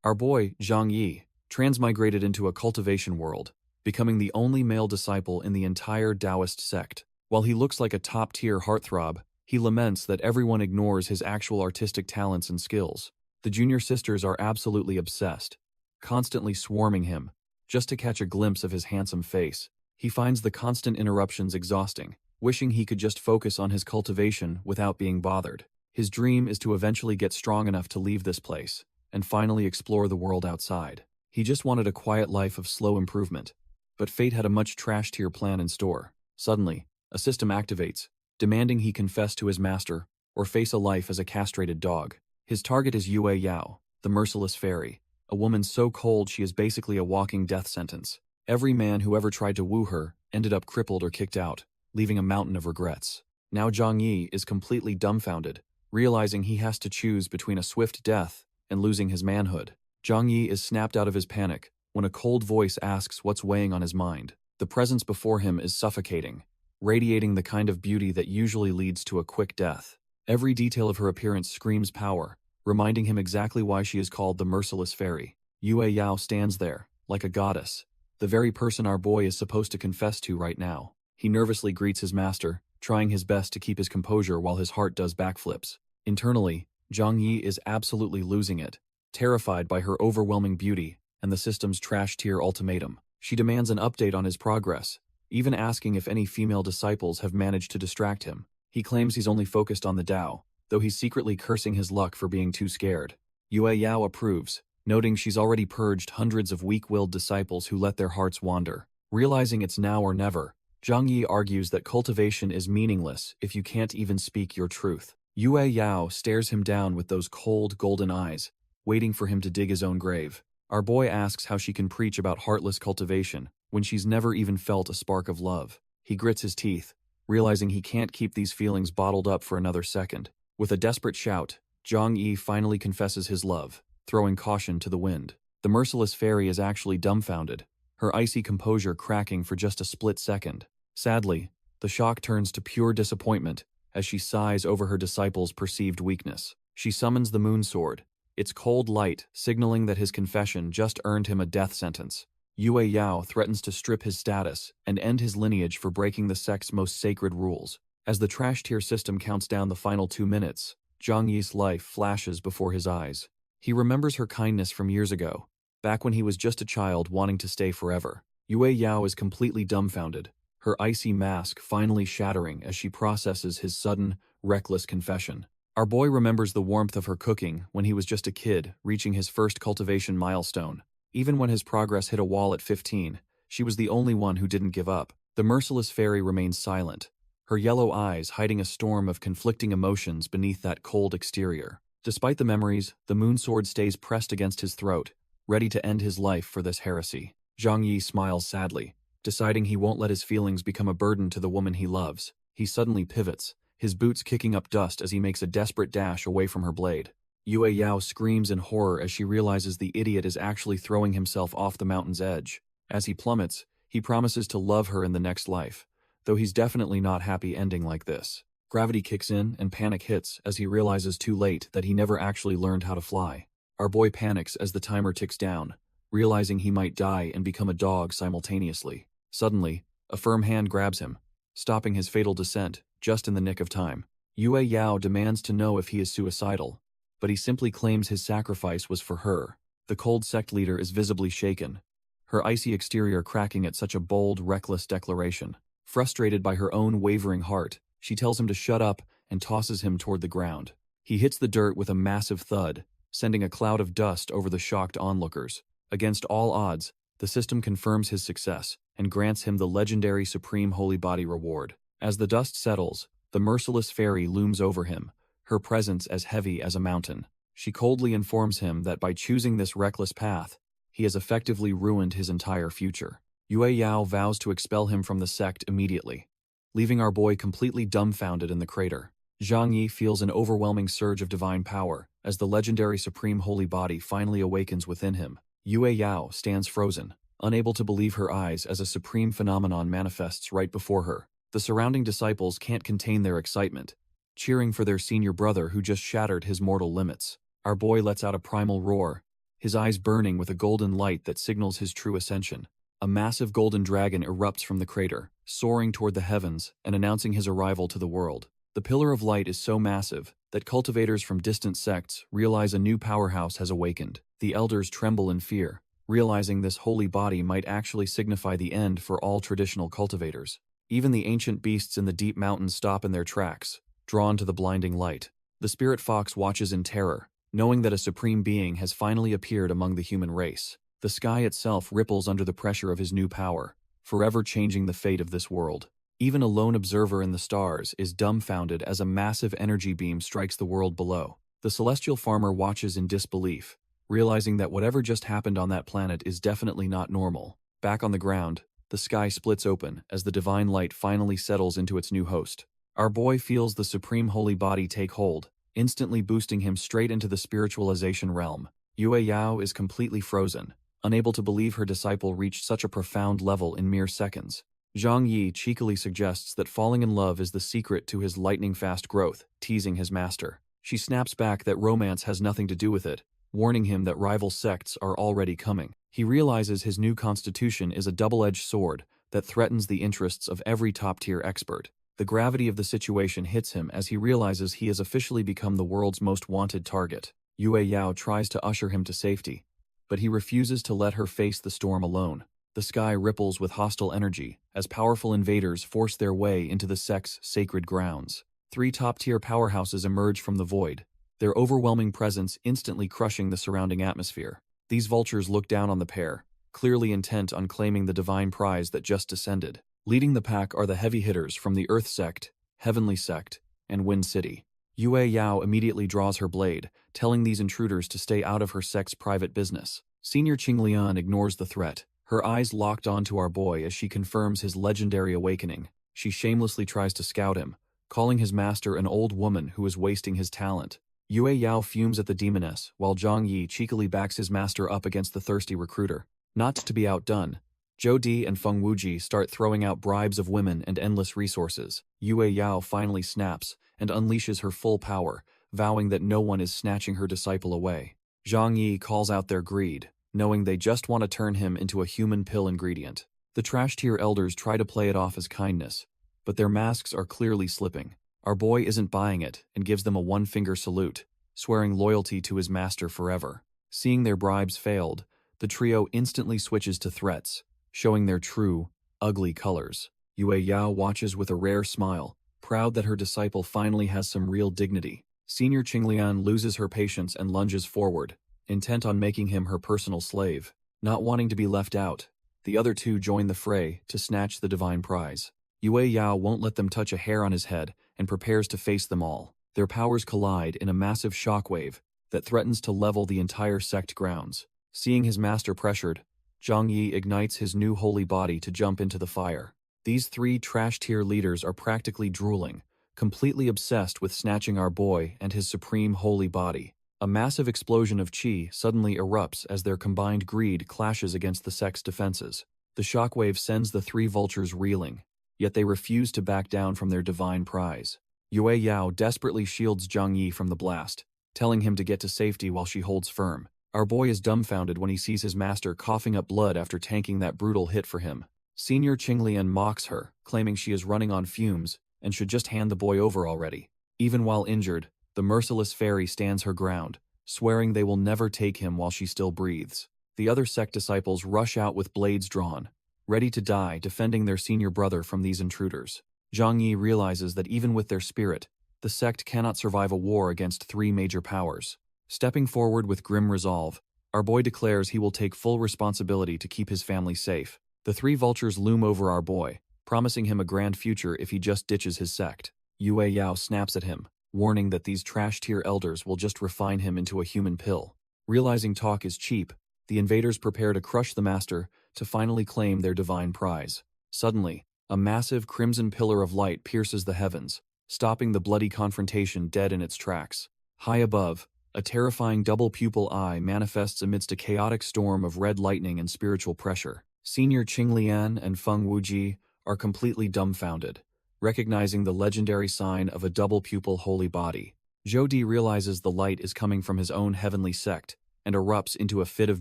Our boy, Zhang Yi, transmigrated into a cultivation world, becoming the only male disciple in the entire Taoist sect. While he looks like a top-tier heartthrob, he laments that everyone ignores his actual artistic talents and skills. The junior sisters are absolutely obsessed, constantly swarming him, just to catch a glimpse of his handsome face. He finds the constant interruptions exhausting, wishing he could just focus on his cultivation without being bothered. His dream is to eventually get strong enough to leave this place, and finally explore the world outside. He just wanted a quiet life of slow improvement, but fate had a much trash-tier plan in store. Suddenly, a system activates, demanding he confess to his master or face a life as a castrated dog. His target is Yue Yao, the merciless fairy, a woman so cold she is basically a walking death sentence. Every man who ever tried to woo her ended up crippled or kicked out, leaving a mountain of regrets. Now Zhang Yi is completely dumbfounded, realizing he has to choose between a swift death and losing his manhood. Zhang Yi is snapped out of his panic when a cold voice asks what's weighing on his mind. The presence before him is suffocating, radiating the kind of beauty that usually leads to a quick death. Every detail of her appearance screams power, reminding him exactly why she is called the merciless fairy. Yue Yao stands there, like a goddess, the very person our boy is supposed to confess to right now. He nervously greets his master, trying his best to keep his composure while his heart does backflips. Internally, Zhang Yi is absolutely losing it, terrified by her overwhelming beauty and the system's trash-tier ultimatum. She demands an update on his progress, even asking if any female disciples have managed to distract him. He claims he's only focused on the Tao, though he's secretly cursing his luck for being too scared. Yue Yao approves, noting she's already purged hundreds of weak-willed disciples who let their hearts wander. Realizing it's now or never, Zhang Yi argues that cultivation is meaningless if you can't even speak your truth. Yue Yao stares him down with those cold, golden eyes, waiting for him to dig his own grave. Our boy asks how she can preach about heartless cultivation when she's never even felt a spark of love. He grits his teeth, realizing he can't keep these feelings bottled up for another second. With a desperate shout, Zhang Yi finally confesses his love, throwing caution to the wind. The merciless fairy is actually dumbfounded, her icy composure cracking for just a split second. Sadly, the shock turns to pure disappointment as she sighs over her disciple's perceived weakness. She summons the moon sword, its cold light signaling that his confession just earned him a death sentence. Yue Yao threatens to strip his status and end his lineage for breaking the sect's most sacred rules. As the trash-tier system counts down the final 2 minutes, Zhang Yi's life flashes before his eyes. He remembers her kindness from years ago, back when he was just a child wanting to stay forever. Yue Yao is completely dumbfounded, her icy mask finally shattering as she processes his sudden, reckless confession. Our boy remembers the warmth of her cooking when he was just a kid, reaching his first cultivation milestone. Even when his progress hit a wall at 15, she was the only one who didn't give up. The merciless fairy remains silent, her yellow eyes hiding a storm of conflicting emotions beneath that cold exterior. Despite the memories, the moon sword stays pressed against his throat, ready to end his life for this heresy. Zhang Yi smiles sadly, deciding he won't let his feelings become a burden to the woman he loves. He suddenly pivots, his boots kicking up dust as he makes a desperate dash away from her blade. Yue Yao screams in horror as she realizes the idiot is actually throwing himself off the mountain's edge. As he plummets, he promises to love her in the next life, though he's definitely not happy ending like this. Gravity kicks in and panic hits as he realizes too late that he never actually learned how to fly. Our boy panics as the timer ticks down, realizing he might die and become a dog simultaneously. Suddenly, a firm hand grabs him, stopping his fatal descent just in the nick of time. Yue Yao demands to know if he is suicidal, but he simply claims his sacrifice was for her. The cold sect leader is visibly shaken, her icy exterior cracking at such a bold, reckless declaration. Frustrated by her own wavering heart, she tells him to shut up and tosses him toward the ground. He hits the dirt with a massive thud, sending a cloud of dust over the shocked onlookers. Against all odds, the system confirms his success and grants him the legendary Supreme Holy Body reward. As the dust settles, the merciless fairy looms over him, her presence as heavy as a mountain. She coldly informs him that by choosing this reckless path, he has effectively ruined his entire future. Yue Yao vows to expel him from the sect immediately, leaving our boy completely dumbfounded in the crater. Zhang Yi feels an overwhelming surge of divine power as the legendary Supreme Holy Body finally awakens within him. Yue Yao stands frozen, unable to believe her eyes as a supreme phenomenon manifests right before her. The surrounding disciples can't contain their excitement, cheering for their senior brother who just shattered his mortal limits. Our boy lets out a primal roar, his eyes burning with a golden light that signals his true ascension. A massive golden dragon erupts from the crater, soaring toward the heavens and announcing his arrival to the world. The pillar of light is so massive that cultivators from distant sects realize a new powerhouse has awakened. The elders tremble in fear, realizing this holy body might actually signify the end for all traditional cultivators. Even the ancient beasts in the deep mountains stop in their tracks, drawn to the blinding light. The spirit fox watches in terror, knowing that a supreme being has finally appeared among the human race. The sky itself ripples under the pressure of his new power, forever changing the fate of this world. Even a lone observer in the stars is dumbfounded as a massive energy beam strikes the world below. The celestial farmer watches in disbelief, realizing that whatever just happened on that planet is definitely not normal. Back on the ground, the sky splits open as the divine light finally settles into its new host. Our boy feels the supreme holy body take hold, instantly boosting him straight into the spiritualization realm. Yue Yao is completely frozen, unable to believe her disciple reached such a profound level in mere seconds. Zhang Yi cheekily suggests that falling in love is the secret to his lightning-fast growth, teasing his master. She snaps back that romance has nothing to do with it, warning him that rival sects are already coming. He realizes his new constitution is a double-edged sword that threatens the interests of every top-tier expert. The gravity of the situation hits him as he realizes he has officially become the world's most wanted target. Yue Yao tries to usher him to safety, but he refuses to let her face the storm alone. The sky ripples with hostile energy as powerful invaders force their way into the sect's sacred grounds. 3 top-tier powerhouses emerge from the void, their overwhelming presence instantly crushing the surrounding atmosphere. These vultures look down on the pair, clearly intent on claiming the divine prize that just descended. Leading the pack are the heavy hitters from the Earth Sect, Heavenly Sect, and Wind City. Yue Yao immediately draws her blade, telling these intruders to stay out of her sect's private business. Senior Qinglian ignores the threat, her eyes locked onto our boy as she confirms his legendary awakening. She shamelessly tries to scout him, calling his master an old woman who is wasting his talent. Yue Yao fumes at the demoness, while Zhang Yi cheekily backs his master up against the thirsty recruiter. Not to be outdone, Zhou Di and Feng Wuji start throwing out bribes of women and endless resources. Yue Yao finally snaps and unleashes her full power, vowing that no one is snatching her disciple away. Zhang Yi calls out their greed, knowing they just want to turn him into a human pill ingredient. The trash-tier elders try to play it off as kindness, but their masks are clearly slipping. Our boy isn't buying it and gives them a one-finger salute, swearing loyalty to his master forever. Seeing their bribes failed, the trio instantly switches to threats, showing their true, ugly colors. Yue Yao watches with a rare smile, proud that her disciple finally has some real dignity. Senior Qinglian loses her patience and lunges forward, intent on making him her personal slave. Not wanting to be left out, the other 2 join the fray to snatch the divine prize. Yue Yao won't let them touch a hair on his head and prepares to face them all. Their powers collide in a massive shockwave that threatens to level the entire sect grounds. Seeing his master pressured, Zhang Yi ignites his new holy body to jump into the fire. These 3 trash-tier leaders are practically drooling, completely obsessed with snatching our boy and his supreme holy body. A massive explosion of chi suddenly erupts as their combined greed clashes against the sect's defenses. The shockwave sends the 3 vultures reeling, yet they refuse to back down from their divine prize. Yue Yao desperately shields Zhang Yi from the blast, telling him to get to safety while she holds firm. Our boy is dumbfounded when he sees his master coughing up blood after tanking that brutal hit for him. Senior Qinglian mocks her, claiming she is running on fumes and should just hand the boy over already. Even while injured, the merciless fairy stands her ground, swearing they will never take him while she still breathes. The other sect disciples rush out with blades drawn, ready to die defending their senior brother from these intruders. Zhang Yi realizes that even with their spirit, the sect cannot survive a war against 3 major powers. Stepping forward with grim resolve, our boy declares he will take full responsibility to keep his family safe. The 3 vultures loom over our boy, promising him a grand future if he just ditches his sect. Yue Yao snaps at him, warning that these trash-tier elders will just refine him into a human pill. Realizing talk is cheap, the invaders prepare to crush the master to finally claim their divine prize. Suddenly, a massive crimson pillar of light pierces the heavens, stopping the bloody confrontation dead in its tracks. High above, a terrifying double-pupil eye manifests amidst a chaotic storm of red lightning and spiritual pressure. Senior Qinglian and Feng Wuji are completely dumbfounded, recognizing the legendary sign of a double-pupil holy body. Zhou Di realizes the light is coming from his own heavenly sect, and erupts into a fit of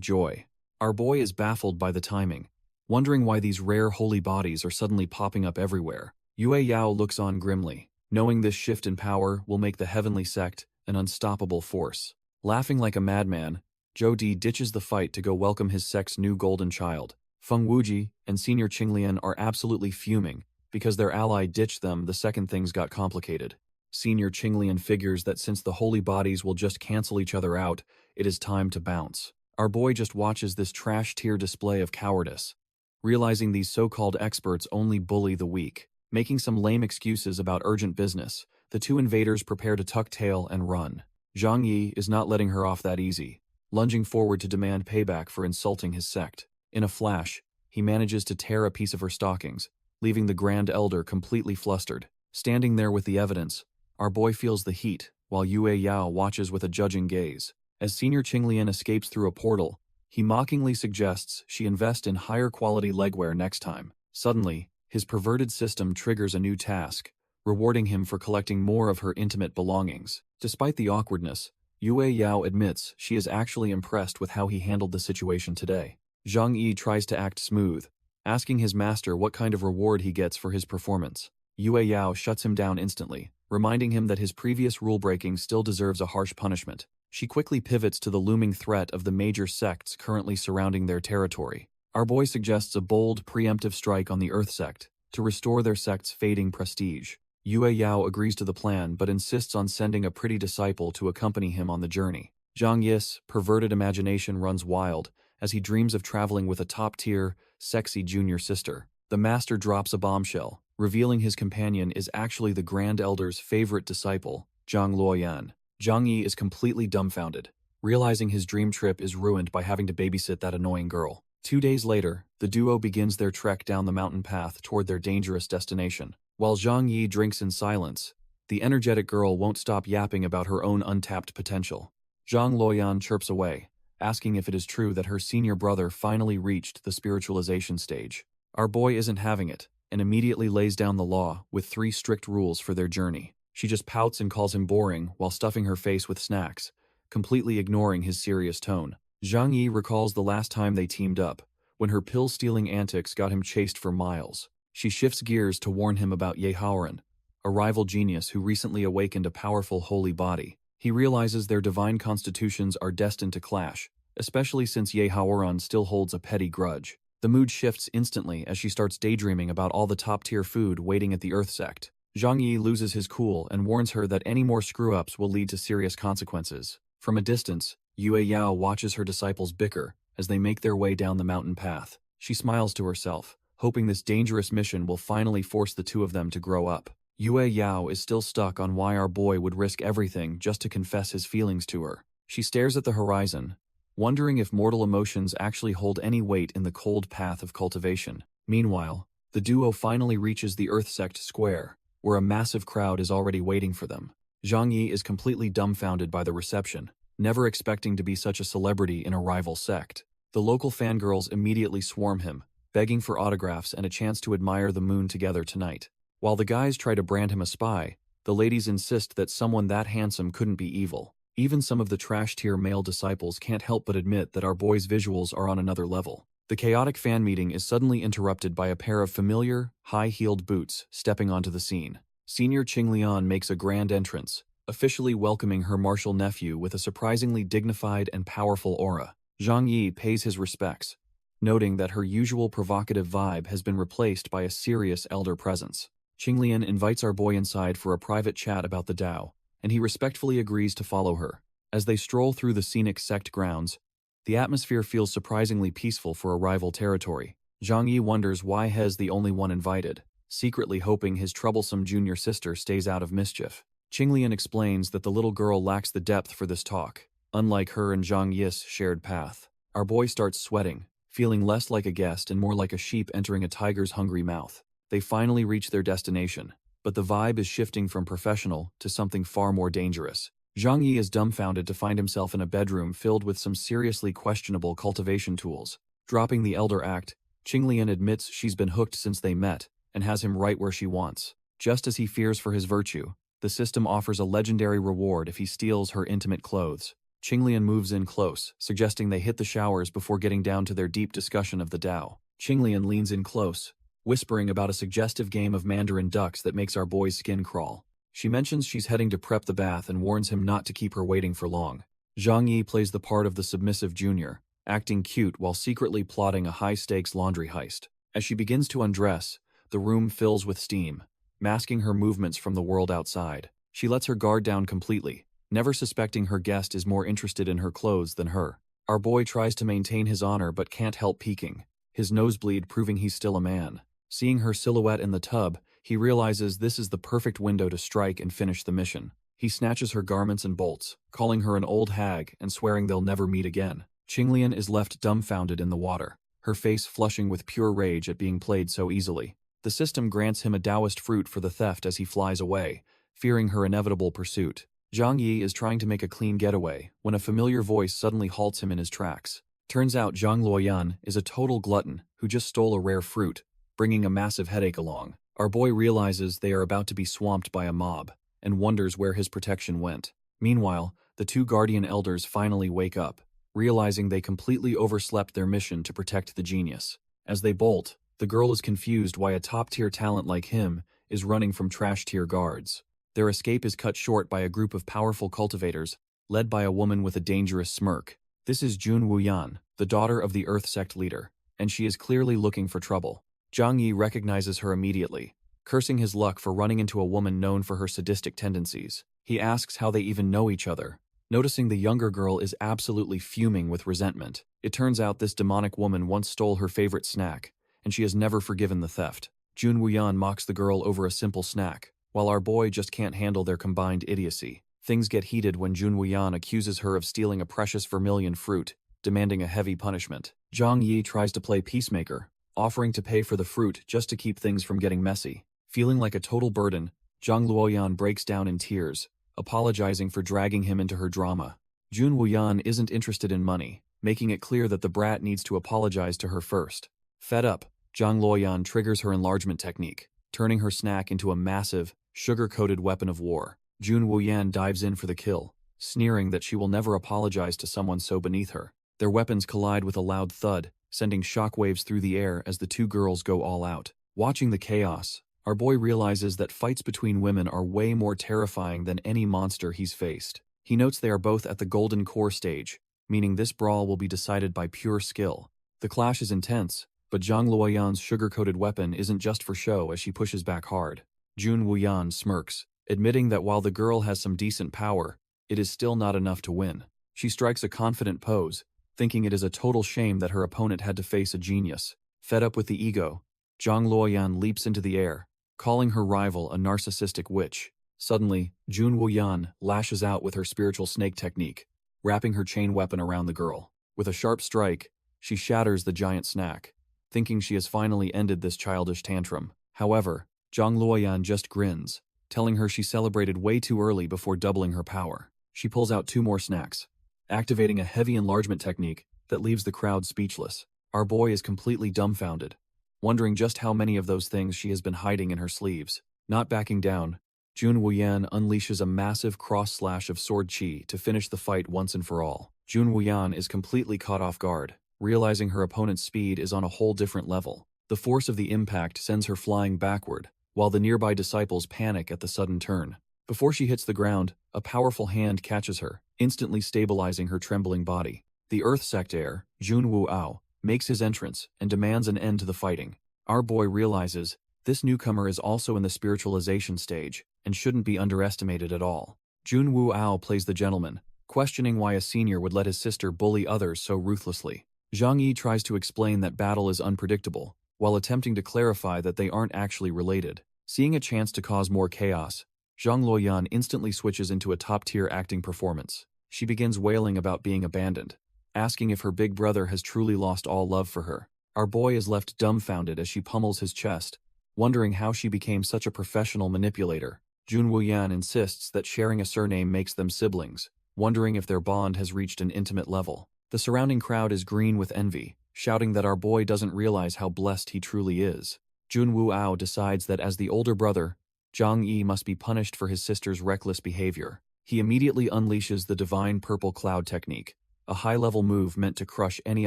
joy. Our boy is baffled by the timing, wondering why these rare holy bodies are suddenly popping up everywhere. Yue Yao looks on grimly, knowing this shift in power will make the heavenly sect an unstoppable force. Laughing like a madman, Zhou Di ditches the fight to go welcome his sect's new golden child. Feng Wuji and Senior Qinglian are absolutely fuming because their ally ditched them the second things got complicated. Senior Qinglian figures that since the holy bodies will just cancel each other out, it is time to bounce. Our boy just watches this trash-tier display of cowardice, realizing these so-called experts only bully the weak. Making some lame excuses about urgent business, the two invaders prepare to tuck tail and run. Zhang Yi is not letting her off that easy, lunging forward to demand payback for insulting his sect. In a flash, he manages to tear a piece of her stockings, leaving the Grand Elder completely flustered. Standing there with the evidence, our boy feels the heat, while Yue Yao watches with a judging gaze. As Senior Qinglian escapes through a portal, he mockingly suggests she invest in higher quality legwear next time. Suddenly, his perverted system triggers a new task, rewarding him for collecting more of her intimate belongings. Despite the awkwardness, Yue Yao admits she is actually impressed with how he handled the situation today. Zhang Yi tries to act smooth, asking his master what kind of reward he gets for his performance. Yue Yao shuts him down instantly, reminding him that his previous rule-breaking still deserves a harsh punishment. She quickly pivots to the looming threat of the major sects currently surrounding their territory. Our boy suggests a bold, preemptive strike on the Earth sect to restore their sect's fading prestige. Yue Yao agrees to the plan but insists on sending a pretty disciple to accompany him on the journey. Zhang Yi's perverted imagination runs wild as he dreams of traveling with a top-tier, sexy junior sister. The master drops a bombshell, revealing his companion is actually the Grand Elder's favorite disciple, Zhang Luoyan. Zhang Yi is completely dumbfounded, realizing his dream trip is ruined by having to babysit that annoying girl. 2 days later, the duo begins their trek down the mountain path toward their dangerous destination. While Zhang Yi drinks in silence, the energetic girl won't stop yapping about her own untapped potential. Zhang Luoyan chirps away, asking if it is true that her senior brother finally reached the spiritualization stage. Our boy isn't having it, and immediately lays down the law with 3 strict rules for their journey. She just pouts and calls him boring while stuffing her face with snacks, completely ignoring his serious tone. Zhang Yi recalls the last time they teamed up, when her pill-stealing antics got him chased for miles. She shifts gears to warn him about Yahello, a rival genius who recently awakened a powerful holy body. He realizes their divine constitutions are destined to clash, especially since Yahello still holds a petty grudge. The mood shifts instantly as she starts daydreaming about all the top-tier food waiting at the Earth sect. Zhang Yi loses his cool and warns her that any more screw-ups will lead to serious consequences. From a distance, Yue Yao watches her disciples bicker as they make their way down the mountain path. She smiles to herself, hoping this dangerous mission will finally force the two of them to grow up. Yue Yao is still stuck on why our boy would risk everything just to confess his feelings to her. She stares at the horizon, wondering if mortal emotions actually hold any weight in the cold path of cultivation. Meanwhile, the duo finally reaches the Earth Sect Square, where a massive crowd is already waiting for them. Zhang Yi is completely dumbfounded by the reception, never expecting to be such a celebrity in a rival sect. The local fangirls immediately swarm him, begging for autographs and a chance to admire the moon together tonight. While the guys try to brand him a spy, the ladies insist that someone that handsome couldn't be evil. Even some of the trash-tier male disciples can't help but admit that our boy's visuals are on another level. The chaotic fan meeting is suddenly interrupted by a pair of familiar, high-heeled boots stepping onto the scene. Senior Qinglian makes a grand entrance, officially welcoming her martial nephew with a surprisingly dignified and powerful aura. Zhang Yi pays his respects, noting that her usual provocative vibe has been replaced by a serious elder presence. Qinglian invites our boy inside for a private chat about the Tao, and he respectfully agrees to follow her. As they stroll through the scenic sect grounds, the atmosphere feels surprisingly peaceful for a rival territory. Zhang Yi wonders why He's the only one invited, secretly hoping his troublesome junior sister stays out of mischief. Qinglian explains that the little girl lacks the depth for this talk, unlike her and Zhang Yi's shared path. Our boy starts sweating, feeling less like a guest and more like a sheep entering a tiger's hungry mouth. They finally reach their destination, but the vibe is shifting from professional to something far more dangerous. Zhang Yi is dumbfounded to find himself in a bedroom filled with some seriously questionable cultivation tools. Dropping the elder act, Qinglian admits she's been hooked since they met and has him right where she wants. Just as he fears for his virtue, the system offers a legendary reward if he steals her intimate clothes. Qinglian moves in close, suggesting they hit the showers before getting down to their deep discussion of the Tao. Qinglian leans in close, whispering about a suggestive game of Mandarin ducks that makes our boy's skin crawl. She mentions she's heading to prep the bath and warns him not to keep her waiting for long. Zhang Yi plays the part of the submissive junior, acting cute while secretly plotting a high-stakes laundry heist. As she begins to undress, the room fills with steam, masking her movements from the world outside. She lets her guard down completely, never suspecting her guest is more interested in her clothes than her. Our boy tries to maintain his honor but can't help peeking, his nosebleed proving he's still a man. Seeing her silhouette in the tub, he realizes this is the perfect window to strike and finish the mission. He snatches her garments and bolts, calling her an old hag and swearing they'll never meet again. Qinglian is left dumbfounded in the water, her face flushing with pure rage at being played so easily. The system grants him a Taoist fruit for the theft as he flies away, fearing her inevitable pursuit. Zhang Yi is trying to make a clean getaway when a familiar voice suddenly halts him in his tracks. Turns out Zhang Luoyan is a total glutton who just stole a rare fruit, bringing a massive headache along. Our boy realizes they are about to be swamped by a mob, and wonders where his protection went. Meanwhile, the two guardian elders finally wake up, realizing they completely overslept their mission to protect the genius. As they bolt, the girl is confused why a top-tier talent like him is running from trash-tier guards. Their escape is cut short by a group of powerful cultivators, led by a woman with a dangerous smirk. This is Jun Wuyan, the daughter of the Earth Sect leader, and she is clearly looking for trouble. Zhang Yi recognizes her immediately, cursing his luck for running into a woman known for her sadistic tendencies. He asks how they even know each other, noticing the younger girl is absolutely fuming with resentment. It turns out this demonic woman once stole her favorite snack, and she has never forgiven the theft. Jun Wuyan mocks the girl over a simple snack, while our boy just can't handle their combined idiocy. Things get heated when Jun Wuyan accuses her of stealing a precious vermilion fruit, demanding a heavy punishment. Zhang Yi tries to play peacemaker, offering to pay for the fruit just to keep things from getting messy. Feeling like a total burden, Zhang Luoyan breaks down in tears, apologizing for dragging him into her drama. Jun Wuyan isn't interested in money, making it clear that the brat needs to apologize to her first. Fed up, Zhang Luoyan triggers her enlargement technique, turning her snack into a massive, sugar-coated weapon of war. Jun Wuyan dives in for the kill, sneering that she will never apologize to someone so beneath her. Their weapons collide with a loud thud, sending shockwaves through the air as the two girls go all out. Watching the chaos, our boy realizes that fights between women are way more terrifying than any monster he's faced. He notes they are both at the golden core stage, meaning this brawl will be decided by pure skill. The clash is intense, but Zhang Luoyan's sugar-coated weapon isn't just for show as she pushes back hard. Jun Wuyan smirks, admitting that while the girl has some decent power, it is still not enough to win. She strikes a confident pose, thinking it is a total shame that her opponent had to face a genius. Fed up with the ego, Zhang Luoyan leaps into the air, calling her rival a narcissistic witch. Suddenly, Jun Wuyan lashes out with her spiritual snake technique, wrapping her chain weapon around the girl. With a sharp strike, she shatters the giant snack, thinking she has finally ended this childish tantrum. However, Zhang Luoyan just grins, telling her she celebrated way too early before doubling her power. She pulls out 2 more snacks, activating a heavy enlargement technique that leaves the crowd speechless. Our boy is completely dumbfounded, wondering just how many of those things she has been hiding in her sleeves. Not backing down, Jun Wuyan unleashes a massive cross-slash of sword chi to finish the fight once and for all. Jun Wuyan is completely caught off guard, realizing her opponent's speed is on a whole different level. The force of the impact sends her flying backward, while the nearby disciples panic at the sudden turn. Before she hits the ground, a powerful hand catches her, instantly stabilizing her trembling body. The Earth Sect heir, Jun Wuao, makes his entrance and demands an end to the fighting. Our boy realizes this newcomer is also in the spiritualization stage and shouldn't be underestimated at all. Jun Wuao plays the gentleman, questioning why a senior would let his sister bully others so ruthlessly. Zhang Yi tries to explain that battle is unpredictable, while attempting to clarify that they aren't actually related. Seeing a chance to cause more chaos, Zhang Luoyan instantly switches into a top-tier acting performance. She begins wailing about being abandoned, asking if her big brother has truly lost all love for her. Our boy is left dumbfounded as she pummels his chest, wondering how she became such a professional manipulator. Jun Wuyan insists that sharing a surname makes them siblings, wondering if their bond has reached an intimate level. The surrounding crowd is green with envy, shouting that our boy doesn't realize how blessed he truly is. Jun Wuao decides that as the older brother, Zhang Yi must be punished for his sister's reckless behavior. He immediately unleashes the divine purple cloud technique, a high-level move meant to crush any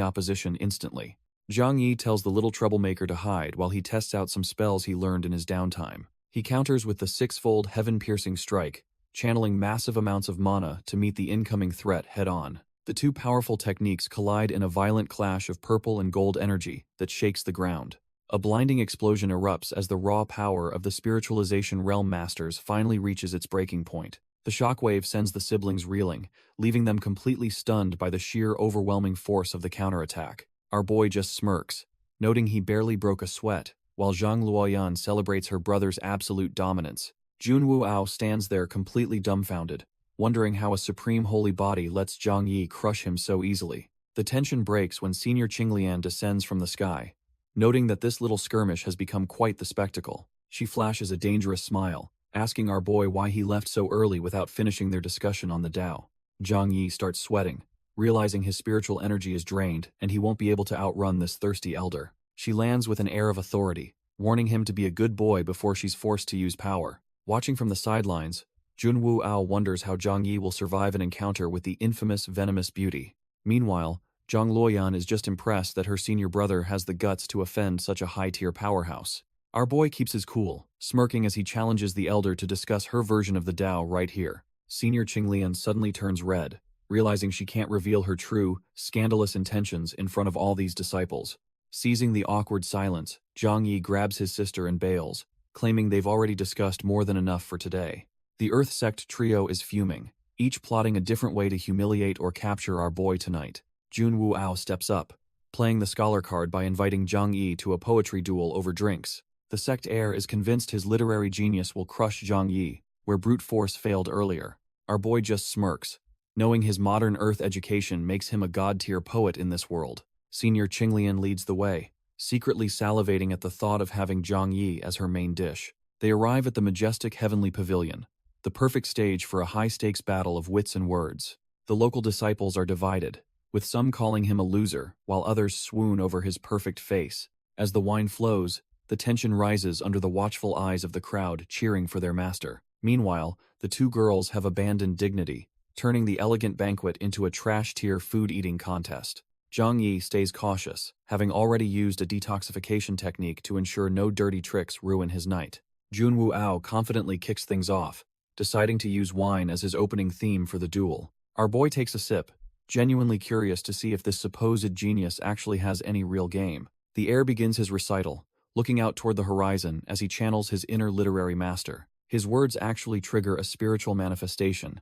opposition instantly. Zhang Yi tells the little troublemaker to hide while he tests out some spells he learned in his downtime. He counters with the six-fold heaven-piercing strike, channeling massive amounts of mana to meet the incoming threat head-on. The two powerful techniques collide in a violent clash of purple and gold energy that shakes the ground. A blinding explosion erupts as the raw power of the spiritualization realm masters finally reaches its breaking point. The shockwave sends the siblings reeling, leaving them completely stunned by the sheer overwhelming force of the counterattack. Our boy just smirks, noting he barely broke a sweat, while Zhang Luoyan celebrates her brother's absolute dominance. Jun Wuao stands there completely dumbfounded, wondering how a supreme holy body lets Zhang Yi crush him so easily. The tension breaks when Senior Qinglian descends from the sky. Noting that this little skirmish has become quite the spectacle, she flashes a dangerous smile, asking our boy why he left so early without finishing their discussion on the Tao. Zhang Yi starts sweating, realizing his spiritual energy is drained and he won't be able to outrun this thirsty elder. She lands with an air of authority, warning him to be a good boy before she's forced to use power. Watching from the sidelines, Jun Wuao wonders how Zhang Yi will survive an encounter with the infamous venomous beauty. Meanwhile, Zhang Luoyan is just impressed that her senior brother has the guts to offend such a high-tier powerhouse. Our boy keeps his cool, smirking as he challenges the elder to discuss her version of the Tao right here. Senior Qinglian suddenly turns red, realizing she can't reveal her true, scandalous intentions in front of all these disciples. Seizing the awkward silence, Zhang Yi grabs his sister and bails, claiming they've already discussed more than enough for today. The Earth Sect trio is fuming, each plotting a different way to humiliate or capture our boy tonight. Jun Wuao steps up, playing the scholar card by inviting Zhang Yi to a poetry duel over drinks. The sect heir is convinced his literary genius will crush Zhang Yi, where brute force failed earlier. Our boy just smirks, knowing his modern Earth education makes him a god-tier poet in this world. Senior Qinglian leads the way, secretly salivating at the thought of having Zhang Yi as her main dish. They arrive at the majestic heavenly pavilion, the perfect stage for a high-stakes battle of wits and words. The local disciples are divided, with some calling him a loser, while others swoon over his perfect face. As the wine flows, the tension rises under the watchful eyes of the crowd cheering for their master. Meanwhile, the two girls have abandoned dignity, turning the elegant banquet into a trash-tier food-eating contest. Zhang Yi stays cautious, having already used a detoxification technique to ensure no dirty tricks ruin his night. Jun Wuao confidently kicks things off, deciding to use wine as his opening theme for the duel. Our boy takes a sip, genuinely curious to see if this supposed genius actually has any real game. The heir begins his recital, looking out toward the horizon as he channels his inner literary master. His words actually trigger a spiritual manifestation,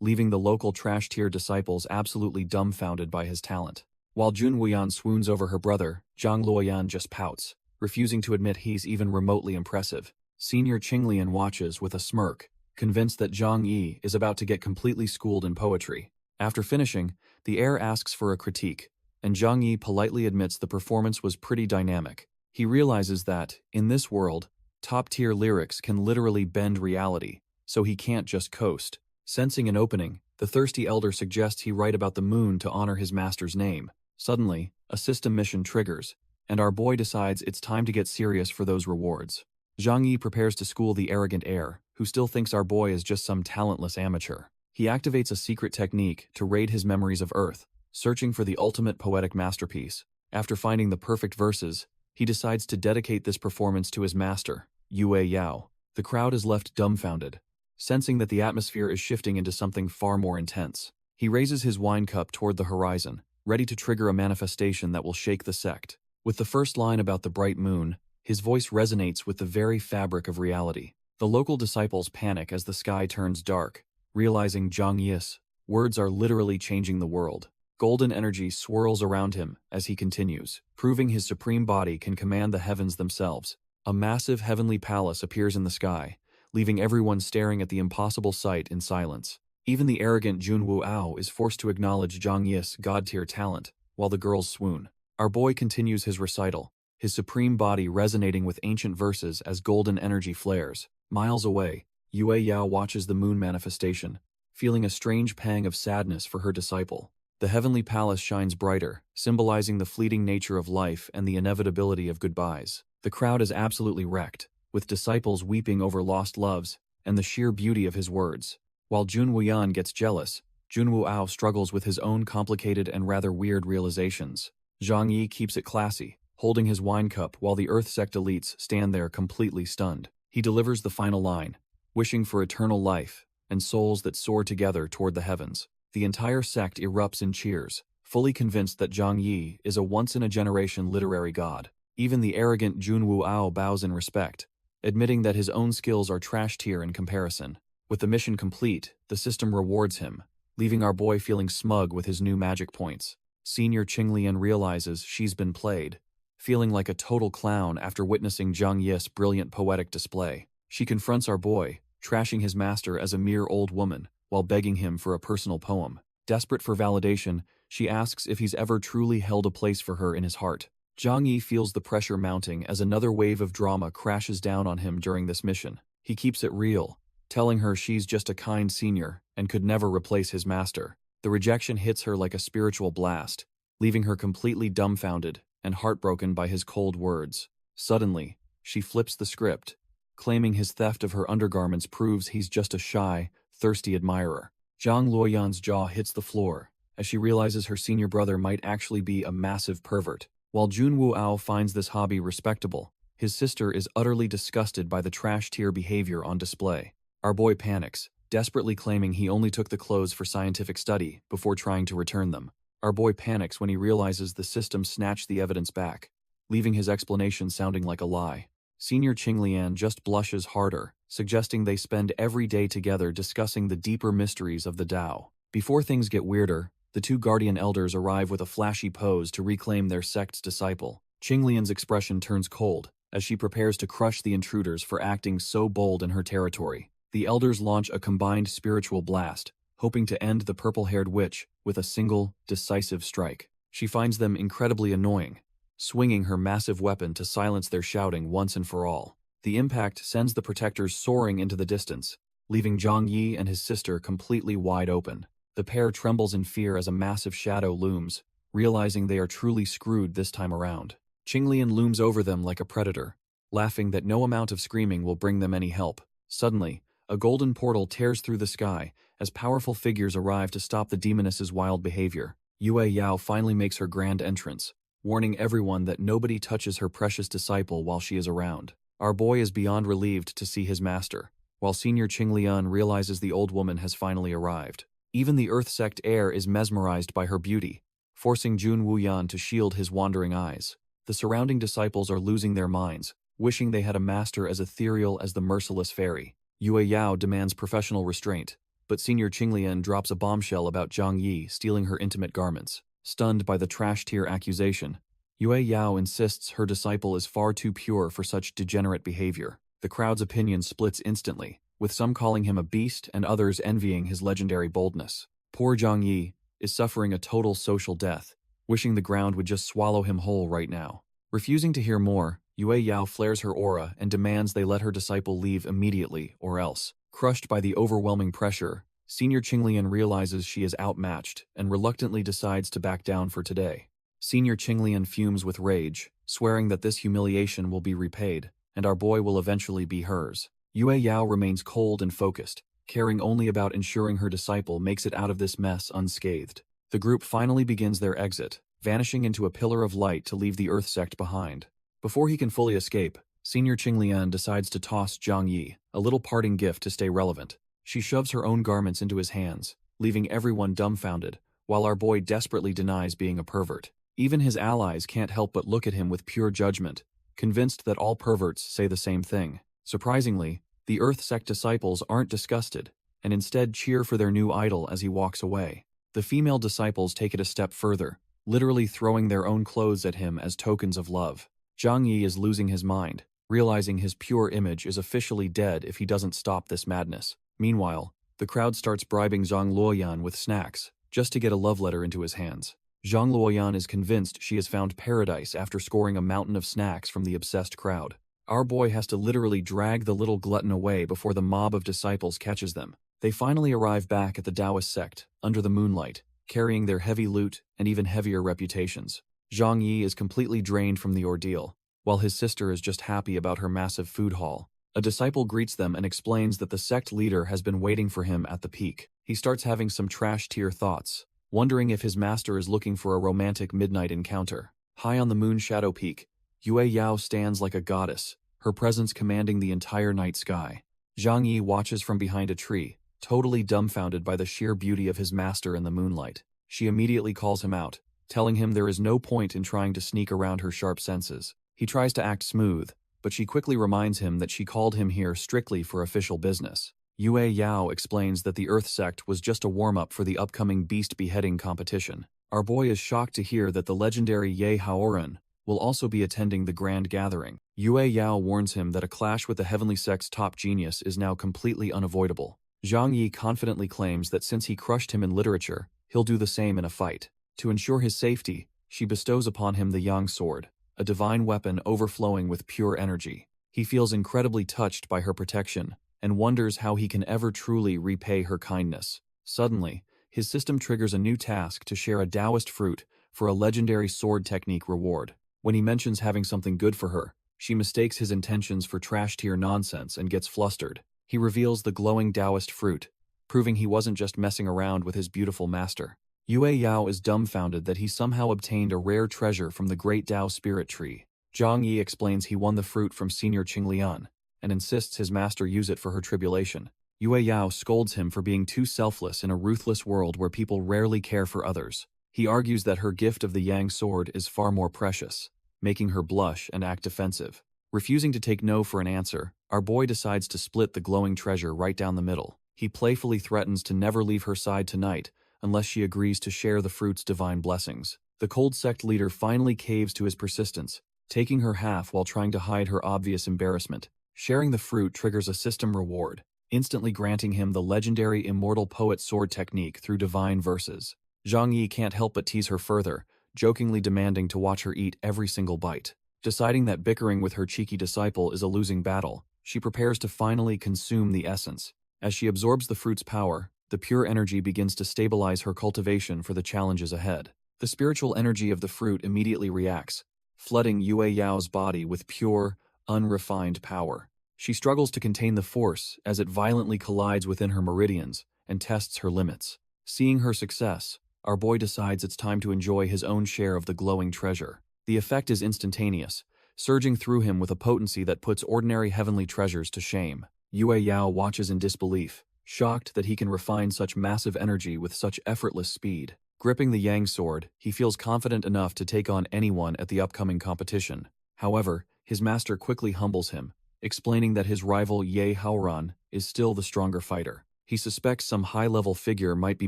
leaving the local trash-tier disciples absolutely dumbfounded by his talent. While Jun Wuyan swoons over her brother, Zhang Luoyan just pouts, refusing to admit he's even remotely impressive. Senior Qinglian watches with a smirk, convinced that Zhang Yi is about to get completely schooled in poetry. After finishing, the heir asks for a critique, and Zhang Yi politely admits the performance was pretty dynamic. He realizes that, in this world, top-tier lyrics can literally bend reality, so he can't just coast. Sensing an opening, the thirsty elder suggests he write about the moon to honor his master's name. Suddenly, a system mission triggers, and our boy decides it's time to get serious for those rewards. Zhang Yi prepares to school the arrogant heir, who still thinks our boy is just some talentless amateur. He activates a secret technique to raid his memories of Earth, searching for the ultimate poetic masterpiece. After finding the perfect verses, he decides to dedicate this performance to his master, Yue Yao. The crowd is left dumbfounded, sensing that the atmosphere is shifting into something far more intense. He raises his wine cup toward the horizon, ready to trigger a manifestation that will shake the sect. With the first line about the bright moon, his voice resonates with the very fabric of reality. The local disciples panic as the sky turns dark, realizing Zhang Yi's words are literally changing the world. Golden energy swirls around him as he continues, proving his supreme body can command the heavens themselves. A massive heavenly palace appears in the sky, leaving everyone staring at the impossible sight in silence. Even the arrogant Jun Wuao is forced to acknowledge Zhang Yi's god-tier talent, while the girls swoon. Our boy continues his recital, his supreme body resonating with ancient verses as golden energy flares. Miles away, Yue Yao watches the moon manifestation, feeling a strange pang of sadness for her disciple. The heavenly palace shines brighter, symbolizing the fleeting nature of life and the inevitability of goodbyes. The crowd is absolutely wrecked, with disciples weeping over lost loves and the sheer beauty of his words. While Jun Wuyan gets jealous, Jun Wuao struggles with his own complicated and rather weird realizations. Zhang Yi keeps it classy, holding his wine cup while the Earth Sect elites stand there completely stunned. He delivers the final line, wishing for eternal life and souls that soar together toward the heavens. The entire sect erupts in cheers, fully convinced that Zhang Yi is a once-in-a-generation literary god. Even the arrogant Jun Wuao bows in respect, admitting that his own skills are trash tier in comparison. With the mission complete, the system rewards him, leaving our boy feeling smug with his new magic points. Senior Qinglian realizes she's been played, feeling like a total clown after witnessing Zhang Yi's brilliant poetic display. She confronts our boy, trashing his master as a mere old woman, while begging him for a personal poem. Desperate for validation, she asks if he's ever truly held a place for her in his heart. Zhang Yi feels the pressure mounting as another wave of drama crashes down on him during this mission. He keeps it real, telling her she's just a kind senior and could never replace his master. The rejection hits her like a spiritual blast, leaving her completely dumbfounded and heartbroken by his cold words. Suddenly, she flips the script, claiming his theft of her undergarments proves he's just a shy, thirsty admirer. Zhang Luoyan's jaw hits the floor as she realizes her senior brother might actually be a massive pervert. While Jun Wuao finds this hobby respectable, his sister is utterly disgusted by the trash-tier behavior on display. Our boy panics, desperately claiming he only took the clothes for scientific study before trying to return them. Our boy panics when he realizes the system snatched the evidence back, leaving his explanation sounding like a lie. Senior Qinglian just blushes harder, suggesting they spend every day together discussing the deeper mysteries of the Tao. Before things get weirder, the two guardian elders arrive with a flashy pose to reclaim their sect's disciple. Qinglian's expression turns cold as she prepares to crush the intruders for acting so bold in her territory. The elders launch a combined spiritual blast, hoping to end the purple-haired witch with a single, decisive strike. She finds them incredibly annoying, swinging her massive weapon to silence their shouting once and for all. The impact sends the protectors soaring into the distance, leaving Zhang Yi and his sister completely wide open. The pair trembles in fear as a massive shadow looms, realizing they are truly screwed this time around. Qinglian looms over them like a predator, laughing that no amount of screaming will bring them any help. Suddenly, a golden portal tears through the sky as powerful figures arrive to stop the demoness's wild behavior. Yue Yao finally makes her grand entrance, warning everyone that nobody touches her precious disciple while she is around. Our boy is beyond relieved to see his master, while Senior Qinglian realizes the old woman has finally arrived. Even the Earth Sect heir is mesmerized by her beauty, forcing Jun Wuyan to shield his wandering eyes. The surrounding disciples are losing their minds, wishing they had a master as ethereal as the merciless fairy. Yue Yao demands professional restraint, but Senior Qinglian drops a bombshell about Zhang Yi stealing her intimate garments. Stunned by the trash-tier accusation, Yue Yao insists her disciple is far too pure for such degenerate behavior. The crowd's opinion splits instantly, with some calling him a beast and others envying his legendary boldness. Poor Zhang Yi is suffering a total social death, wishing the ground would just swallow him whole right now. Refusing to hear more, Yue Yao flares her aura and demands they let her disciple leave immediately or else. Crushed by the overwhelming pressure, Senior Qinglian realizes she is outmatched and reluctantly decides to back down for today. Senior Qinglian fumes with rage, swearing that this humiliation will be repaid, and our boy will eventually be hers. Yue Yao remains cold and focused, caring only about ensuring her disciple makes it out of this mess unscathed. The group finally begins their exit, vanishing into a pillar of light to leave the Earth Sect behind. Before he can fully escape, Senior Qinglian decides to toss Zhang Yi a little parting gift to stay relevant. She shoves her own garments into his hands, leaving everyone dumbfounded, while our boy desperately denies being a pervert. Even his allies can't help but look at him with pure judgment, convinced that all perverts say the same thing. Surprisingly, the Earth Sect disciples aren't disgusted, and instead cheer for their new idol as he walks away. The female disciples take it a step further, literally throwing their own clothes at him as tokens of love. Zhang Yi is losing his mind, realizing his pure image is officially dead if he doesn't stop this madness. Meanwhile, the crowd starts bribing Zhang Luoyan with snacks, just to get a love letter into his hands. Zhang Luoyan is convinced she has found paradise after scoring a mountain of snacks from the obsessed crowd. Our boy has to literally drag the little glutton away before the mob of disciples catches them. They finally arrive back at the Taoist sect, under the moonlight, carrying their heavy loot and even heavier reputations. Zhang Yi is completely drained from the ordeal, while his sister is just happy about her massive food haul. A disciple greets them and explains that the sect leader has been waiting for him at the peak. He starts having some trash-tier thoughts, wondering if his master is looking for a romantic midnight encounter. High on the moon shadow peak, Yue Yao stands like a goddess, her presence commanding the entire night sky. Zhang Yi watches from behind a tree, totally dumbfounded by the sheer beauty of his master in the moonlight. She immediately calls him out, telling him there is no point in trying to sneak around her sharp senses. He tries to act smooth, but she quickly reminds him that she called him here strictly for official business. Yue Yao explains that the Earth sect was just a warm-up for the upcoming beast beheading competition. Our boy is shocked to hear that the legendary Yahello will also be attending the grand gathering. Yue Yao warns him that a clash with the heavenly sect's top genius is now completely unavoidable. Zhang Yi confidently claims that since he crushed him in literature, he'll do the same in a fight. To ensure his safety, she bestows upon him the Yang sword, a divine weapon overflowing with pure energy. He feels incredibly touched by her protection and wonders how he can ever truly repay her kindness. Suddenly, his system triggers a new task to share a Taoist fruit for a legendary sword technique reward. When he mentions having something good for her, she mistakes his intentions for trash-tier nonsense and gets flustered. He reveals the glowing Taoist fruit, proving he wasn't just messing around with his beautiful master. Yue Yao is dumbfounded that he somehow obtained a rare treasure from the great Tao spirit tree. Zhang Yi explains he won the fruit from Senior Qinglian, and insists his master use it for her tribulation. Yue Yao scolds him for being too selfless in a ruthless world where people rarely care for others. He argues that her gift of the Yang sword is far more precious, making her blush and act defensive. Refusing to take no for an answer, our boy decides to split the glowing treasure right down the middle. He playfully threatens to never leave her side tonight unless she agrees to share the fruit's divine blessings. The cold sect leader finally caves to his persistence, taking her half while trying to hide her obvious embarrassment. Sharing the fruit triggers a system reward, instantly granting him the legendary immortal poet sword technique through divine verses. Zhang Yi can't help but tease her further, jokingly demanding to watch her eat every single bite. Deciding that bickering with her cheeky disciple is a losing battle, she prepares to finally consume the essence. As she absorbs the fruit's power, the pure energy begins to stabilize her cultivation for the challenges ahead. The spiritual energy of the fruit immediately reacts, flooding Yue Yao's body with pure, unrefined power. She struggles to contain the force as it violently collides within her meridians and tests her limits. Seeing her success, our boy decides it's time to enjoy his own share of the glowing treasure. The effect is instantaneous, surging through him with a potency that puts ordinary heavenly treasures to shame. Yue Yao watches in disbelief, shocked that he can refine such massive energy with such effortless speed. Gripping the Yang sword, he feels confident enough to take on anyone at the upcoming competition. However, his master quickly humbles him, explaining that his rival Yahello is still the stronger fighter. He suspects some high-level figure might be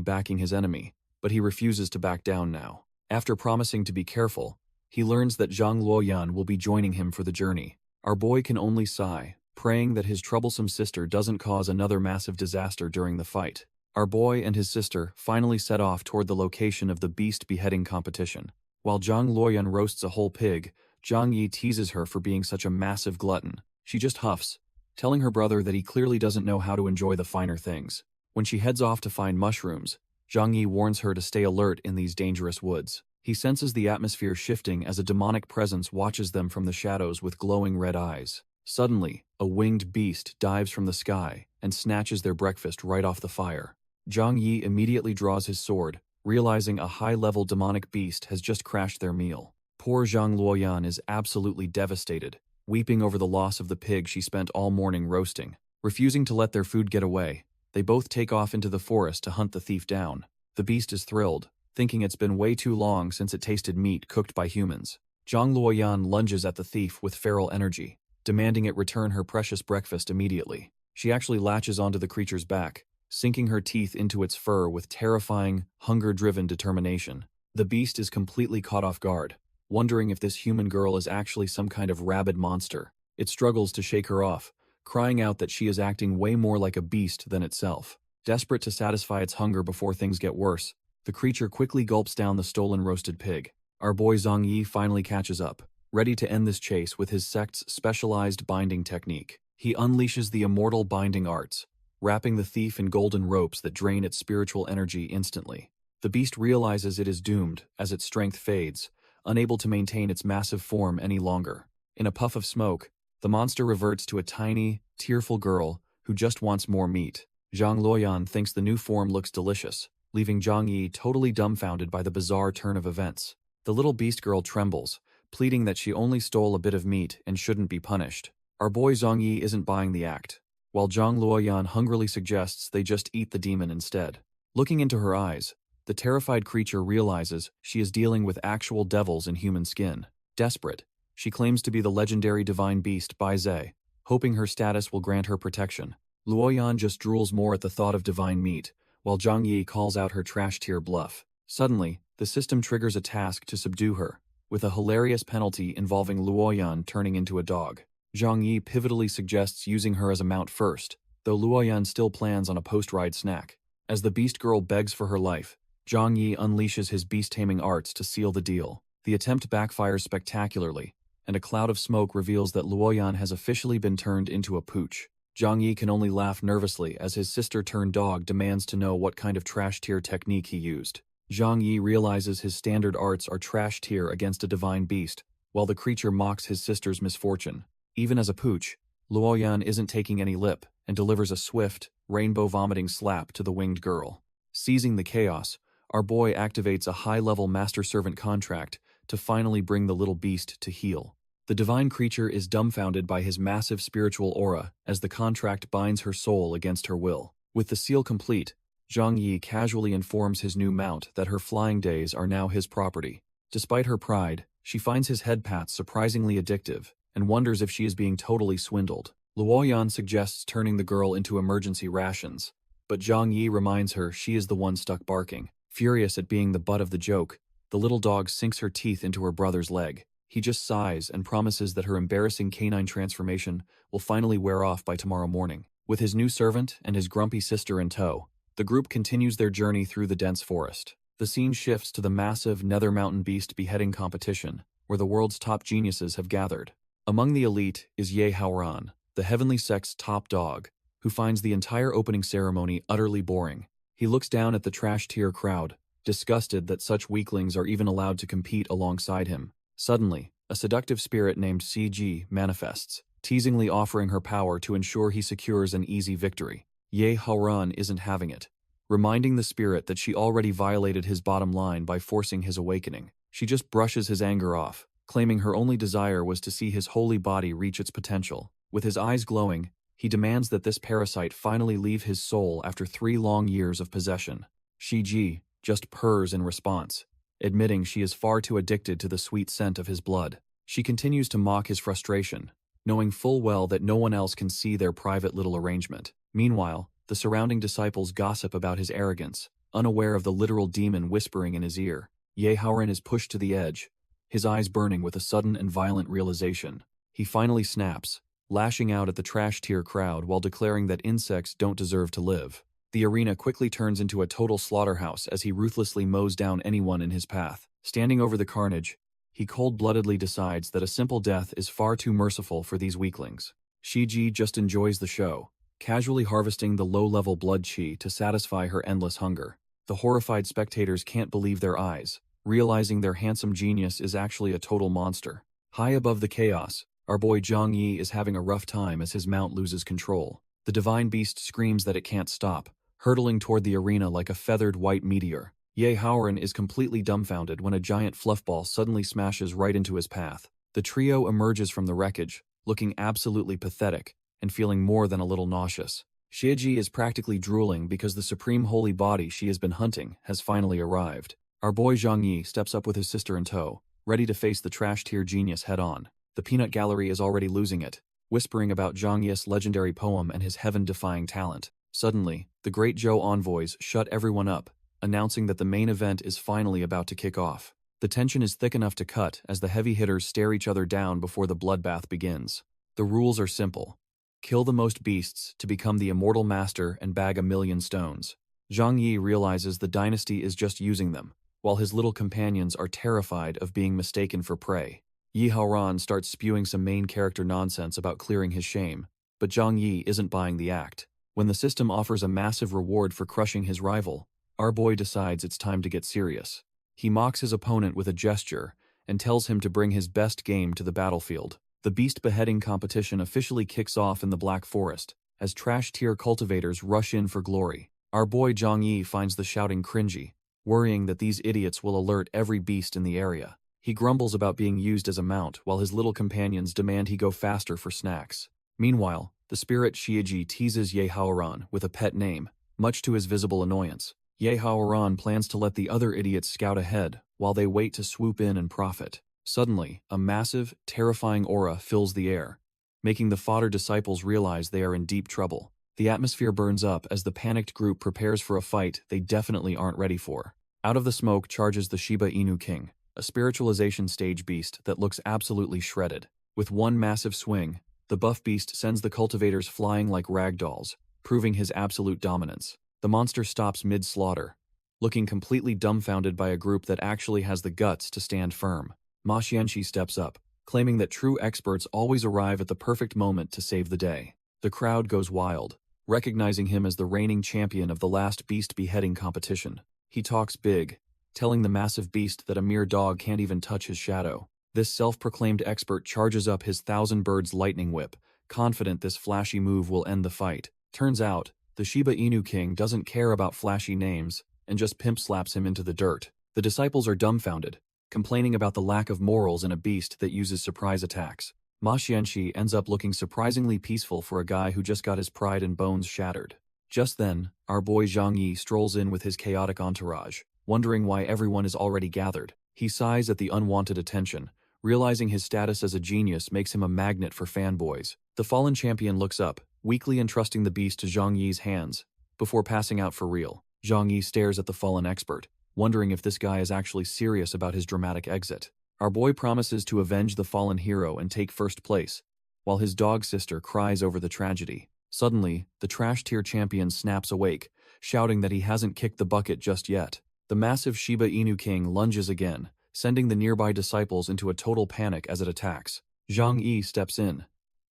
backing his enemy, but he refuses to back down now. After promising to be careful, he learns that Zhang Luoyan will be joining him for the journey. Our boy can only sigh, praying that his troublesome sister doesn't cause another massive disaster during the fight. Our boy and his sister finally set off toward the location of the beast beheading competition. While Zhang Luoyan roasts a whole pig, Zhang Yi teases her for being such a massive glutton. She just huffs, telling her brother that he clearly doesn't know how to enjoy the finer things. When she heads off to find mushrooms, Zhang Yi warns her to stay alert in these dangerous woods. He senses the atmosphere shifting as a demonic presence watches them from the shadows with glowing red eyes. Suddenly, a winged beast dives from the sky and snatches their breakfast right off the fire. Zhang Yi immediately draws his sword, realizing a high-level demonic beast has just crashed their meal. Poor Zhang Luoyan is absolutely devastated, weeping over the loss of the pig she spent all morning roasting. Refusing to let their food get away, they both take off into the forest to hunt the thief down. The beast is thrilled, thinking it's been way too long since it tasted meat cooked by humans. Zhang Luoyan lunges at the thief with feral energy, demanding it return her precious breakfast immediately. She actually latches onto the creature's back, sinking her teeth into its fur with terrifying, hunger-driven determination. The beast is completely caught off guard, wondering if this human girl is actually some kind of rabid monster. It struggles to shake her off, crying out that she is acting way more like a beast than itself. Desperate to satisfy its hunger before things get worse, the creature quickly gulps down the stolen roasted pig. Our boy Zhang Yi finally catches up, ready to end this chase with his sect's specialized binding technique. He unleashes the immortal binding arts, wrapping the thief in golden ropes that drain its spiritual energy instantly. The beast realizes it is doomed as its strength fades, unable to maintain its massive form any longer. In a puff of smoke, The monster reverts to a tiny, tearful girl who just wants more meat. Zhang Luoyan thinks the new form looks delicious, leaving Zhang Yi totally dumbfounded by the bizarre turn of events. The little beast girl trembles, pleading that she only stole a bit of meat and shouldn't be punished. Our boy Zhang Yi isn't buying the act, while Zhang Luoyan hungrily suggests they just eat the demon instead. Looking into her eyes, the terrified creature realizes she is dealing with actual devils in human skin. Desperate, she claims to be the legendary divine beast Bai Zhe, hoping her status will grant her protection. Luoyan just drools more at the thought of divine meat, while Zhang Yi calls out her trash-tier bluff. Suddenly, the system triggers a task to subdue her, with a hilarious penalty involving Luoyan turning into a dog. Zhang Yi pivotally suggests using her as a mount first, though Luoyan still plans on a post-ride snack. As the beast girl begs for her life, Zhang Yi unleashes his beast-taming arts to seal the deal. The attempt backfires spectacularly, and a cloud of smoke reveals that Luoyan has officially been turned into a pooch. Zhang Yi can only laugh nervously as his sister-turned-dog demands to know what kind of trash-tier technique he used. Zhang Yi realizes his standard arts are trash-tier against a divine beast, while the creature mocks his sister's misfortune. Even as a pooch, Luoyan isn't taking any lip and delivers a swift, rainbow-vomiting slap to the winged girl. Seizing the chaos, our boy activates a high-level master-servant contract to finally bring the little beast to heel. The divine creature is dumbfounded by his massive spiritual aura as the contract binds her soul against her will. With the seal complete, Zhang Yi casually informs his new mount that her flying days are now his property. Despite her pride, she finds his head pats surprisingly addictive and wonders if she is being totally swindled. Luoyan suggests turning the girl into emergency rations, but Zhang Yi reminds her she is the one stuck barking. Furious at being the butt of the joke, the little dog sinks her teeth into her brother's leg. He just sighs and promises that her embarrassing canine transformation will finally wear off by tomorrow morning. With his new servant and his grumpy sister in tow, the group continues their journey through the dense forest. The scene shifts to the massive Nether Mountain Beast beheading competition, where the world's top geniuses have gathered. Among the elite is Yahello, the heavenly sect's top dog, who finds the entire opening ceremony utterly boring. He looks down at the trash-tier crowd, disgusted that such weaklings are even allowed to compete alongside him. Suddenly, a seductive spirit named CG manifests, teasingly offering her power to ensure he secures an easy victory. Yahello isn't having it, reminding the spirit that she already violated his bottom line by forcing his awakening. She just brushes his anger off, claiming her only desire was to see his holy body reach its potential. With his eyes glowing, he demands that this parasite finally leave his soul after 3 long years of possession. Shiji just purrs in response, admitting she is far too addicted to the sweet scent of his blood. She continues to mock his frustration, knowing full well that no one else can see their private little arrangement. Meanwhile, the surrounding disciples gossip about his arrogance, unaware of the literal demon whispering in his ear. Yahello is pushed to the edge, his eyes burning with a sudden and violent realization. He finally snaps, lashing out at the trash-tier crowd while declaring that insects don't deserve to live. The arena quickly turns into a total slaughterhouse as he ruthlessly mows down anyone in his path. Standing over the carnage, he cold-bloodedly decides that a simple death is far too merciful for these weaklings. Shiji just enjoys the show, casually harvesting the low-level blood chi to satisfy her endless hunger. The horrified spectators can't believe their eyes, realizing their handsome genius is actually a total monster. High above the chaos, our boy Zhang Yi is having a rough time as his mount loses control. The divine beast screams that it can't stop, hurtling toward the arena like a feathered white meteor. Yahello is completely dumbfounded when a giant fluffball suddenly smashes right into his path. The trio emerges from the wreckage, looking absolutely pathetic and feeling more than a little nauseous. Shiji is practically drooling because the supreme holy body she has been hunting has finally arrived. Our boy Zhang Yi steps up with his sister in tow, ready to face the trash-tier genius head-on. The peanut gallery is already losing it, whispering about Zhang Yi's legendary poem and his heaven-defying talent. Suddenly, the great Zhou envoys shut everyone up, announcing that the main event is finally about to kick off. The tension is thick enough to cut as the heavy hitters stare each other down before the bloodbath begins. The rules are simple. Kill the most beasts to become the immortal master and bag 1,000,000 stones. Zhang Yi realizes the dynasty is just using them, while his little companions are terrified of being mistaken for prey. Yahello starts spewing some main character nonsense about clearing his shame, but Zhang Yi isn't buying the act. When the system offers a massive reward for crushing his rival, our boy decides it's time to get serious. He mocks his opponent with a gesture and tells him to bring his best game to the battlefield. The beast beheading competition officially kicks off in the Black Forest, as trash-tier cultivators rush in for glory. Our boy Zhang Yi finds the shouting cringy, worrying that these idiots will alert every beast in the area. He grumbles about being used as a mount while his little companions demand he go faster for snacks. Meanwhile, the spirit Shiiji teases Yahello with a pet name, much to his visible annoyance. Yahello plans to let the other idiots scout ahead while they wait to swoop in and profit. Suddenly, a massive, terrifying aura fills the air, making the fodder disciples realize they are in deep trouble. The atmosphere burns up as the panicked group prepares for a fight they definitely aren't ready for. Out of the smoke charges the Shiba Inu King, a spiritualization stage beast that looks absolutely shredded. With one massive swing, the buff beast sends the cultivators flying like ragdolls, proving his absolute dominance. The monster stops mid-slaughter, looking completely dumbfounded by a group that actually has the guts to stand firm. Ma Xianxi steps up, claiming that true experts always arrive at the perfect moment to save the day. The crowd goes wild, recognizing him as the reigning champion of the last beast beheading competition. He talks big, telling the massive beast that a mere dog can't even touch his shadow. This self-proclaimed expert charges up his thousand birds lightning whip, confident this flashy move will end the fight. Turns out, the Shiba Inu King doesn't care about flashy names and just pimp slaps him into the dirt. The disciples are dumbfounded, complaining about the lack of morals in a beast that uses surprise attacks. Ma Xianxi ends up looking surprisingly peaceful for a guy who just got his pride and bones shattered. Just then, our boy Zhang Yi strolls in with his chaotic entourage, wondering why everyone is already gathered. He sighs at the unwanted attention, realizing his status as a genius makes him a magnet for fanboys. The fallen champion looks up, weakly entrusting the beast to Zhang Yi's hands, before passing out for real. Zhang Yi stares at the fallen expert, wondering if this guy is actually serious about his dramatic exit. Our boy promises to avenge the fallen hero and take first place, while his dog sister cries over the tragedy. Suddenly, the trash-tier champion snaps awake, shouting that he hasn't kicked the bucket just yet. The massive Shiba Inu King lunges again, sending the nearby disciples into a total panic as it attacks. Zhang Yi steps in,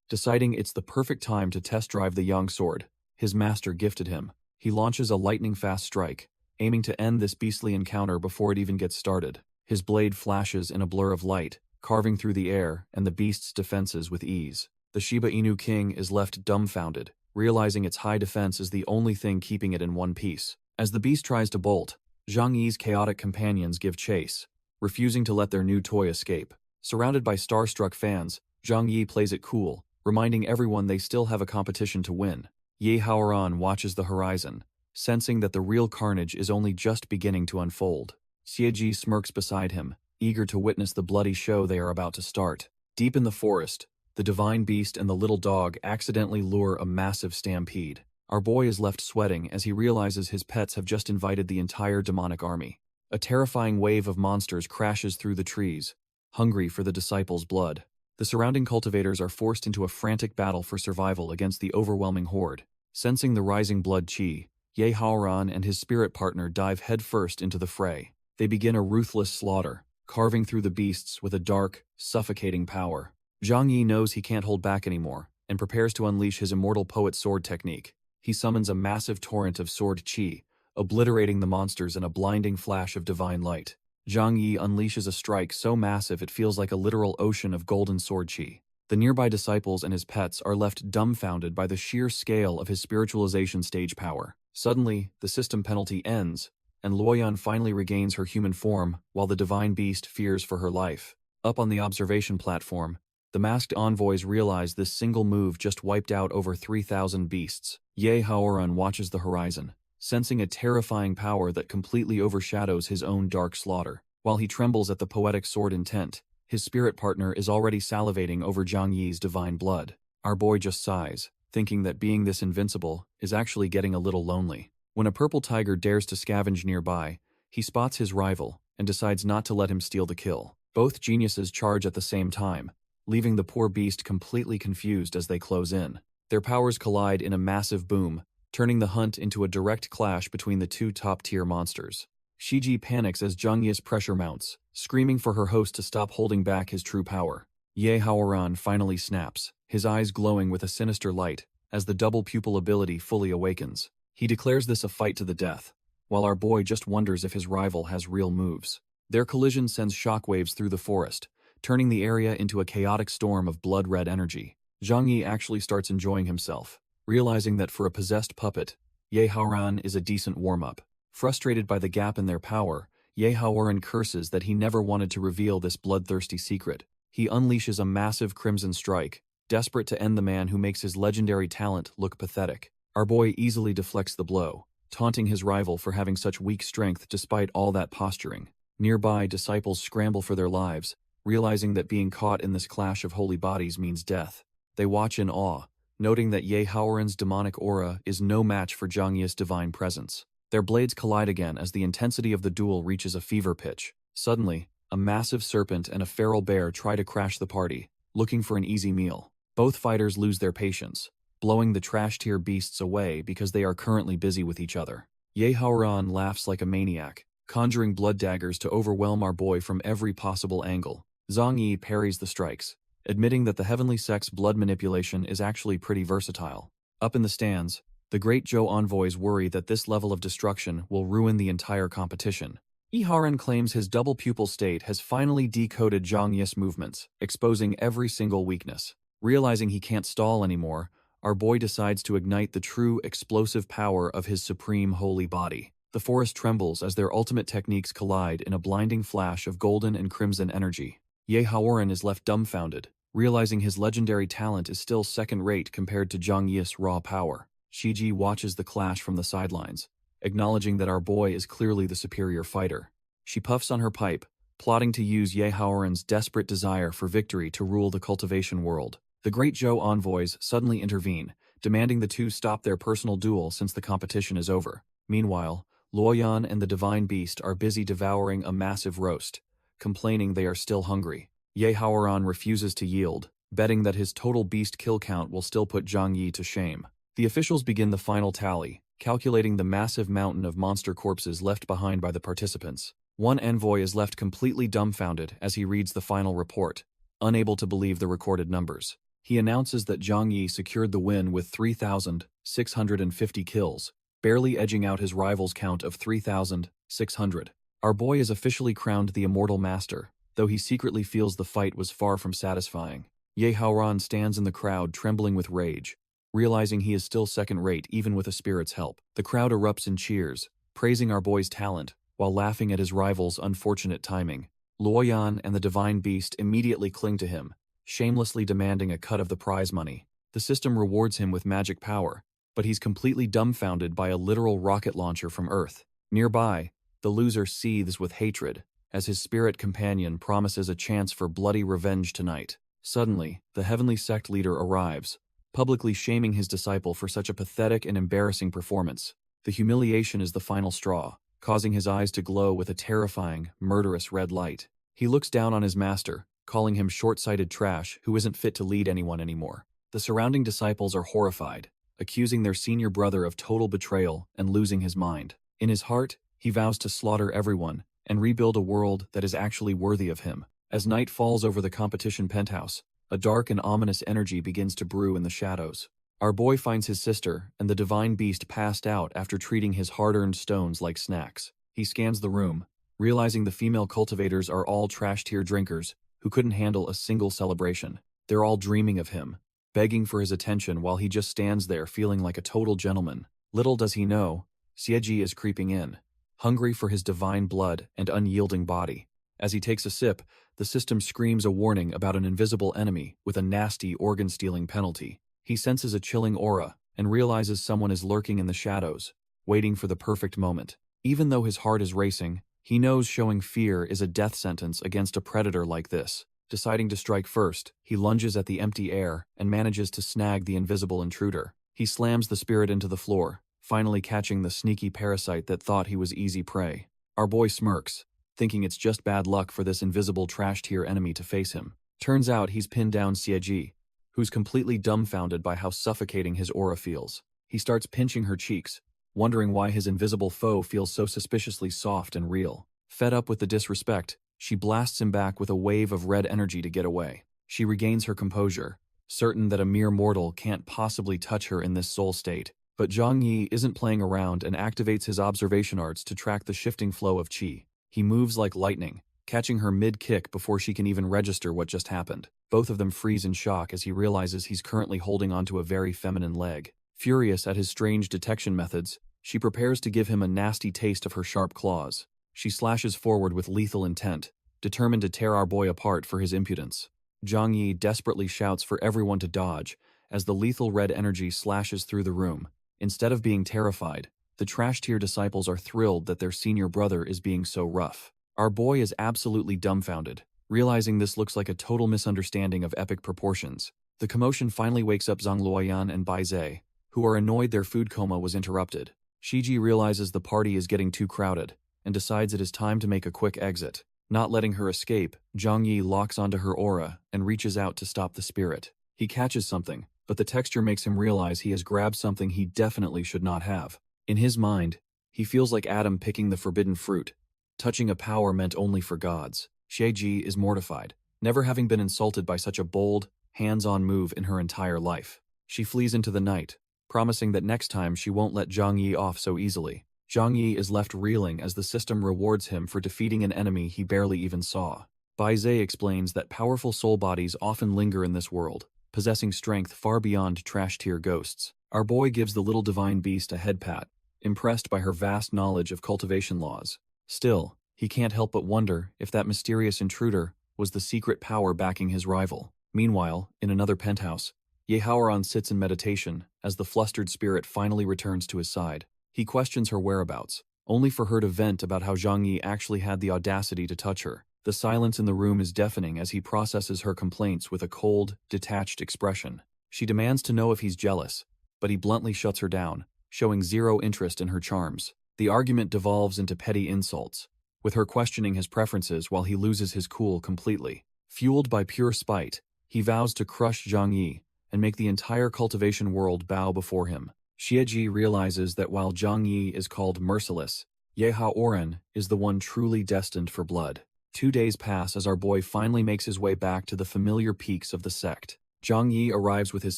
deciding it's the perfect time to test drive the young sword his master gifted him. He launches a lightning-fast strike, aiming to end this beastly encounter before it even gets started. His blade flashes in a blur of light, carving through the air and the beast's defenses with ease. The Shiba Inu King is left dumbfounded, realizing its high defense is the only thing keeping it in one piece. As the beast tries to bolt, Zhang Yi's chaotic companions give chase, refusing to let their new toy escape. Surrounded by starstruck fans, Zhang Yi plays it cool, reminding everyone they still have a competition to win. Yahello watches the horizon, sensing that the real carnage is only just beginning to unfold. Xieji smirks beside him, eager to witness the bloody show they are about to start. Deep in the forest, the divine beast and the little dog accidentally lure a massive stampede. Our boy is left sweating as he realizes his pets have just invited the entire demonic army. A terrifying wave of monsters crashes through the trees, hungry for the disciples' blood. The surrounding cultivators are forced into a frantic battle for survival against the overwhelming horde. Sensing the rising blood chi, Yahello and his spirit partner dive headfirst into the fray. They begin a ruthless slaughter, carving through the beasts with a dark, suffocating power. Zhang Yi knows he can't hold back anymore, and prepares to unleash his immortal poet sword technique. He summons a massive torrent of sword chi, obliterating the monsters in a blinding flash of divine light. Zhang Yi unleashes a strike so massive it feels like a literal ocean of golden sword chi. The nearby disciples and his pets are left dumbfounded by the sheer scale of his spiritualization stage power. Suddenly, the system penalty ends, and Luoyan finally regains her human form while the divine beast fears for her life. Up on the observation platform, the masked envoys realize this single move just wiped out over 3,000 beasts. Yahello watches the horizon, sensing a terrifying power that completely overshadows his own dark slaughter. While he trembles at the poetic sword intent, his spirit partner is already salivating over Zhang Yi's divine blood. Our boy just sighs, thinking that being this invincible is actually getting a little lonely. When a purple tiger dares to scavenge nearby, he spots his rival and decides not to let him steal the kill. Both geniuses charge at the same time, leaving the poor beast completely confused as they close in. Their powers collide in a massive boom, turning the hunt into a direct clash between the two top-tier monsters. Shiji panics as Zhang Yi's pressure mounts, screaming for her host to stop holding back his true power. Yahello finally snaps, his eyes glowing with a sinister light, as the double pupil ability fully awakens. He declares this a fight to the death, while our boy just wonders if his rival has real moves. Their collision sends shockwaves through the forest, turning the area into a chaotic storm of blood-red energy. Zhang Yi actually starts enjoying himself, realizing that for a possessed puppet, Ye Haoran is a decent warm-up. Frustrated by the gap in their power, Ye Haoran curses that he never wanted to reveal this bloodthirsty secret. He unleashes a massive crimson strike, desperate to end the man who makes his legendary talent look pathetic. Our boy easily deflects the blow, taunting his rival for having such weak strength despite all that posturing. Nearby, disciples scramble for their lives, realizing that being caught in this clash of holy bodies means death. They watch in awe, noting that Ye Haoran's demonic aura is no match for Zhang Yi's divine presence. Their blades collide again as the intensity of the duel reaches a fever pitch. Suddenly, a massive serpent and a feral bear try to crash the party, looking for an easy meal. Both fighters lose their patience, blowing the trash-tier beasts away because they are currently busy with each other. Ye Haoran laughs like a maniac, conjuring blood daggers to overwhelm our boy from every possible angle. Zhang Yi parries the strikes, admitting that the heavenly sect's blood manipulation is actually pretty versatile. Up in the stands, the great Zhou envoys worry that this level of destruction will ruin the entire competition. Ye Haoran claims his double pupil state has finally decoded Zhang Yi's movements, exposing every single weakness. Realizing he can't stall anymore, our boy decides to ignite the true explosive power of his supreme holy body. The forest trembles as their ultimate techniques collide in a blinding flash of golden and crimson energy. Ye Haoran is left dumbfounded, realizing his legendary talent is still second-rate compared to Zhang Yi's raw power. Shiji watches the clash from the sidelines, acknowledging that our boy is clearly the superior fighter. She puffs on her pipe, plotting to use Ye Haoran's desperate desire for victory to rule the cultivation world. The great Zhou envoys suddenly intervene, demanding the two stop their personal duel since the competition is over. Meanwhile, Luoyan and the divine beast are busy devouring a massive roast, complaining they are still hungry. Ye Haoran refuses to yield, betting that his total beast kill count will still put Zhang Yi to shame. The officials begin the final tally, calculating the massive mountain of monster corpses left behind by the participants. One envoy is left completely dumbfounded as he reads the final report, unable to believe the recorded numbers. He announces that Zhang Yi secured the win with 3,650 kills, barely edging out his rival's count of 3,600. Our boy is officially crowned the Immortal Master, though he secretly feels the fight was far from satisfying. Ye Haoran stands in the crowd trembling with rage, realizing he is still second-rate even with a spirit's help. The crowd erupts in cheers, praising our boy's talent, while laughing at his rival's unfortunate timing. Luoyan and the divine beast immediately cling to him, shamelessly demanding a cut of the prize money. The system rewards him with magic power, but he's completely dumbfounded by a literal rocket launcher from Earth. Nearby, the loser seethes with hatred, as his spirit companion promises a chance for bloody revenge tonight. Suddenly, the heavenly sect leader arrives, publicly shaming his disciple for such a pathetic and embarrassing performance. The humiliation is the final straw, causing his eyes to glow with a terrifying, murderous red light. He looks down on his master, calling him short-sighted trash who isn't fit to lead anyone anymore. The surrounding disciples are horrified, accusing their senior brother of total betrayal and losing his mind. In his heart, he vows to slaughter everyone and rebuild a world that is actually worthy of him. As night falls over the competition penthouse, a dark and ominous energy begins to brew in the shadows. Our boy finds his sister and the divine beast passed out after treating his hard-earned stones like snacks. He scans the room, realizing the female cultivators are all trash-tier drinkers who couldn't handle a single celebration. They're all dreaming of him, begging for his attention while he just stands there feeling like a total gentleman. Little does he know, Xieji is creeping in, hungry for his divine blood and unyielding body. As he takes a sip, the system screams a warning about an invisible enemy with a nasty organ-stealing penalty. He senses a chilling aura and realizes someone is lurking in the shadows, waiting for the perfect moment. Even though his heart is racing, he knows showing fear is a death sentence against a predator like this. Deciding to strike first, he lunges at the empty air and manages to snag the invisible intruder. He slams the spirit into the floor, finally catching the sneaky parasite that thought he was easy prey. Our boy smirks, thinking it's just bad luck for this invisible trash-tier enemy to face him. Turns out he's pinned down Xieji, who's completely dumbfounded by how suffocating his aura feels. He starts pinching her cheeks, wondering why his invisible foe feels so suspiciously soft and real. Fed up with the disrespect, she blasts him back with a wave of red energy to get away. She regains her composure, certain that a mere mortal can't possibly touch her in this soul state. But Zhang Yi isn't playing around and activates his observation arts to track the shifting flow of qi. He moves like lightning, catching her mid-kick before she can even register what just happened. Both of them freeze in shock as he realizes he's currently holding onto a very feminine leg. Furious at his strange detection methods, she prepares to give him a nasty taste of her sharp claws. She slashes forward with lethal intent, determined to tear our boy apart for his impudence. Zhang Yi desperately shouts for everyone to dodge as the lethal red energy slashes through the room. Instead of being terrified, the trash tier disciples are thrilled that their senior brother is being so rough. Our boy is absolutely dumbfounded, realizing this looks like a total misunderstanding of epic proportions. The commotion finally wakes up Zhang Luoyan and Bai Zhe, who are annoyed their food coma was interrupted. Shiji realizes the party is getting too crowded and decides it is time to make a quick exit. Not letting her escape, Zhang Yi locks onto her aura and reaches out to stop the spirit. He catches something, but the texture makes him realize he has grabbed something he definitely should not have. In his mind, he feels like Adam picking the forbidden fruit, touching a power meant only for gods. Xie is mortified, never having been insulted by such a bold, hands-on move in her entire life. She flees into the night, promising that next time she won't let Zhang Yi off so easily. Zhang Yi is left reeling as the system rewards him for defeating an enemy he barely even saw. Bai Zhe explains that powerful soul bodies often linger in this world, possessing strength far beyond trash-tier ghosts. Our boy gives the little divine beast a head pat, impressed by her vast knowledge of cultivation laws. Still, he can't help but wonder if that mysterious intruder was the secret power backing his rival. Meanwhile, in another penthouse, Yahello sits in meditation as the flustered spirit finally returns to his side. He questions her whereabouts, only for her to vent about how Zhang Yi actually had the audacity to touch her. The silence in the room is deafening as he processes her complaints with a cold, detached expression. She demands to know if he's jealous, but he bluntly shuts her down, showing zero interest in her charms. The argument devolves into petty insults, with her questioning his preferences while he loses his cool completely. Fueled by pure spite, he vows to crush Zhang Yi and make the entire cultivation world bow before him. Xie realizes that while Zhang Yi is called merciless, Yahello is the one truly destined for blood. 2 days pass as our boy finally makes his way back to the familiar peaks of the sect. Zhang Yi arrives with his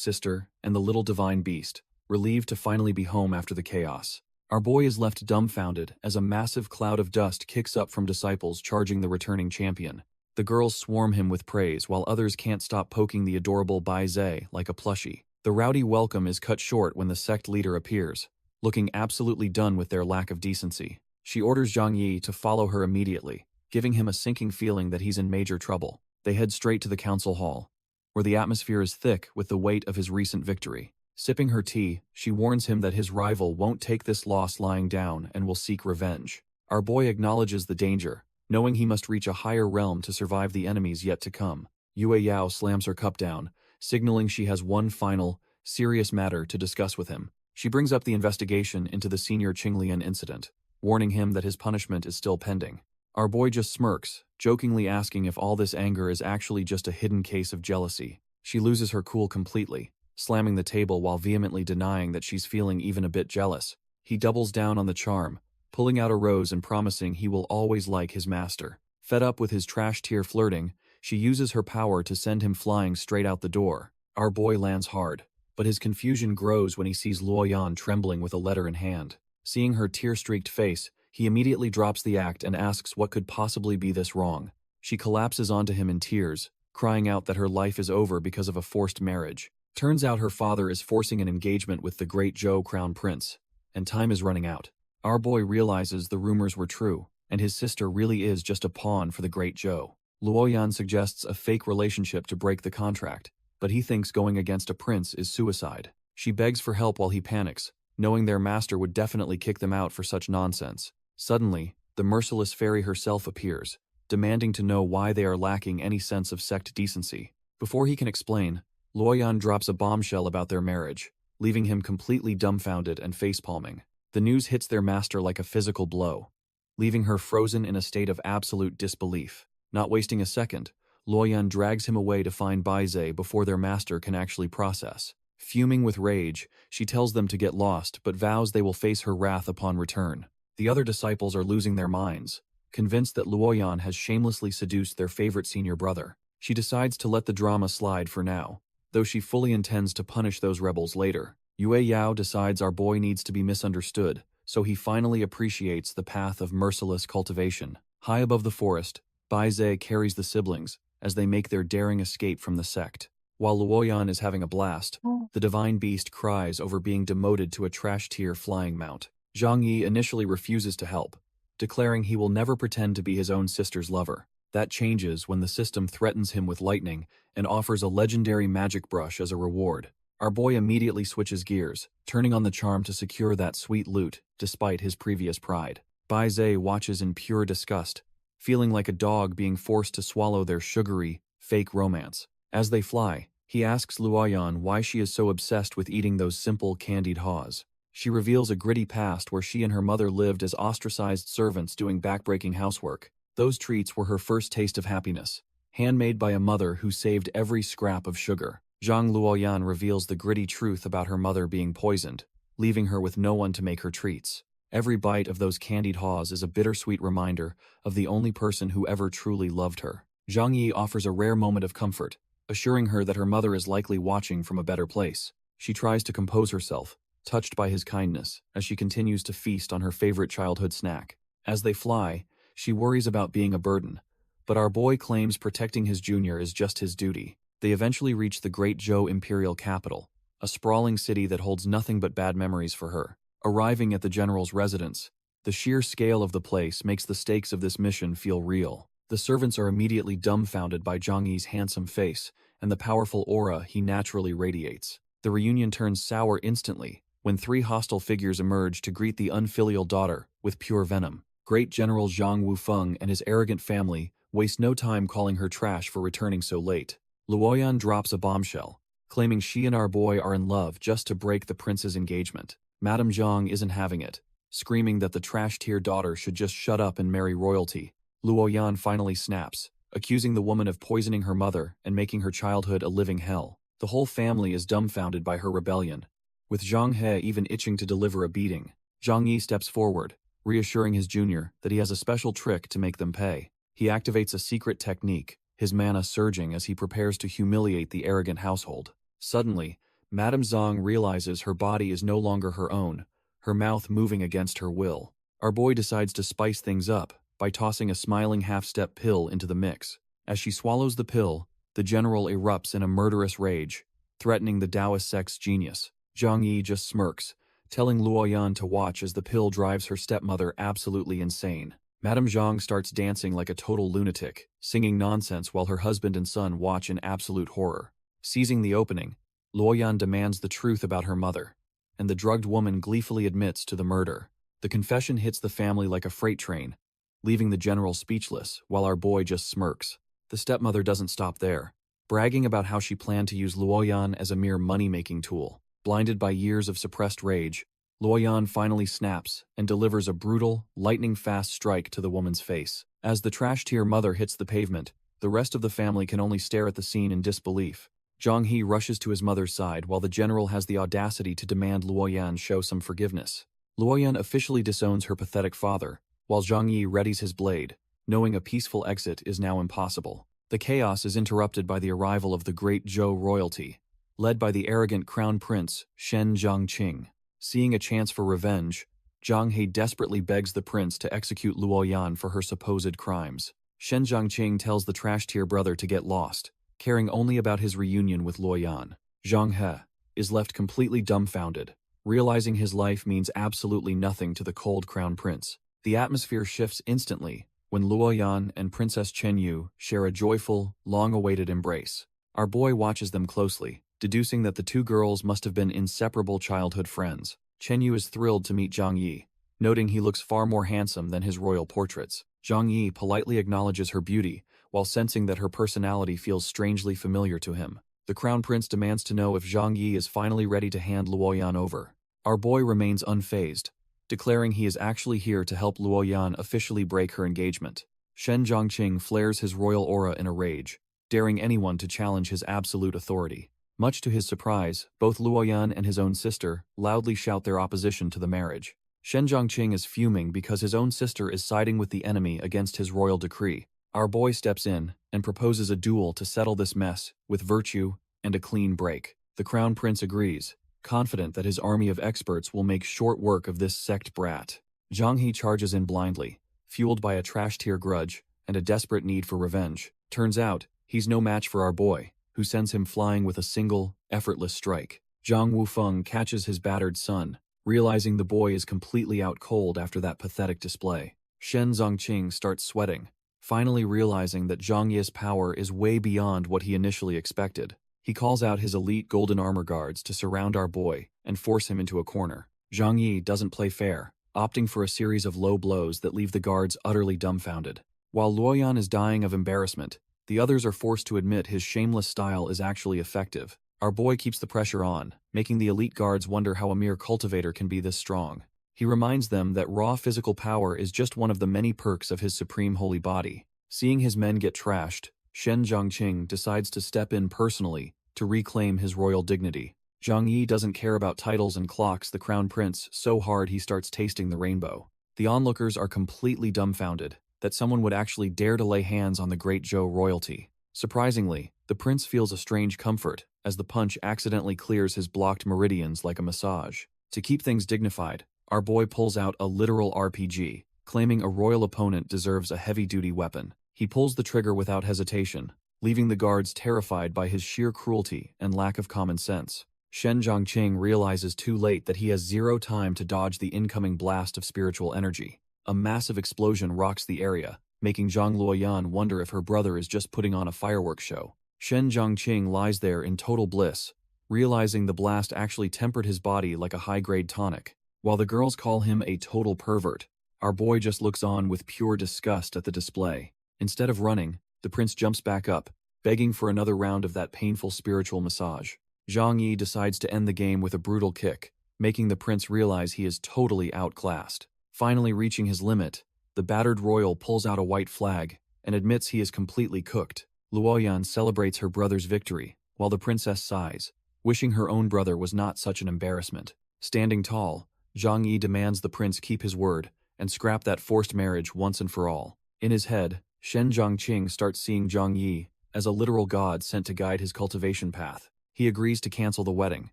sister and the little divine beast, relieved to finally be home after the chaos. Our boy is left dumbfounded as a massive cloud of dust kicks up from disciples charging the returning champion. The girls swarm him with praise while others can't stop poking the adorable Bai Zhe like a plushie. The rowdy welcome is cut short when the sect leader appears, looking absolutely done with their lack of decency. She orders Zhang Yi to follow her immediately, giving him a sinking feeling that he's in major trouble. They head straight to the council hall, where the atmosphere is thick with the weight of his recent victory. Sipping her tea, she warns him that his rival won't take this loss lying down and will seek revenge. Our boy acknowledges the danger, knowing he must reach a higher realm to survive the enemies yet to come. Yue Yao slams her cup down, signaling she has one final, serious matter to discuss with him. She brings up the investigation into the senior Qinglian incident, warning him that his punishment is still pending. Our boy just smirks, jokingly asking if all this anger is actually just a hidden case of jealousy. She loses her cool completely, slamming the table while vehemently denying that she's feeling even a bit jealous. He doubles down on the charm, pulling out a rose and promising he will always like his master. Fed up with his trash-tier flirting, she uses her power to send him flying straight out the door. Our boy lands hard, but his confusion grows when he sees Luoyan trembling with a letter in hand. Seeing her tear-streaked face, he immediately drops the act and asks what could possibly be this wrong. She collapses onto him in tears, crying out that her life is over because of a forced marriage. Turns out her father is forcing an engagement with the great Zhou crown prince, and time is running out. Our boy realizes the rumors were true, and his sister really is just a pawn for the great Zhou. Luoyan suggests a fake relationship to break the contract, but he thinks going against a prince is suicide. She begs for help while he panics, knowing their master would definitely kick them out for such nonsense. Suddenly, the merciless fairy herself appears, demanding to know why they are lacking any sense of sect decency. Before he can explain, Luoyan drops a bombshell about their marriage, leaving him completely dumbfounded and facepalming. The news hits their master like a physical blow, leaving her frozen in a state of absolute disbelief. Not wasting a second, Luoyan drags him away to find Bai Zhe before their master can actually process. Fuming with rage, she tells them to get lost but vows they will face her wrath upon return. The other disciples are losing their minds, convinced that Luoyan has shamelessly seduced their favorite senior brother. She decides to let the drama slide for now, though she fully intends to punish those rebels later. Yue Yao decides our boy needs to be misunderstood, so he finally appreciates the path of merciless cultivation. High above the forest, Bai Zhe carries the siblings as they make their daring escape from the sect. While Luoyan is having a blast, the divine beast cries over being demoted to a trash-tier flying mount. Zhang Yi initially refuses to help, declaring he will never pretend to be his own sister's lover. That changes when the system threatens him with lightning and offers a legendary magic brush as a reward. Our boy immediately switches gears, turning on the charm to secure that sweet loot, despite his previous pride. Bai Zhe watches in pure disgust, feeling like a dog being forced to swallow their sugary, fake romance. As they fly, he asks Luoyan why she is so obsessed with eating those simple, candied haws. She reveals a gritty past where she and her mother lived as ostracized servants doing backbreaking housework. Those treats were her first taste of happiness, handmade by a mother who saved every scrap of sugar. Zhang Luoyan reveals the gritty truth about her mother being poisoned, leaving her with no one to make her treats. Every bite of those candied haws is a bittersweet reminder of the only person who ever truly loved her. Zhang Yi offers a rare moment of comfort, assuring her that her mother is likely watching from a better place. She tries to compose herself, touched by his kindness, as she continues to feast on her favorite childhood snack. As they fly, she worries about being a burden, but our boy claims protecting his junior is just his duty. They eventually reach the Great Zhou imperial capital, a sprawling city that holds nothing but bad memories for her. Arriving at the general's residence, the sheer scale of the place makes the stakes of this mission feel real. The servants are immediately dumbfounded by Zhang Yi's handsome face and the powerful aura he naturally radiates. The reunion turns sour instantly when three hostile figures emerge to greet the unfilial daughter with pure venom. Great General Zhang Wufeng and his arrogant family waste no time calling her trash for returning so late. Luoyan drops a bombshell, claiming she and our boy are in love just to break the prince's engagement. Madame Zhang isn't having it, screaming that the trash-tier daughter should just shut up and marry royalty. Luoyan finally snaps, accusing the woman of poisoning her mother and making her childhood a living hell. The whole family is dumbfounded by her rebellion, with Zhang He even itching to deliver a beating. Zhang Yi steps forward, reassuring his junior that he has a special trick to make them pay. He activates a secret technique, his mana surging as he prepares to humiliate the arrogant household. Suddenly, Madame Zhang realizes her body is no longer her own, her mouth moving against her will. Our boy decides to spice things up by tossing a smiling half-step pill into the mix. As she swallows the pill, the general erupts in a murderous rage, threatening the Taoist sect's genius. Zhang Yi just smirks, telling Luoyan to watch as the pill drives her stepmother absolutely insane. Madame Zhang starts dancing like a total lunatic, singing nonsense while her husband and son watch in absolute horror. Seizing the opening, Luoyan demands the truth about her mother, and the drugged woman gleefully admits to the murder. The confession hits the family like a freight train, leaving the general speechless while our boy just smirks. The stepmother doesn't stop there, bragging about how she planned to use Luoyan as a mere money-making tool. Blinded by years of suppressed rage, Luoyan finally snaps and delivers a brutal, lightning-fast strike to the woman's face. As the trash-tier mother hits the pavement, the rest of the family can only stare at the scene in disbelief. Zhang He rushes to his mother's side while the general has the audacity to demand Luoyan show some forgiveness. Luoyan officially disowns her pathetic father, while Zhang Yi readies his blade, knowing a peaceful exit is now impossible. The chaos is interrupted by the arrival of the Great Zhou royalty, led by the arrogant crown prince Shen Zhangqing. Seeing a chance for revenge, Zhang He desperately begs the prince to execute Luoyan for her supposed crimes. Shen Zhangqing tells the trash-tier brother to get lost, caring only about his reunion with Luoyan. Zhang He is left completely dumbfounded, realizing his life means absolutely nothing to the cold crown prince. The atmosphere shifts instantly when Luoyan and Princess Chenyu share a joyful, long-awaited embrace. Our boy watches them closely, deducing that the two girls must have been inseparable childhood friends. Chenyu is thrilled to meet Zhang Yi, noting he looks far more handsome than his royal portraits. Zhang Yi politely acknowledges her beauty, while sensing that her personality feels strangely familiar to him. The crown prince demands to know if Zhang Yi is finally ready to hand Luoyan over. Our boy remains unfazed, declaring he is actually here to help Luoyan officially break her engagement. Shen Zhangqing flares his royal aura in a rage, daring anyone to challenge his absolute authority. Much to his surprise, both Luoyan and his own sister loudly shout their opposition to the marriage. Shen Zhangqing is fuming because his own sister is siding with the enemy against his royal decree. Our boy steps in and proposes a duel to settle this mess with virtue and a clean break. The crown prince agrees, confident that his army of experts will make short work of this sect brat. Zhang He charges in blindly, fueled by a trash-tier grudge, and a desperate need for revenge. Turns out, he's no match for our boy, who sends him flying with a single, effortless strike. Zhang Wufeng catches his battered son, realizing the boy is completely out cold after that pathetic display. Shen Zongqing starts sweating, finally realizing that Zhang Yi's power is way beyond what he initially expected. He calls out his elite golden armor guards to surround our boy and force him into a corner. Zhang Yi doesn't play fair, opting for a series of low blows that leave the guards utterly dumbfounded. While Luoyan is dying of embarrassment, the others are forced to admit his shameless style is actually effective. Our boy keeps the pressure on, making the elite guards wonder how a mere cultivator can be this strong. He reminds them that raw physical power is just one of the many perks of his supreme holy body. Seeing his men get trashed, Shen Zhongqing decides to step in personally to reclaim his royal dignity. Zhang Yi doesn't care about titles and clocks the crown prince so hard he starts tasting the rainbow. The onlookers are completely dumbfounded that someone would actually dare to lay hands on the great Zhou royalty. Surprisingly, the prince feels a strange comfort as the punch accidentally clears his blocked meridians like a massage. To keep things dignified, our boy pulls out a literal RPG, claiming a royal opponent deserves a heavy-duty weapon. He pulls the trigger without hesitation, leaving the guards terrified by his sheer cruelty and lack of common sense. Shen Zhongqing realizes too late that he has zero time to dodge the incoming blast of spiritual energy. A massive explosion rocks the area, making Zhang Luoyan wonder if her brother is just putting on a fireworks show. Shen Zhongqing lies there in total bliss, realizing the blast actually tempered his body like a high-grade tonic. While the girls call him a total pervert, our boy just looks on with pure disgust at the display. Instead of running, the prince jumps back up, begging for another round of that painful spiritual massage. Zhang Yi decides to end the game with a brutal kick, making the prince realize he is totally outclassed. Finally reaching his limit, the battered royal pulls out a white flag and admits he is completely cooked. Luoyan celebrates her brother's victory, while the princess sighs, wishing her own brother was not such an embarrassment. Standing tall, Zhang Yi demands the prince keep his word and scrap that forced marriage once and for all. In his head, Shen Zhongqing starts seeing Zhang Yi as a literal god sent to guide his cultivation path. He agrees to cancel the wedding,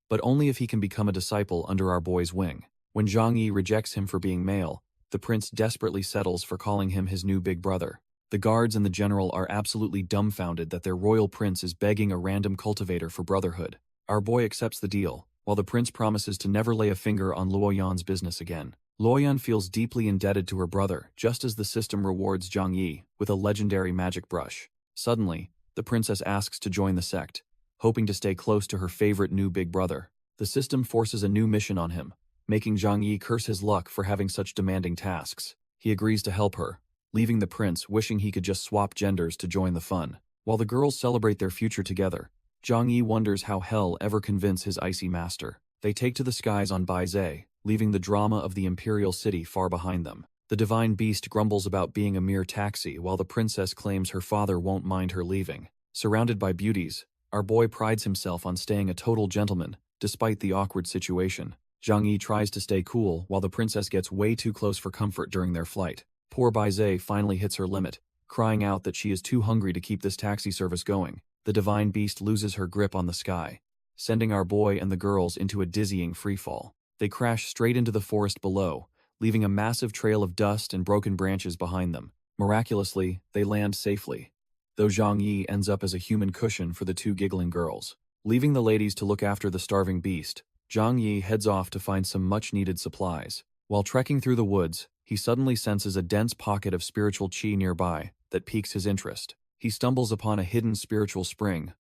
but only if he can become a disciple under our boy's wing. When Zhang Yi rejects him for being male, the prince desperately settles for calling him his new big brother. The guards and the general are absolutely dumbfounded that their royal prince is begging a random cultivator for brotherhood. Our boy accepts the deal, while the prince promises to never lay a finger on Luoyan's business again. Luoyan feels deeply indebted to her brother, just as the system rewards Zhang Yi with a legendary magic brush. Suddenly, the princess asks to join the sect, hoping to stay close to her favorite new big brother. The system forces a new mission on him, making Zhang Yi curse his luck for having such demanding tasks. He agrees to help her, leaving the prince wishing he could just swap genders to join the fun. While the girls celebrate their future together, Zhang Yi wonders how he'll ever convince his icy master. They take to the skies on Baizhe, leaving the drama of the imperial city far behind them. The divine beast grumbles about being a mere taxi while the princess claims her father won't mind her leaving. Surrounded by beauties, our boy prides himself on staying a total gentleman, despite the awkward situation. Zhang Yi tries to stay cool while the princess gets way too close for comfort during their flight. Poor Baizhe finally hits her limit, crying out that she is too hungry to keep this taxi service going. The divine beast loses her grip on the sky, sending our boy and the girls into a dizzying freefall. They crash straight into the forest below, leaving a massive trail of dust and broken branches behind them. Miraculously, they land safely, though Zhang Yi ends up as a human cushion for the two giggling girls. Leaving the ladies to look after the starving beast, Zhang Yi heads off to find some much-needed supplies. While trekking through the woods, he suddenly senses a dense pocket of spiritual qi nearby that piques his interest. He stumbles upon a hidden spiritual spring,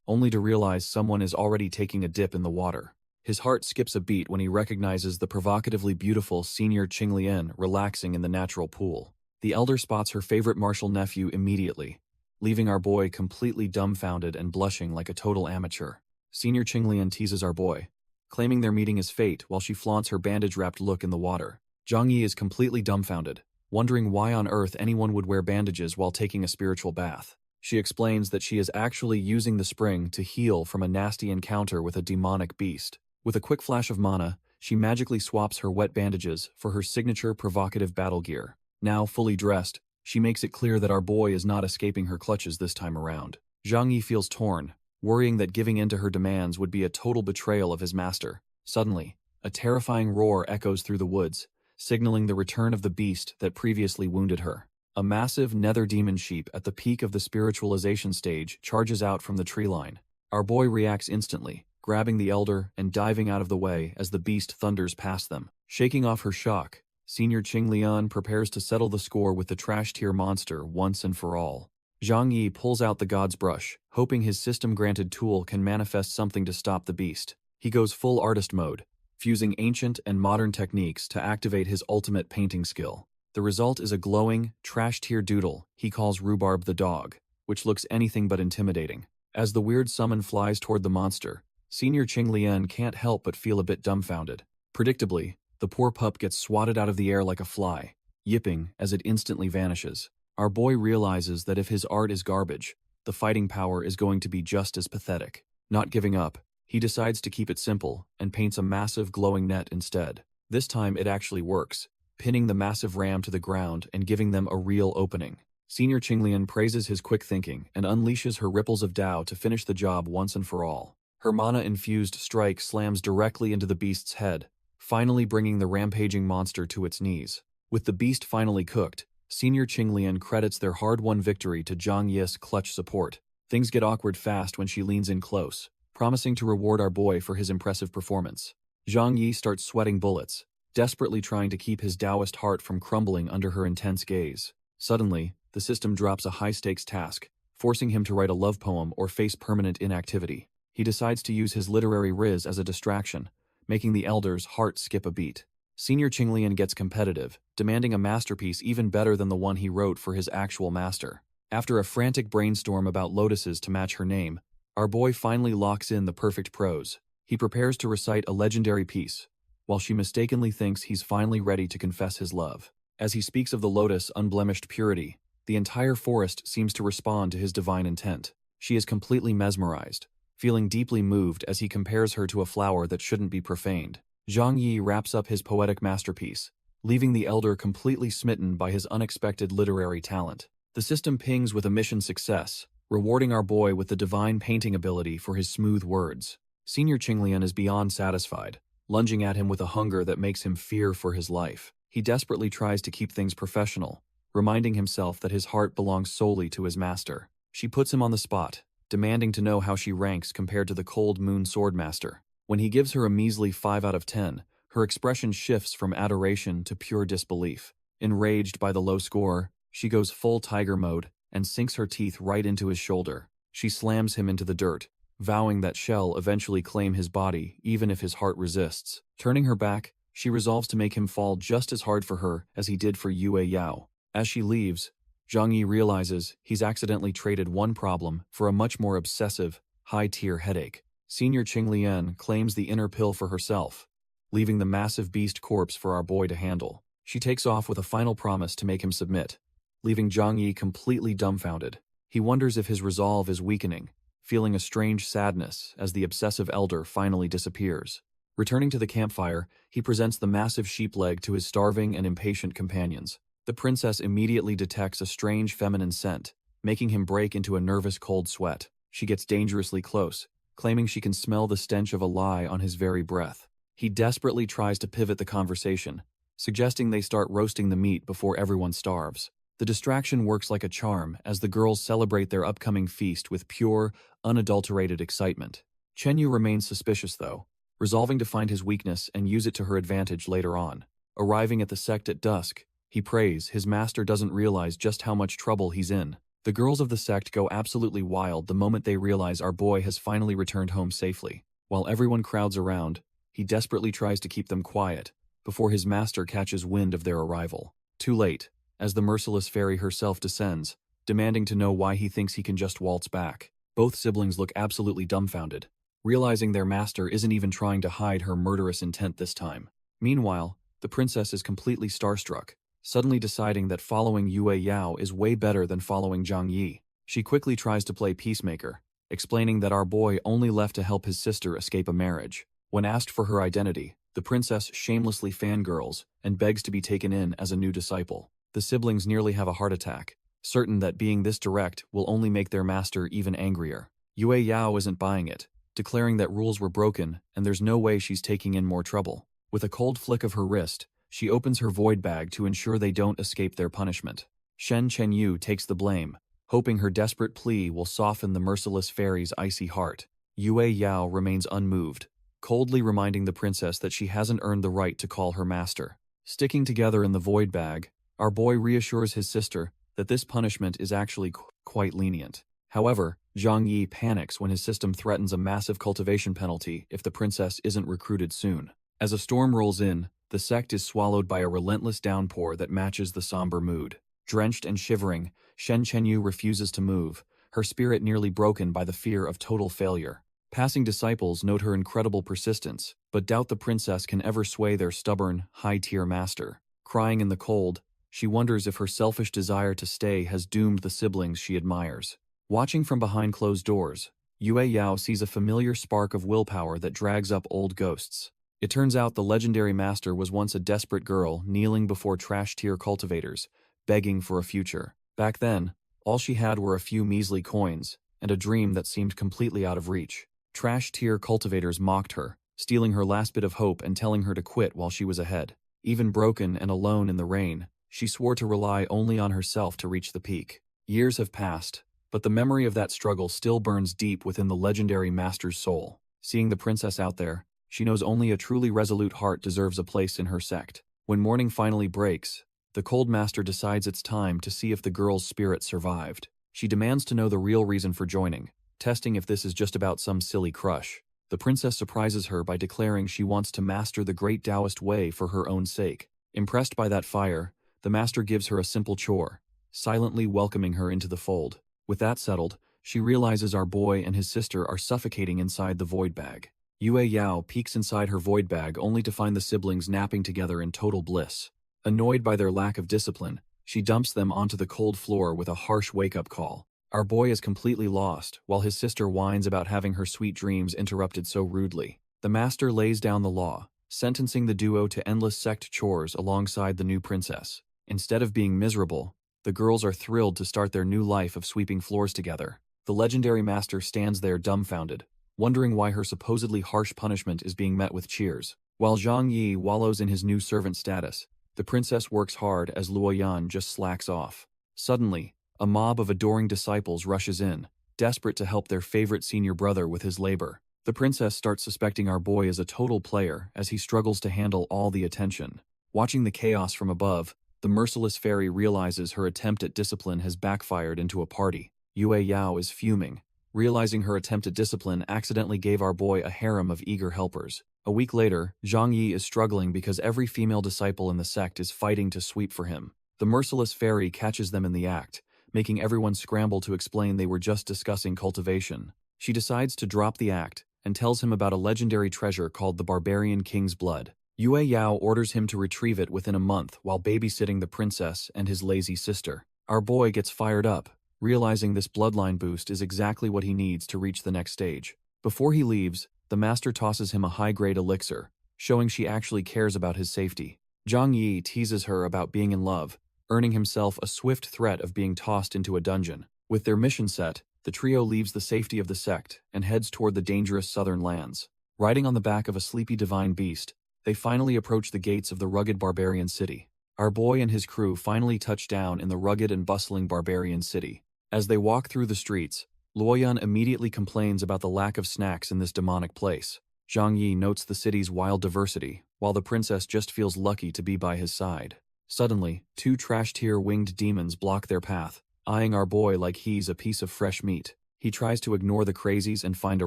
only to realize someone is already taking a dip in the water. His heart skips a beat when he recognizes the provocatively beautiful senior Qinglian relaxing in the natural pool. The elder spots her favorite martial nephew immediately, leaving our boy completely dumbfounded and blushing like a total amateur. Senior Qinglian teases our boy, claiming their meeting is fate while she flaunts her bandage-wrapped look in the water. Zhang Yi is completely dumbfounded, wondering why on earth anyone would wear bandages while taking a spiritual bath. She explains that she is actually using the spring to heal from a nasty encounter with a demonic beast. With a quick flash of mana, she magically swaps her wet bandages for her signature provocative battle gear. Now fully dressed, she makes it clear that our boy is not escaping her clutches this time around. Zhang Yi feels torn, worrying that giving in to her demands would be a total betrayal of his master. Suddenly, a terrifying roar echoes through the woods, signaling the return of the beast that previously wounded her. A massive nether demon sheep at the peak of the spiritualization stage charges out from the tree line. Our boy reacts instantly, grabbing the elder and diving out of the way as the beast thunders past them. Shaking off her shock, Senior Qinglian prepares to settle the score with the trash-tier monster once and for all. Zhang Yi pulls out the god's brush, hoping his system-granted tool can manifest something to stop the beast. He goes full artist mode, fusing ancient and modern techniques to activate his ultimate painting skill. The result is a glowing, trash-tier doodle he calls Rhubarb the Dog, which looks anything but intimidating. As the weird summon flies toward the monster, Senior Qinglian can't help but feel a bit dumbfounded. Predictably, the poor pup gets swatted out of the air like a fly, yipping as it instantly vanishes. Our boy realizes that if his art is garbage, the fighting power is going to be just as pathetic. Not giving up, he decides to keep it simple and paints a massive glowing net instead. This time it actually works, pinning the massive ram to the ground and giving them a real opening. Senior Qinglian praises his quick thinking and unleashes her ripples of Tao to finish the job once and for all. Her mana-infused strike slams directly into the beast's head, finally bringing the rampaging monster to its knees. With the beast finally cooked, Senior Qinglian credits their hard-won victory to Zhang Yi's clutch support. Things get awkward fast when she leans in close, promising to reward our boy for his impressive performance. Zhang Yi starts sweating bullets, desperately trying to keep his Taoist heart from crumbling under her intense gaze. Suddenly, the system drops a high-stakes task, forcing him to write a love poem or face permanent inactivity. He decides to use his literary riz as a distraction, making the elder's heart skip a beat. Senior Qinglian gets competitive, demanding a masterpiece even better than the one he wrote for his actual master. After a frantic brainstorm about lotuses to match her name, our boy finally locks in the perfect prose. He prepares to recite a legendary piece, while she mistakenly thinks he's finally ready to confess his love. As he speaks of the lotus' unblemished purity, the entire forest seems to respond to his divine intent. She is completely mesmerized, feeling deeply moved as he compares her to a flower that shouldn't be profaned. Zhang Yi wraps up his poetic masterpiece, leaving the elder completely smitten by his unexpected literary talent. The system pings with a mission success, rewarding our boy with the divine painting ability for his smooth words. Senior Qinglian is beyond satisfied, lunging at him with a hunger that makes him fear for his life. He desperately tries to keep things professional, reminding himself that his heart belongs solely to his master. She puts him on the spot, demanding to know how she ranks compared to the Cold Moon Swordmaster. When he gives her a measly 5 out of 10, her expression shifts from adoration to pure disbelief. Enraged by the low score, she goes full tiger mode and sinks her teeth right into his shoulder. She slams him into the dirt, vowing that she'll eventually claim his body even if his heart resists. Turning her back, she resolves to make him fall just as hard for her as he did for Yue Yao. As she leaves, Zhang Yi realizes he's accidentally traded one problem for a much more obsessive, high-tier headache. Senior Qinglian claims the inner pill for herself, leaving the massive beast corpse for our boy to handle. She takes off with a final promise to make him submit, leaving Zhang Yi completely dumbfounded. He wonders if his resolve is weakening, feeling a strange sadness as the obsessive elder finally disappears. Returning to the campfire, he presents the massive sheep leg to his starving and impatient companions. The princess immediately detects a strange feminine scent, making him break into a nervous cold sweat. She gets dangerously close, claiming she can smell the stench of a lie on his very breath. He desperately tries to pivot the conversation, suggesting they start roasting the meat before everyone starves. The distraction works like a charm as the girls celebrate their upcoming feast with pure, unadulterated excitement. Chenyu remains suspicious though, resolving to find his weakness and use it to her advantage later on. Arriving at the sect at dusk, he prays his master doesn't realize just how much trouble he's in. The girls of the sect go absolutely wild the moment they realize our boy has finally returned home safely. While everyone crowds around, he desperately tries to keep them quiet before his master catches wind of their arrival. Too late, as the merciless fairy herself descends, demanding to know why he thinks he can just waltz back. Both siblings look absolutely dumbfounded, realizing their master isn't even trying to hide her murderous intent this time. Meanwhile, the princess is completely starstruck, suddenly deciding that following Yue Yao is way better than following Zhang Yi. She quickly tries to play peacemaker, explaining that our boy only left to help his sister escape a marriage. When asked for her identity, the princess shamelessly fangirls and begs to be taken in as a new disciple. The siblings nearly have a heart attack, certain that being this direct will only make their master even angrier. Yue Yao isn't buying it, declaring that rules were broken and there's no way she's taking in more trouble. With a cold flick of her wrist, she opens her void bag to ensure they don't escape their punishment. Shen Chenyu takes the blame, hoping her desperate plea will soften the merciless fairy's icy heart. Yue Yao remains unmoved, coldly reminding the princess that she hasn't earned the right to call her master. Sticking together in the void bag, our boy reassures his sister that this punishment is actually quite lenient. However, Zhang Yi panics when his system threatens a massive cultivation penalty if the princess isn't recruited soon. As a storm rolls in, the sect is swallowed by a relentless downpour that matches the somber mood. Drenched and shivering, Shen Chenyu refuses to move, her spirit nearly broken by the fear of total failure. Passing disciples note her incredible persistence, but doubt the princess can ever sway their stubborn, high-tier master. Crying in the cold, she wonders if her selfish desire to stay has doomed the siblings she admires. Watching from behind closed doors, Yue Yao sees a familiar spark of willpower that drags up old ghosts. It turns out the legendary master was once a desperate girl kneeling before trash-tier cultivators, begging for a future. Back then, all she had were a few measly coins, and a dream that seemed completely out of reach. Trash-tier cultivators mocked her, stealing her last bit of hope and telling her to quit while she was ahead. Even broken and alone in the rain, she swore to rely only on herself to reach the peak. Years have passed, but the memory of that struggle still burns deep within the legendary master's soul. Seeing the princess out there, she knows only a truly resolute heart deserves a place in her sect. When morning finally breaks, the cold master decides it's time to see if the girl's spirit survived. She demands to know the real reason for joining, testing if this is just about some silly crush. The princess surprises her by declaring she wants to master the great Taoist way for her own sake. Impressed by that fire, the master gives her a simple chore, silently welcoming her into the fold. With that settled, she realizes our boy and his sister are suffocating inside the void bag. Yue Yao peeks inside her void bag only to find the siblings napping together in total bliss. Annoyed by their lack of discipline, she dumps them onto the cold floor with a harsh wake-up call. Our boy is completely lost, while his sister whines about having her sweet dreams interrupted so rudely. The master lays down the law, sentencing the duo to endless sect chores alongside the new princess. Instead of being miserable, the girls are thrilled to start their new life of sweeping floors together. The legendary master stands there dumbfounded, wondering why her supposedly harsh punishment is being met with cheers. While Zhang Yi wallows in his new servant status, the princess works hard as Luoyan just slacks off. Suddenly, a mob of adoring disciples rushes in, desperate to help their favorite senior brother with his labor. The princess starts suspecting our boy is a total player as he struggles to handle all the attention. Watching the chaos from above, the merciless fairy realizes her attempt at discipline has backfired into a party. Yue Yao is fuming, realizing her attempt at discipline accidentally gave our boy a harem of eager helpers. A week later, Zhang Yi is struggling because every female disciple in the sect is fighting to sweep for him. The merciless fairy catches them in the act, making everyone scramble to explain they were just discussing cultivation. She decides to drop the act and tells him about a legendary treasure called the Barbarian King's Blood. Yue Yao orders him to retrieve it within a month while babysitting the princess and his lazy sister. Our boy gets fired up, realizing this bloodline boost is exactly what he needs to reach the next stage. Before he leaves, the master tosses him a high-grade elixir, showing she actually cares about his safety. Zhang Yi teases her about being in love, earning himself a swift threat of being tossed into a dungeon. With their mission set, the trio leaves the safety of the sect and heads toward the dangerous southern lands. Riding on the back of a sleepy divine beast, they finally approach the gates of the rugged barbarian city. Our boy and his crew finally touch down in the rugged and bustling barbarian city. As they walk through the streets, Luoyan immediately complains about the lack of snacks in this demonic place. Zhang Yi notes the city's wild diversity, while the princess just feels lucky to be by his side. Suddenly, two trash-tier winged demons block their path, eyeing our boy like he's a piece of fresh meat. He tries to ignore the crazies and find a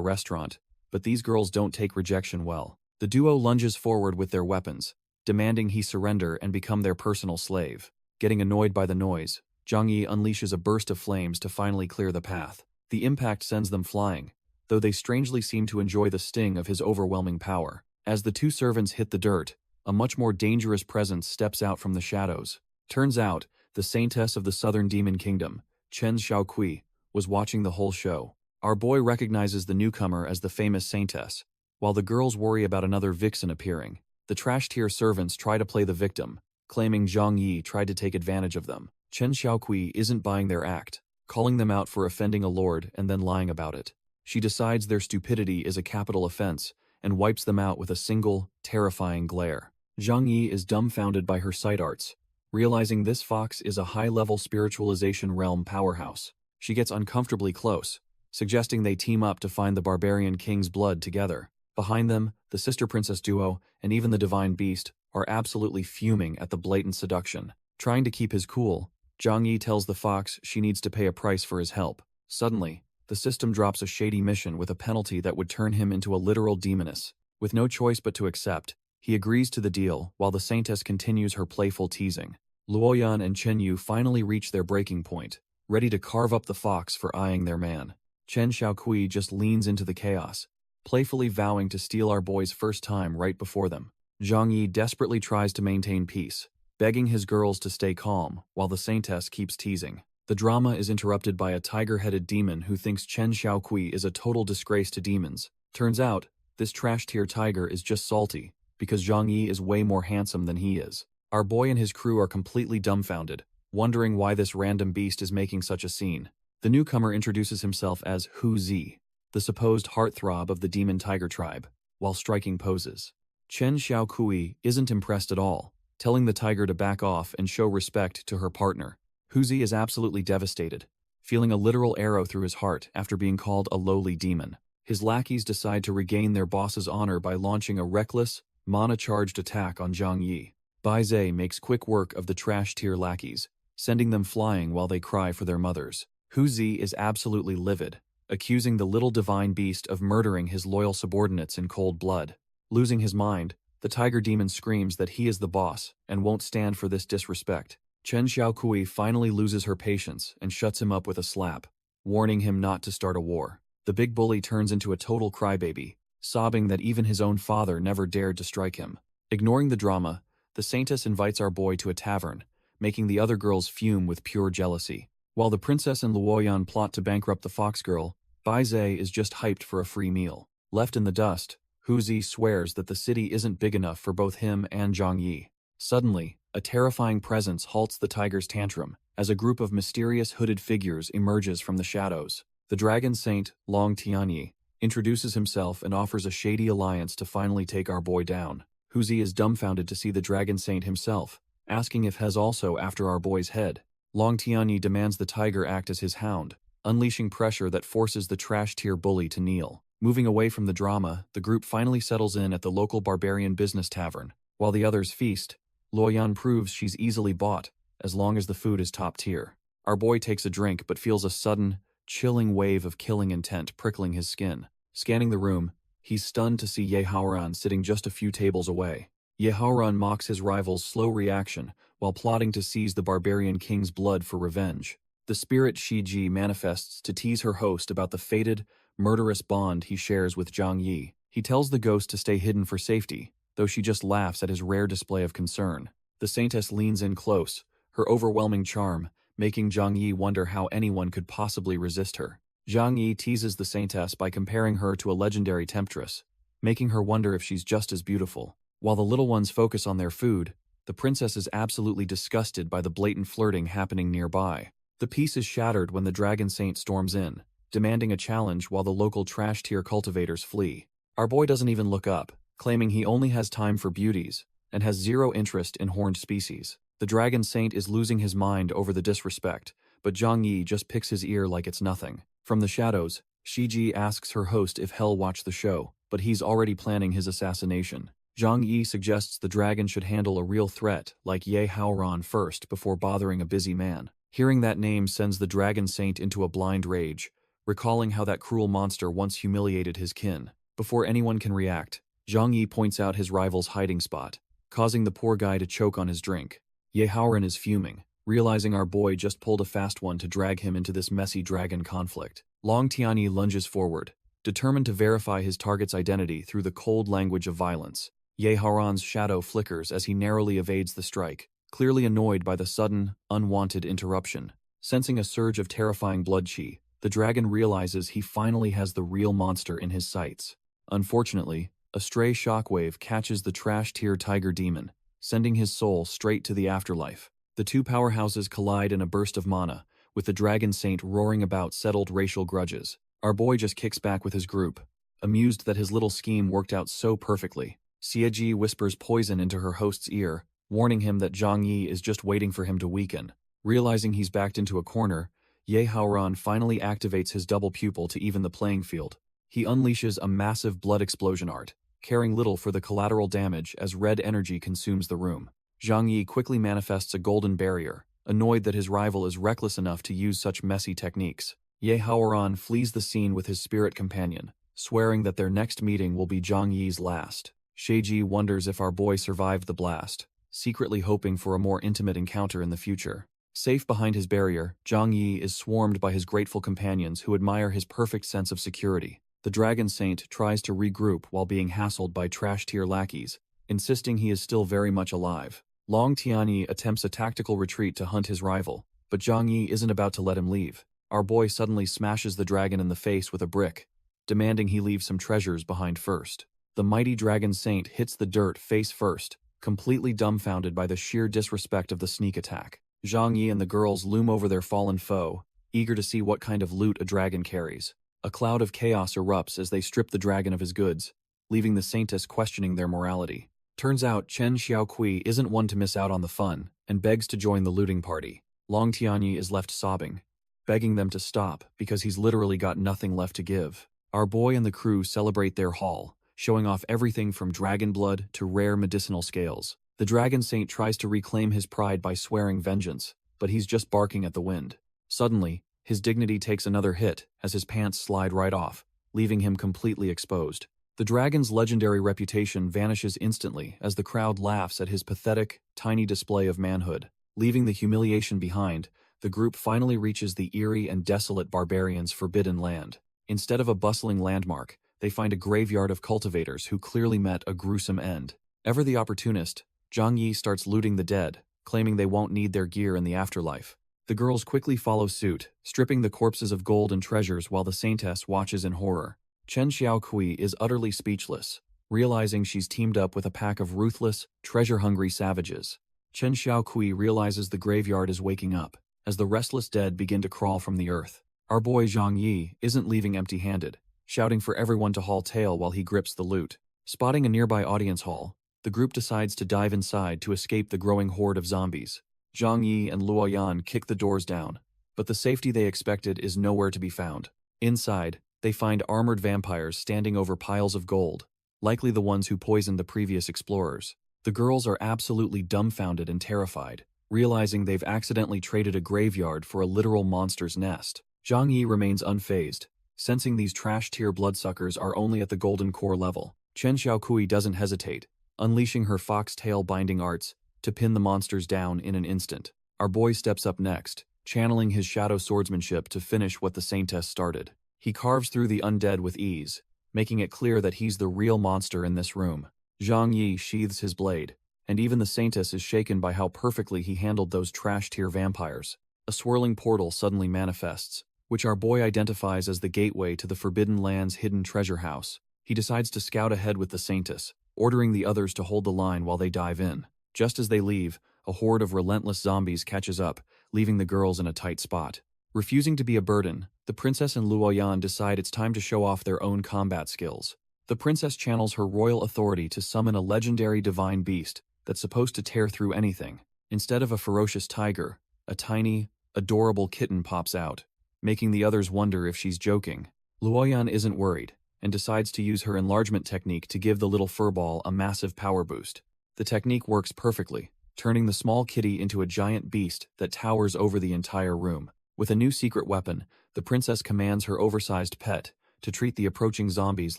restaurant, but these girls don't take rejection well. The duo lunges forward with their weapons, demanding he surrender and become their personal slave. Getting annoyed by the noise, Zhang Yi unleashes a burst of flames to finally clear the path. The impact sends them flying, though they strangely seem to enjoy the sting of his overwhelming power. As the two servants hit the dirt, a much more dangerous presence steps out from the shadows. Turns out, the saintess of the southern demon kingdom, Chen Xiaoqui, was watching the whole show. Our boy recognizes the newcomer as the famous saintess, while the girls worry about another vixen appearing. The trash-tier servants try to play the victim, claiming Zhang Yi tried to take advantage of them. Chen Xiaoqui isn't buying their act, calling them out for offending a lord and then lying about it. She decides their stupidity is a capital offense and wipes them out with a single, terrifying glare. Zhang Yi is dumbfounded by her sight arts, Realizing this fox is a high-level spiritualization realm powerhouse, she gets uncomfortably close, suggesting they team up to find the barbarian king's blood together. Behind them, the sister princess duo, and even the divine beast, are absolutely fuming at the blatant seduction. Trying to keep his cool, Zhang Yi tells the fox she needs to pay a price for his help. Suddenly, the system drops a shady mission with a penalty that would turn him into a literal demoness. With no choice but to accept, he agrees to the deal while the saintess continues her playful teasing. Luoyan and Chen Yu finally reach their breaking point, ready to carve up the fox for eyeing their man. Chen Xiaokui just leans into the chaos, playfully vowing to steal our boy's first time right before them. Zhang Yi desperately tries to maintain peace, begging his girls to stay calm while the saintess keeps teasing. The drama is interrupted by a tiger-headed demon who thinks Chen Xiaokui is a total disgrace to demons. Turns out, this trash-tier tiger is just salty, because Zhang Yi is way more handsome than he is. Our boy and his crew are completely dumbfounded, wondering why this random beast is making such a scene. The newcomer introduces himself as Hu Zi, the supposed heartthrob of the demon tiger tribe, while striking poses. Chen Xiaokui isn't impressed at all, telling the tiger to back off and show respect to her partner. Hu Zi is absolutely devastated, feeling a literal arrow through his heart after being called a lowly demon. His lackeys decide to regain their boss's honor by launching a reckless, mana-charged attack on Zhang Yi. Bai Zhe makes quick work of the trash-tier lackeys, sending them flying while they cry for their mothers. Hu Zi is absolutely livid, accusing the little divine beast of murdering his loyal subordinates in cold blood. Losing his mind, the tiger demon screams that he is the boss and won't stand for this disrespect. Chen Xiaokui finally loses her patience and shuts him up with a slap, warning him not to start a war. The big bully turns into a total crybaby, sobbing that even his own father never dared to strike him. Ignoring the drama, the saintess invites our boy to a tavern, making the other girls fume with pure jealousy. While the princess and Luoyan plot to bankrupt the fox girl, Bai Zhe is just hyped for a free meal. Left in the dust, Hu Zi swears that the city isn't big enough for both him and Zhang Yi. Suddenly, a terrifying presence halts the tiger's tantrum as a group of mysterious hooded figures emerges from the shadows. The dragon saint, Long Tianyi, introduces himself and offers a shady alliance to finally take our boy down. Hu Zi is dumbfounded to see the dragon saint himself, asking if he's also after our boy's head. Long Tianyi demands the tiger act as his hound, unleashing pressure that forces the trash-tier bully to kneel. Moving away from the drama, the group finally settles in at the local barbarian business tavern. While the others feast, Luoyan proves she's easily bought, as long as the food is top tier. Our boy takes a drink but feels a sudden, chilling wave of killing intent prickling his skin. Scanning the room, he's stunned to see Yahello sitting just a few tables away. Yahello mocks his rival's slow reaction while plotting to seize the barbarian king's blood for revenge. The spirit Shiji manifests to tease her host about the fated, murderous bond he shares with Zhang Yi. He tells the ghost to stay hidden for safety, though she just laughs at his rare display of concern. The saintess leans in close, her overwhelming charm making Zhang Yi wonder how anyone could possibly resist her. Zhang Yi teases the saintess by comparing her to a legendary temptress, making her wonder if she's just as beautiful. While the little ones focus on their food, the princess is absolutely disgusted by the blatant flirting happening nearby. The peace is shattered when the dragon saint storms in, demanding a challenge while the local trash-tier cultivators flee. Our boy doesn't even look up, claiming he only has time for beauties, and has zero interest in horned species. The dragon saint is losing his mind over the disrespect, but Zhang Yi just picks his ear like it's nothing. From the shadows, Shiji asks her host if he'll watch the show, but he's already planning his assassination. Zhang Yi suggests the dragon should handle a real threat like Yahello first before bothering a busy man. Hearing that name sends the dragon saint into a blind rage, recalling how that cruel monster once humiliated his kin. Before anyone can react, Zhang Yi points out his rival's hiding spot, causing the poor guy to choke on his drink. Yahello is fuming, realizing our boy just pulled a fast one to drag him into this messy dragon conflict. Long Tianyi lunges forward, determined to verify his target's identity through the cold language of violence. Yahello's shadow flickers as he narrowly evades the strike, clearly annoyed by the sudden, unwanted interruption. Sensing a surge of terrifying blood chi, the dragon realizes he finally has the real monster in his sights. Unfortunately, a stray shockwave catches the trash-tier tiger demon, sending his soul straight to the afterlife. The two powerhouses collide in a burst of mana, with the dragon saint roaring about settled racial grudges. Our boy just kicks back with his group, amused that his little scheme worked out so perfectly. Xieji whispers poison into her host's ear, warning him that Zhang Yi is just waiting for him to weaken. Realizing he's backed into a corner, Yahello finally activates his double pupil to even the playing field. He unleashes a massive blood explosion art, caring little for the collateral damage as red energy consumes the room. Zhang Yi quickly manifests a golden barrier, annoyed that his rival is reckless enough to use such messy techniques. Yahello flees the scene with his spirit companion, swearing that their next meeting will be Zhang Yi's last. Sheiji wonders if our boy survived the blast, secretly hoping for a more intimate encounter in the future. Safe behind his barrier, Zhang Yi is swarmed by his grateful companions who admire his perfect sense of security. The Dragon Saint tries to regroup while being hassled by trash-tier lackeys, insisting he is still very much alive. Long Tianyi attempts a tactical retreat to hunt his rival, but Zhang Yi isn't about to let him leave. Our boy suddenly smashes the dragon in the face with a brick, demanding he leave some treasures behind first. The mighty Dragon Saint hits the dirt face first, completely dumbfounded by the sheer disrespect of the sneak attack. Zhang Yi and the girls loom over their fallen foe, eager to see what kind of loot a dragon carries. A cloud of chaos erupts as they strip the dragon of his goods, leaving the Saintess questioning their morality. Turns out Chen Xiaokui isn't one to miss out on the fun, and begs to join the looting party. Long Tianyi is left sobbing, begging them to stop because he's literally got nothing left to give. Our boy and the crew celebrate their haul, showing off everything from dragon blood to rare medicinal scales. The Dragon Saint tries to reclaim his pride by swearing vengeance, but he's just barking at the wind. Suddenly, his dignity takes another hit as his pants slide right off, leaving him completely exposed. The dragon's legendary reputation vanishes instantly as the crowd laughs at his pathetic, tiny display of manhood. Leaving the humiliation behind, the group finally reaches the eerie and desolate barbarians' forbidden land. Instead of a bustling landmark, they find a graveyard of cultivators who clearly met a gruesome end. Ever the opportunist, Zhang Yi starts looting the dead, claiming they won't need their gear in the afterlife. The girls quickly follow suit, stripping the corpses of gold and treasures while the Saintess watches in horror. Chen Xiaokui is utterly speechless, realizing she's teamed up with a pack of ruthless, treasure-hungry savages. Chen Xiaokui realizes the graveyard is waking up, as the restless dead begin to crawl from the earth. Our boy Zhang Yi isn't leaving empty-handed, shouting for everyone to haul tail while he grips the loot. Spotting a nearby audience hall, the group decides to dive inside to escape the growing horde of zombies. Zhang Yi and Luoyan kick the doors down, but the safety they expected is nowhere to be found. Inside, they find armored vampires standing over piles of gold, likely the ones who poisoned the previous explorers. The girls are absolutely dumbfounded and terrified, realizing they've accidentally traded a graveyard for a literal monster's nest. Zhang Yi remains unfazed, sensing these trash-tier bloodsuckers are only at the golden core level. Chen Xiaokui doesn't hesitate, unleashing her fox-tail binding arts to pin the monsters down in an instant. Our boy steps up next, channeling his shadow swordsmanship to finish what the Saintess started. He carves through the undead with ease, making it clear that he's the real monster in this room. Zhang Yi sheathes his blade, and even the Saintess is shaken by how perfectly he handled those trash-tier vampires. A swirling portal suddenly manifests, which our boy identifies as the gateway to the Forbidden Land's hidden treasure house. He decides to scout ahead with the Saintess, ordering the others to hold the line while they dive in. Just as they leave, a horde of relentless zombies catches up, leaving the girls in a tight spot. Refusing to be a burden, the princess and Luoyan decide it's time to show off their own combat skills. The princess channels her royal authority to summon a legendary divine beast that's supposed to tear through anything. Instead of a ferocious tiger, a tiny, adorable kitten pops out, making the others wonder if she's joking. Luoyan isn't worried, and decides to use her enlargement technique to give the little furball a massive power boost. The technique works perfectly, turning the small kitty into a giant beast that towers over the entire room. With a new secret weapon, the princess commands her oversized pet to treat the approaching zombies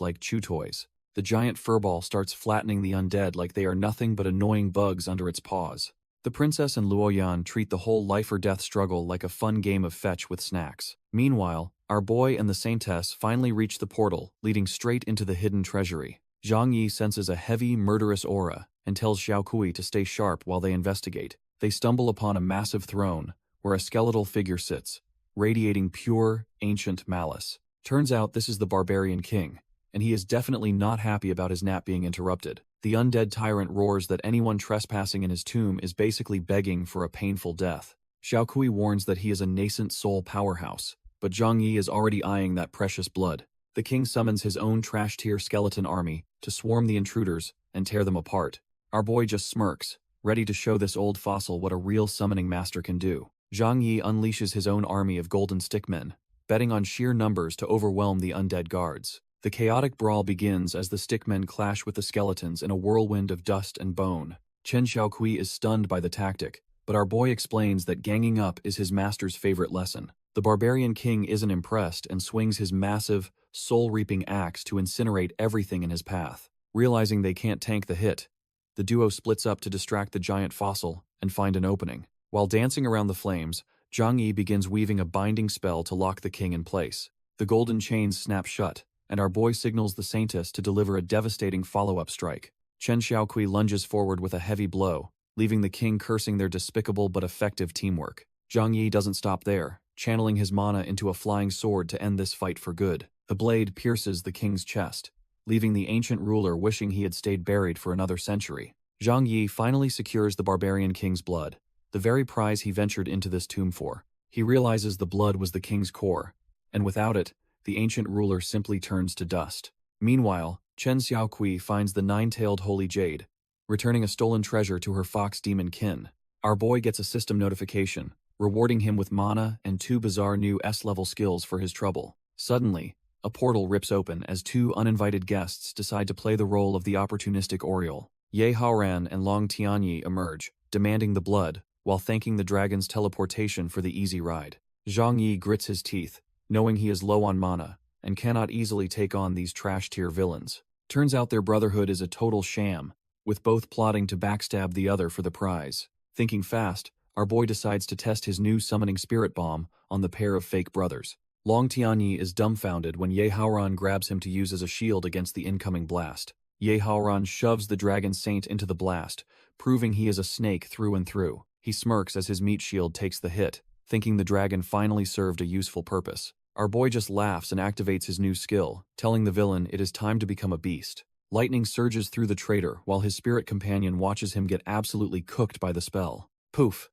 like chew toys. The giant furball starts flattening the undead like they are nothing but annoying bugs under its paws. The princess and Luoyan treat the whole life-or-death struggle like a fun game of fetch with snacks. Meanwhile, our boy and the Saintess finally reach the portal, leading straight into the hidden treasury. Zhang Yi senses a heavy, murderous aura and tells Xiaokui to stay sharp while they investigate. They stumble upon a massive throne, where a skeletal figure sits, radiating pure, ancient malice. Turns out this is the barbarian king, and he is definitely not happy about his nap being interrupted. The undead tyrant roars that anyone trespassing in his tomb is basically begging for a painful death. Xiaokui warns that he is a nascent soul powerhouse, but Zhang Yi is already eyeing that precious blood. The king summons his own trash-tier skeleton army to swarm the intruders and tear them apart. Our boy just smirks, ready to show this old fossil what a real summoning master can do. Zhang Yi unleashes his own army of golden stickmen, betting on sheer numbers to overwhelm the undead guards. The chaotic brawl begins as the stickmen clash with the skeletons in a whirlwind of dust and bone. Chen Xiaoqui is stunned by the tactic, but our boy explains that ganging up is his master's favorite lesson. The barbarian king isn't impressed and swings his massive, soul-reaping axe to incinerate everything in his path. Realizing they can't tank the hit, the duo splits up to distract the giant fossil and find an opening. While dancing around the flames, Zhang Yi begins weaving a binding spell to lock the king in place. The golden chains snap shut, and our boy signals the Saintess to deliver a devastating follow-up strike. Chen Xiaoqui lunges forward with a heavy blow, leaving the king cursing their despicable but effective teamwork. Zhang Yi doesn't stop there, channeling his mana into a flying sword to end this fight for good. The blade pierces the king's chest, leaving the ancient ruler wishing he had stayed buried for another century. Zhang Yi finally secures the barbarian king's blood, the very prize he ventured into this tomb for. He realizes the blood was the king's core, and without it, the ancient ruler simply turns to dust. Meanwhile, Chen Xiaoqui finds the nine-tailed holy jade, returning a stolen treasure to her fox demon kin. Our boy gets a system notification, rewarding him with mana and 2 bizarre new S-level skills for his trouble. Suddenly, a portal rips open as 2 uninvited guests decide to play the role of the opportunistic Oriole. Ye Haoran and Long Tianyi emerge, demanding the blood, while thanking the dragon's teleportation for the easy ride. Zhang Yi grits his teeth, knowing he is low on mana, and cannot easily take on these trash-tier villains. Turns out their brotherhood is a total sham, with both plotting to backstab the other for the prize. Thinking fast, our boy decides to test his new summoning spirit bomb on the pair of fake brothers. Long Tianyi is dumbfounded when Ye Haoran grabs him to use as a shield against the incoming blast. Ye Haoran shoves the dragon saint into the blast, proving he is a snake through and through. He smirks as his meat shield takes the hit, thinking the dragon finally served a useful purpose. Our boy just laughs and activates his new skill, telling the villain it is time to become a beast. Lightning surges through the traitor while his spirit companion watches him get absolutely cooked by the spell. Poof!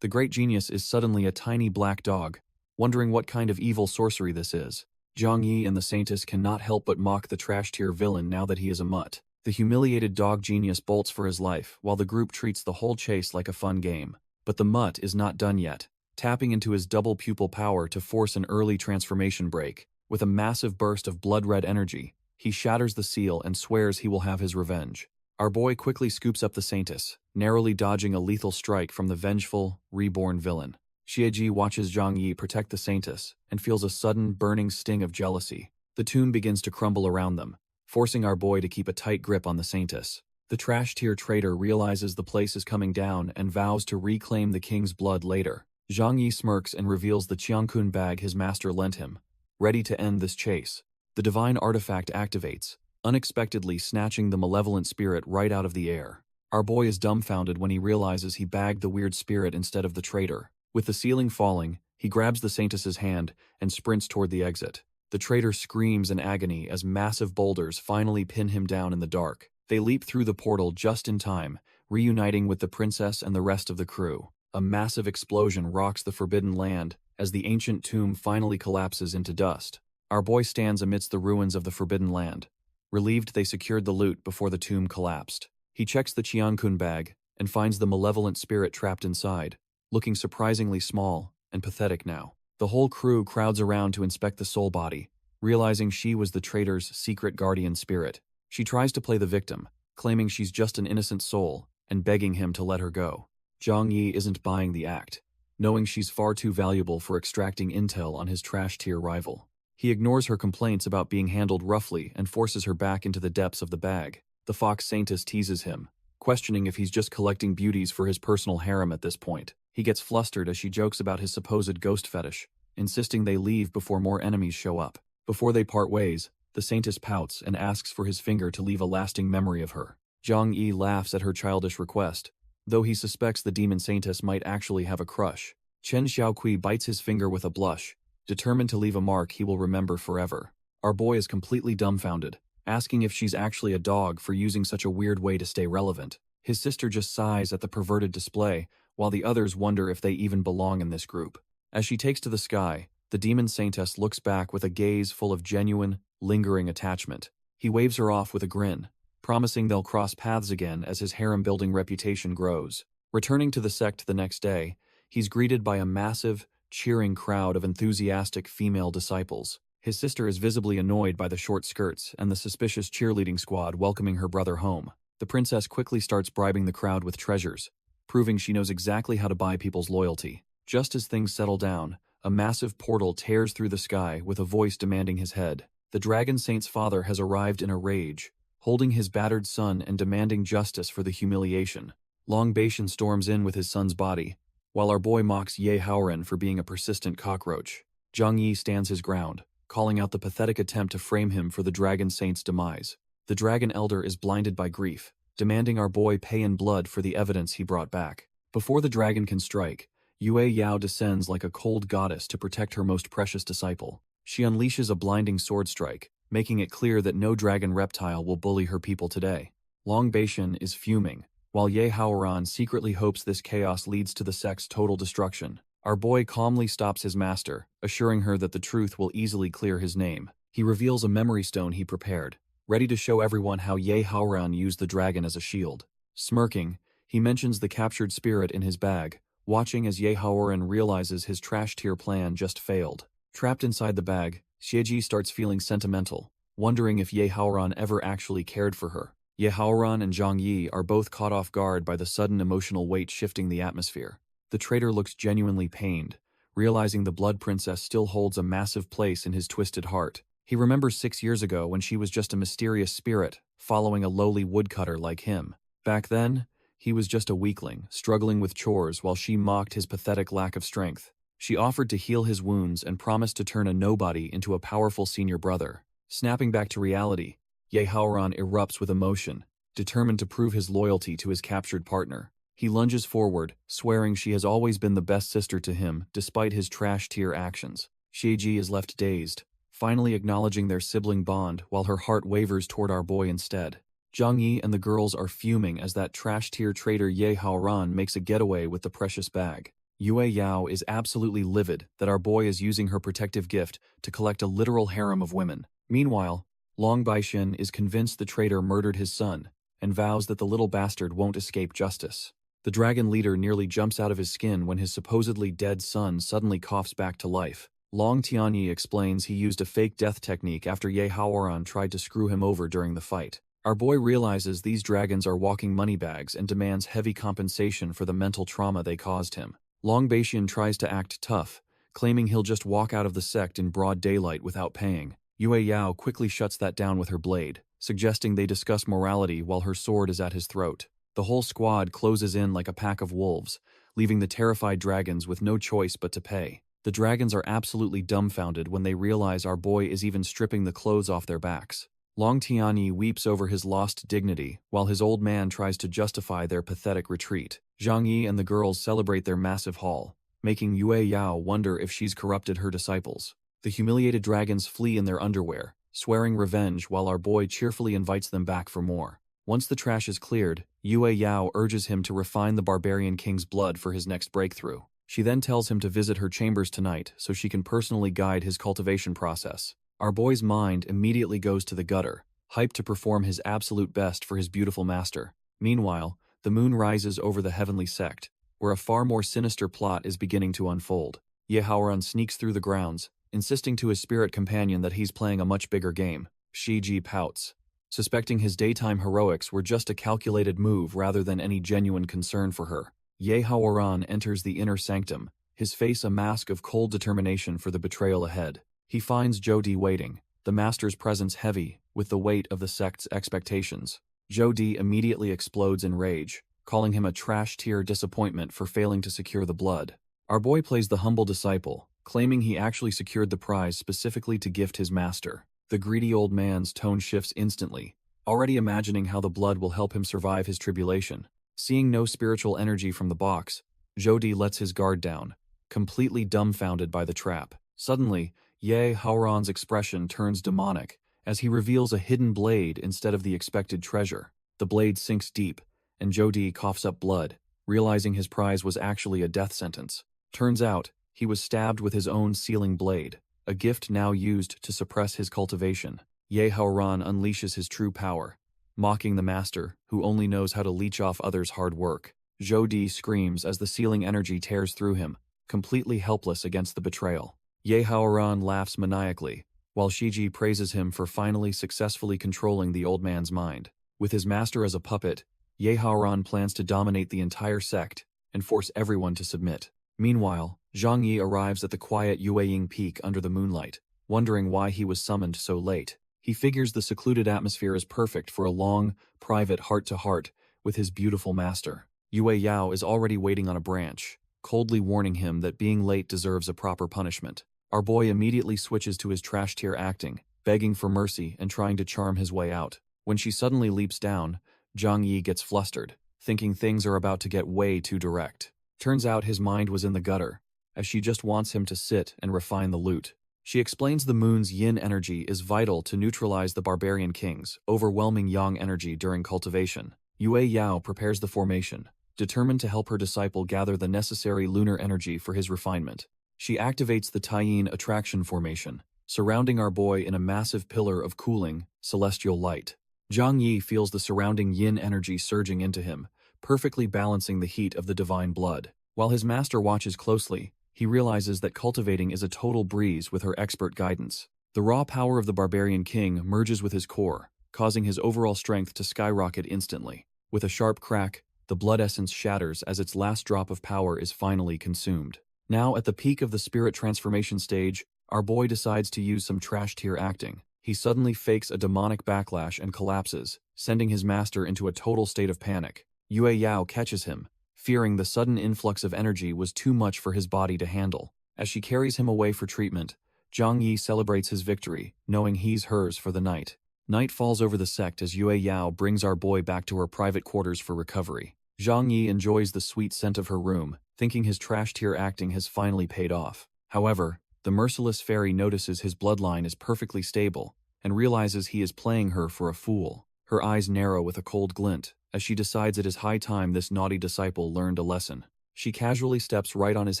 The great genius is suddenly a tiny black dog, wondering what kind of evil sorcery this is. Zhang Yi and the Saintess cannot help but mock the trash-tier villain now that he is a mutt. The humiliated dog genius bolts for his life while the group treats the whole chase like a fun game. But the mutt is not done yet, tapping into his double pupil power to force an early transformation break. With a massive burst of blood-red energy, he shatters the seal and swears he will have his revenge. Our boy quickly scoops up the Saintess, narrowly dodging a lethal strike from the vengeful, reborn villain. Xieji watches Zhang Yi protect the Saintess and feels a sudden, burning sting of jealousy. The tomb begins to crumble around them, forcing our boy to keep a tight grip on the Saintess. The trash-tier traitor realizes the place is coming down and vows to reclaim the king's blood later. Zhang Yi smirks and reveals the Qiangkun bag his master lent him, ready to end this chase. The divine artifact activates, unexpectedly snatching the malevolent spirit right out of the air. Our boy is dumbfounded when he realizes he bagged the weird spirit instead of the traitor. With the ceiling falling, he grabs the Saintess's hand and sprints toward the exit. The traitor screams in agony as massive boulders finally pin him down in the dark. They leap through the portal just in time, reuniting with the princess and the rest of the crew. A massive explosion rocks the forbidden land as the ancient tomb finally collapses into dust. Our boy stands amidst the ruins of the forbidden land, relieved they secured the loot before the tomb collapsed. He checks the Qiangkun bag and finds the malevolent spirit trapped inside, looking surprisingly small and pathetic now. The whole crew crowds around to inspect the soul body, realizing she was the traitor's secret guardian spirit. She tries to play the victim, claiming she's just an innocent soul and begging him to let her go. Zhang Yi isn't buying the act, knowing she's far too valuable for extracting intel on his trash-tier rival. He ignores her complaints about being handled roughly and forces her back into the depths of the bag. The Fox Saintess teases him, questioning if he's just collecting beauties for his personal harem at this point. He gets flustered as she jokes about his supposed ghost fetish, insisting they leave before more enemies show up. Before they part ways, the Saintess pouts and asks for his finger to leave a lasting memory of her. Zhang Yi laughs at her childish request, though he suspects the demon Saintess might actually have a crush. Chen Xiaoqui bites his finger with a blush, determined to leave a mark he will remember forever. Our boy is completely dumbfounded, asking if she's actually a dog for using such a weird way to stay relevant. His sister just sighs at the perverted display, while the others wonder if they even belong in this group. As she takes to the sky, the demon Saintess looks back with a gaze full of genuine, lingering attachment. He waves her off with a grin, promising they'll cross paths again as his harem-building reputation grows. Returning to the sect the next day, he's greeted by a massive, cheering crowd of enthusiastic female disciples. His sister is visibly annoyed by the short skirts and the suspicious cheerleading squad welcoming her brother home. The princess quickly starts bribing the crowd with treasures, proving she knows exactly how to buy people's loyalty. Just as things settle down, a massive portal tears through the sky with a voice demanding his head. The Dragon Saint's father has arrived in a rage, holding his battered son and demanding justice for the humiliation. Long Bashan storms in with his son's body, while our boy mocks Ye Haoran for being a persistent cockroach. Zhang Yi stands his ground, calling out the pathetic attempt to frame him for the Dragon Saint's demise. The Dragon Elder is blinded by grief, demanding our boy pay in blood for the evidence he brought back. Before the dragon can strike, Yue Yao descends like a cold goddess to protect her most precious disciple. She unleashes a blinding sword strike, making it clear that no dragon reptile will bully her people today. Long Bashan is fuming, while Ye Haoran secretly hopes this chaos leads to the sect's total destruction. Our boy calmly stops his master, assuring her that the truth will easily clear his name. He reveals a memory stone he prepared, ready to show everyone how Ye Haoran used the dragon as a shield. Smirking, he mentions the captured spirit in his bag, watching as Ye Haoran realizes his trash tier plan just failed. Trapped inside the bag, Xieji starts feeling sentimental, wondering if Ye Haoran ever actually cared for her. Ye Haoran and Zhang Yi are both caught off guard by the sudden emotional weight shifting the atmosphere. The traitor looks genuinely pained, realizing the Blood Princess still holds a massive place in his twisted heart. He remembers 6 years ago when she was just a mysterious spirit, following a lowly woodcutter like him. Back then, he was just a weakling, struggling with chores while she mocked his pathetic lack of strength. She offered to heal his wounds and promised to turn a nobody into a powerful senior brother. Snapping back to reality, Ye Haoran erupts with emotion, determined to prove his loyalty to his captured partner. He lunges forward, swearing she has always been the best sister to him despite his trash-tier actions. Xieji is left dazed, finally acknowledging their sibling bond while her heart wavers toward our boy instead. Zhang Yi and the girls are fuming as that trash-tier traitor Ye Haoran makes a getaway with the precious bag. Yue Yao is absolutely livid that our boy is using her protective gift to collect a literal harem of women. Meanwhile, Long Baishin is convinced the traitor murdered his son and vows that the little bastard won't escape justice. The dragon leader nearly jumps out of his skin when his supposedly dead son suddenly coughs back to life. Long Tianyi explains he used a fake death technique after Ye Haoran tried to screw him over during the fight. Our boy realizes these dragons are walking money bags and demands heavy compensation for the mental trauma they caused him. Long Baishin tries to act tough, claiming he'll just walk out of the sect in broad daylight without paying. Yue Yao quickly shuts that down with her blade, suggesting they discuss morality while her sword is at his throat. The whole squad closes in like a pack of wolves, leaving the terrified dragons with no choice but to pay. The dragons are absolutely dumbfounded when they realize our boy is even stripping the clothes off their backs. Long Tianyi weeps over his lost dignity, while his old man tries to justify their pathetic retreat. Zhang Yi and the girls celebrate their massive haul, making Yue Yao wonder if she's corrupted her disciples. The humiliated dragons flee in their underwear, swearing revenge while our boy cheerfully invites them back for more. Once the trash is cleared, Yue Yao urges him to refine the barbarian king's blood for his next breakthrough. She then tells him to visit her chambers tonight so she can personally guide his cultivation process. Our boy's mind immediately goes to the gutter, hyped to perform his absolute best for his beautiful master. Meanwhile, the moon rises over the heavenly sect, where a far more sinister plot is beginning to unfold. Ye Haoran sneaks through the grounds, insisting to his spirit companion that he's playing a much bigger game. Shiji pouts, suspecting his daytime heroics were just a calculated move rather than any genuine concern for her. Ye Haoran enters the inner sanctum, his face a mask of cold determination for the betrayal ahead. He finds Jodi waiting, the master's presence heavy with the weight of the sect's expectations. Jodi immediately explodes in rage, calling him a trash-tier disappointment for failing to secure the blood. Our boy plays the humble disciple, claiming he actually secured the prize specifically to gift his master. The greedy old man's tone shifts instantly, already imagining how the blood will help him survive his tribulation. Seeing no spiritual energy from the box, Jodi lets his guard down, completely dumbfounded by the trap. Suddenly, Ye Haoran's expression turns demonic as he reveals a hidden blade instead of the expected treasure. The blade sinks deep, and Jodi coughs up blood, realizing his prize was actually a death sentence. Turns out, he was stabbed with his own sealing blade, a gift now used to suppress his cultivation. Ye Haoran unleashes his true power, mocking the master, who only knows how to leech off others' hard work. Zhou Di screams as the sealing energy tears through him, completely helpless against the betrayal. Ye Haoran laughs maniacally, while Shiji praises him for finally successfully controlling the old man's mind. With his master as a puppet, Ye Haoran plans to dominate the entire sect and force everyone to submit. Meanwhile, Zhang Yi arrives at the quiet Yueying Peak under the moonlight, wondering why he was summoned so late. He figures the secluded atmosphere is perfect for a long, private heart-to-heart with his beautiful master. Yue Yao is already waiting on a branch, coldly warning him that being late deserves a proper punishment. Our boy immediately switches to his trash-tier acting, begging for mercy and trying to charm his way out. When she suddenly leaps down, Zhang Yi gets flustered, thinking things are about to get way too direct. Turns out his mind was in the gutter, as she just wants him to sit and refine the loot. She explains the moon's yin energy is vital to neutralize the barbarian king's overwhelming yang energy during cultivation. Yue Yao prepares the formation, determined to help her disciple gather the necessary lunar energy for his refinement. She activates the Taiyin attraction formation, surrounding our boy in a massive pillar of cooling, celestial light. Zhang Yi feels the surrounding yin energy surging into him, perfectly balancing the heat of the divine blood. While his master watches closely, he realizes that cultivating is a total breeze with her expert guidance. The raw power of the barbarian king merges with his core, causing his overall strength to skyrocket instantly. With a sharp crack, the blood essence shatters as its last drop of power is finally consumed. Now at the peak of the spirit transformation stage, our boy decides to use some trash-tier acting. He suddenly fakes a demonic backlash and collapses, sending his master into a total state of panic. Yue Yao catches him, fearing the sudden influx of energy was too much for his body to handle. As she carries him away for treatment, Zhang Yi celebrates his victory, knowing he's hers for the night. Night falls over the sect as Yue Yao brings our boy back to her private quarters for recovery. Zhang Yi enjoys the sweet scent of her room, thinking his trash-tier acting has finally paid off. However, the merciless fairy notices his bloodline is perfectly stable and realizes he is playing her for a fool. Her eyes narrow with a cold glint, as she decides it is high time this naughty disciple learned a lesson. She casually steps right on his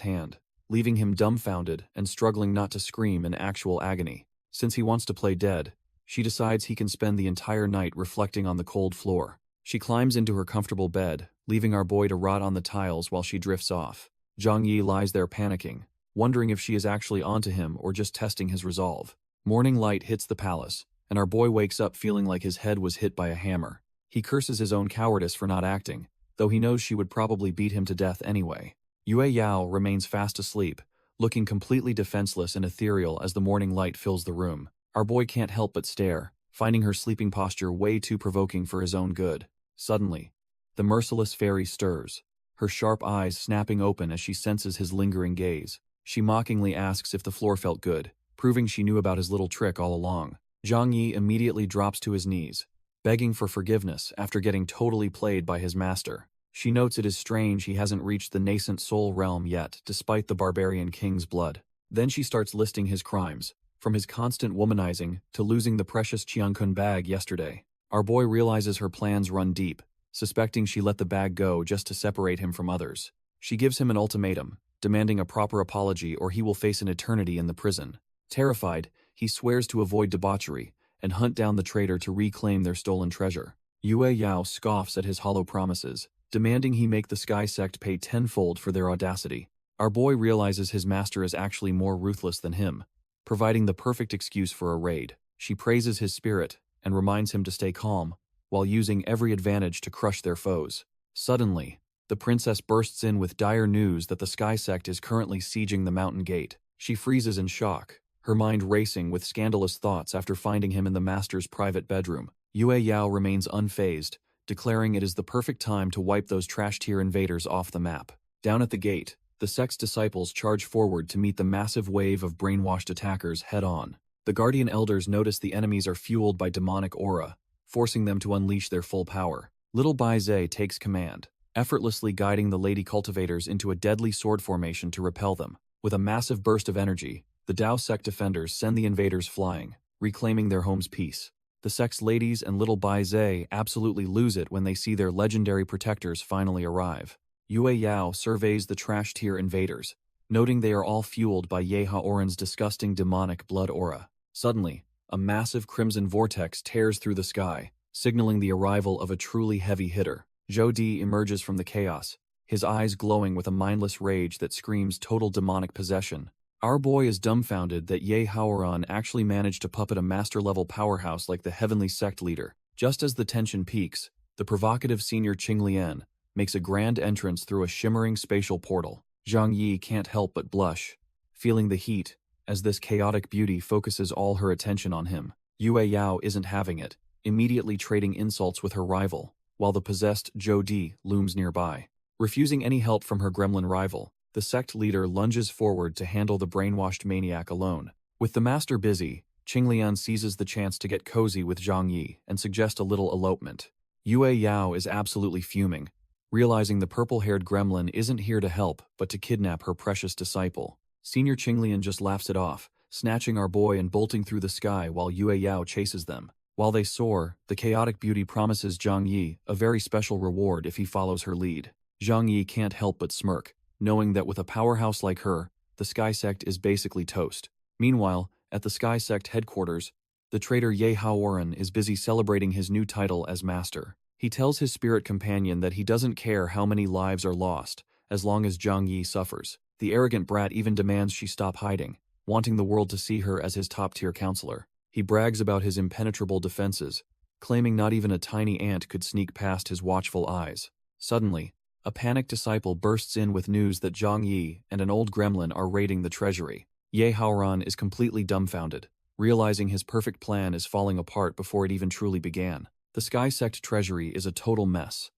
hand, leaving him dumbfounded and struggling not to scream in actual agony. Since he wants to play dead, she decides he can spend the entire night reflecting on the cold floor. She climbs into her comfortable bed, leaving our boy to rot on the tiles while she drifts off. Zhang Yi lies there panicking, wondering if she is actually onto him or just testing his resolve. Morning light hits the palace, and our boy wakes up feeling like his head was hit by a hammer. He curses his own cowardice for not acting, though he knows she would probably beat him to death anyway. Yue Yao remains fast asleep, looking completely defenseless and ethereal as the morning light fills the room. Our boy can't help but stare, finding her sleeping posture way too provoking for his own good. Suddenly, the merciless fairy stirs, her sharp eyes snapping open as she senses his lingering gaze. She mockingly asks if the floor felt good, proving she knew about his little trick all along. Zhang Yi immediately drops to his knees, begging for forgiveness after getting totally played by his master. She notes it is strange he hasn't reached the nascent soul realm yet, despite the barbarian king's blood. Then she starts listing his crimes, from his constant womanizing to losing the precious Qiankun bag yesterday. Our boy realizes her plans run deep, suspecting she let the bag go just to separate him from others. She gives him an ultimatum, demanding a proper apology or he will face an eternity in the prison. Terrified, he swears to avoid debauchery and hunt down the traitor to reclaim their stolen treasure. Yue Yao scoffs at his hollow promises, demanding he make the Sky Sect pay tenfold for their audacity. Our boy realizes his master is actually more ruthless than him, providing the perfect excuse for a raid. She praises his spirit and reminds him to stay calm, while using every advantage to crush their foes. Suddenly, the princess bursts in with dire news that the Sky Sect is currently sieging the mountain gate. She freezes in shock, her mind racing with scandalous thoughts after finding him in the master's private bedroom. Yue Yao remains unfazed, declaring it is the perfect time to wipe those trash-tier invaders off the map. Down at the gate, the sect's disciples charge forward to meet the massive wave of brainwashed attackers head-on. The Guardian Elders notice the enemies are fueled by demonic aura, forcing them to unleash their full power. Little Bai Zhe takes command, effortlessly guiding the Lady Cultivators into a deadly sword formation to repel them. With a massive burst of energy, the Dao Sect defenders send the invaders flying, reclaiming their home's peace. The sect's ladies and Little Bai Zhe absolutely lose it when they see their legendary protectors finally arrive. Yue Yao surveys the trash-tier invaders, noting they are all fueled by Ye Haoran's disgusting demonic blood aura. Suddenly, a massive crimson vortex tears through the sky, signaling the arrival of a truly heavy hitter. Zhou Di emerges from the chaos, his eyes glowing with a mindless rage that screams total demonic possession. Our boy is dumbfounded that Yahello actually managed to puppet a master-level powerhouse like the heavenly sect leader. Just as the tension peaks, the provocative senior Qinglian makes a grand entrance through a shimmering spatial portal. Zhang Yi can't help but blush, feeling the heat, as this chaotic beauty focuses all her attention on him. Yue Yao isn't having it, immediately trading insults with her rival, while the possessed Zhou Di looms nearby. Refusing any help from her gremlin rival, the sect leader lunges forward to handle the brainwashed maniac alone. With the master busy, Qinglian seizes the chance to get cozy with Zhang Yi and suggest a little elopement. Yue Yao is absolutely fuming, realizing the purple-haired gremlin isn't here to help but to kidnap her precious disciple. Senior Qinglian just laughs it off, snatching our boy and bolting through the sky while Yue Yao chases them. While they soar, the chaotic beauty promises Zhang Yi a very special reward if he follows her lead. Zhang Yi can't help but smirk, knowing that with a powerhouse like her, the Sky Sect is basically toast. Meanwhile, at the Sky Sect headquarters, the traitor Yahello is busy celebrating his new title as master. He tells his spirit companion that he doesn't care how many lives are lost, as long as Zhang Yi suffers. The arrogant brat even demands she stop hiding, wanting the world to see her as his top-tier counselor. He brags about his impenetrable defenses, claiming not even a tiny ant could sneak past his watchful eyes. Suddenly, a panicked disciple bursts in with news that Zhang Yi and an old gremlin are raiding the treasury. Yahello is completely dumbfounded, realizing his perfect plan is falling apart before it even truly began. The Sky Sect treasury is a total mess,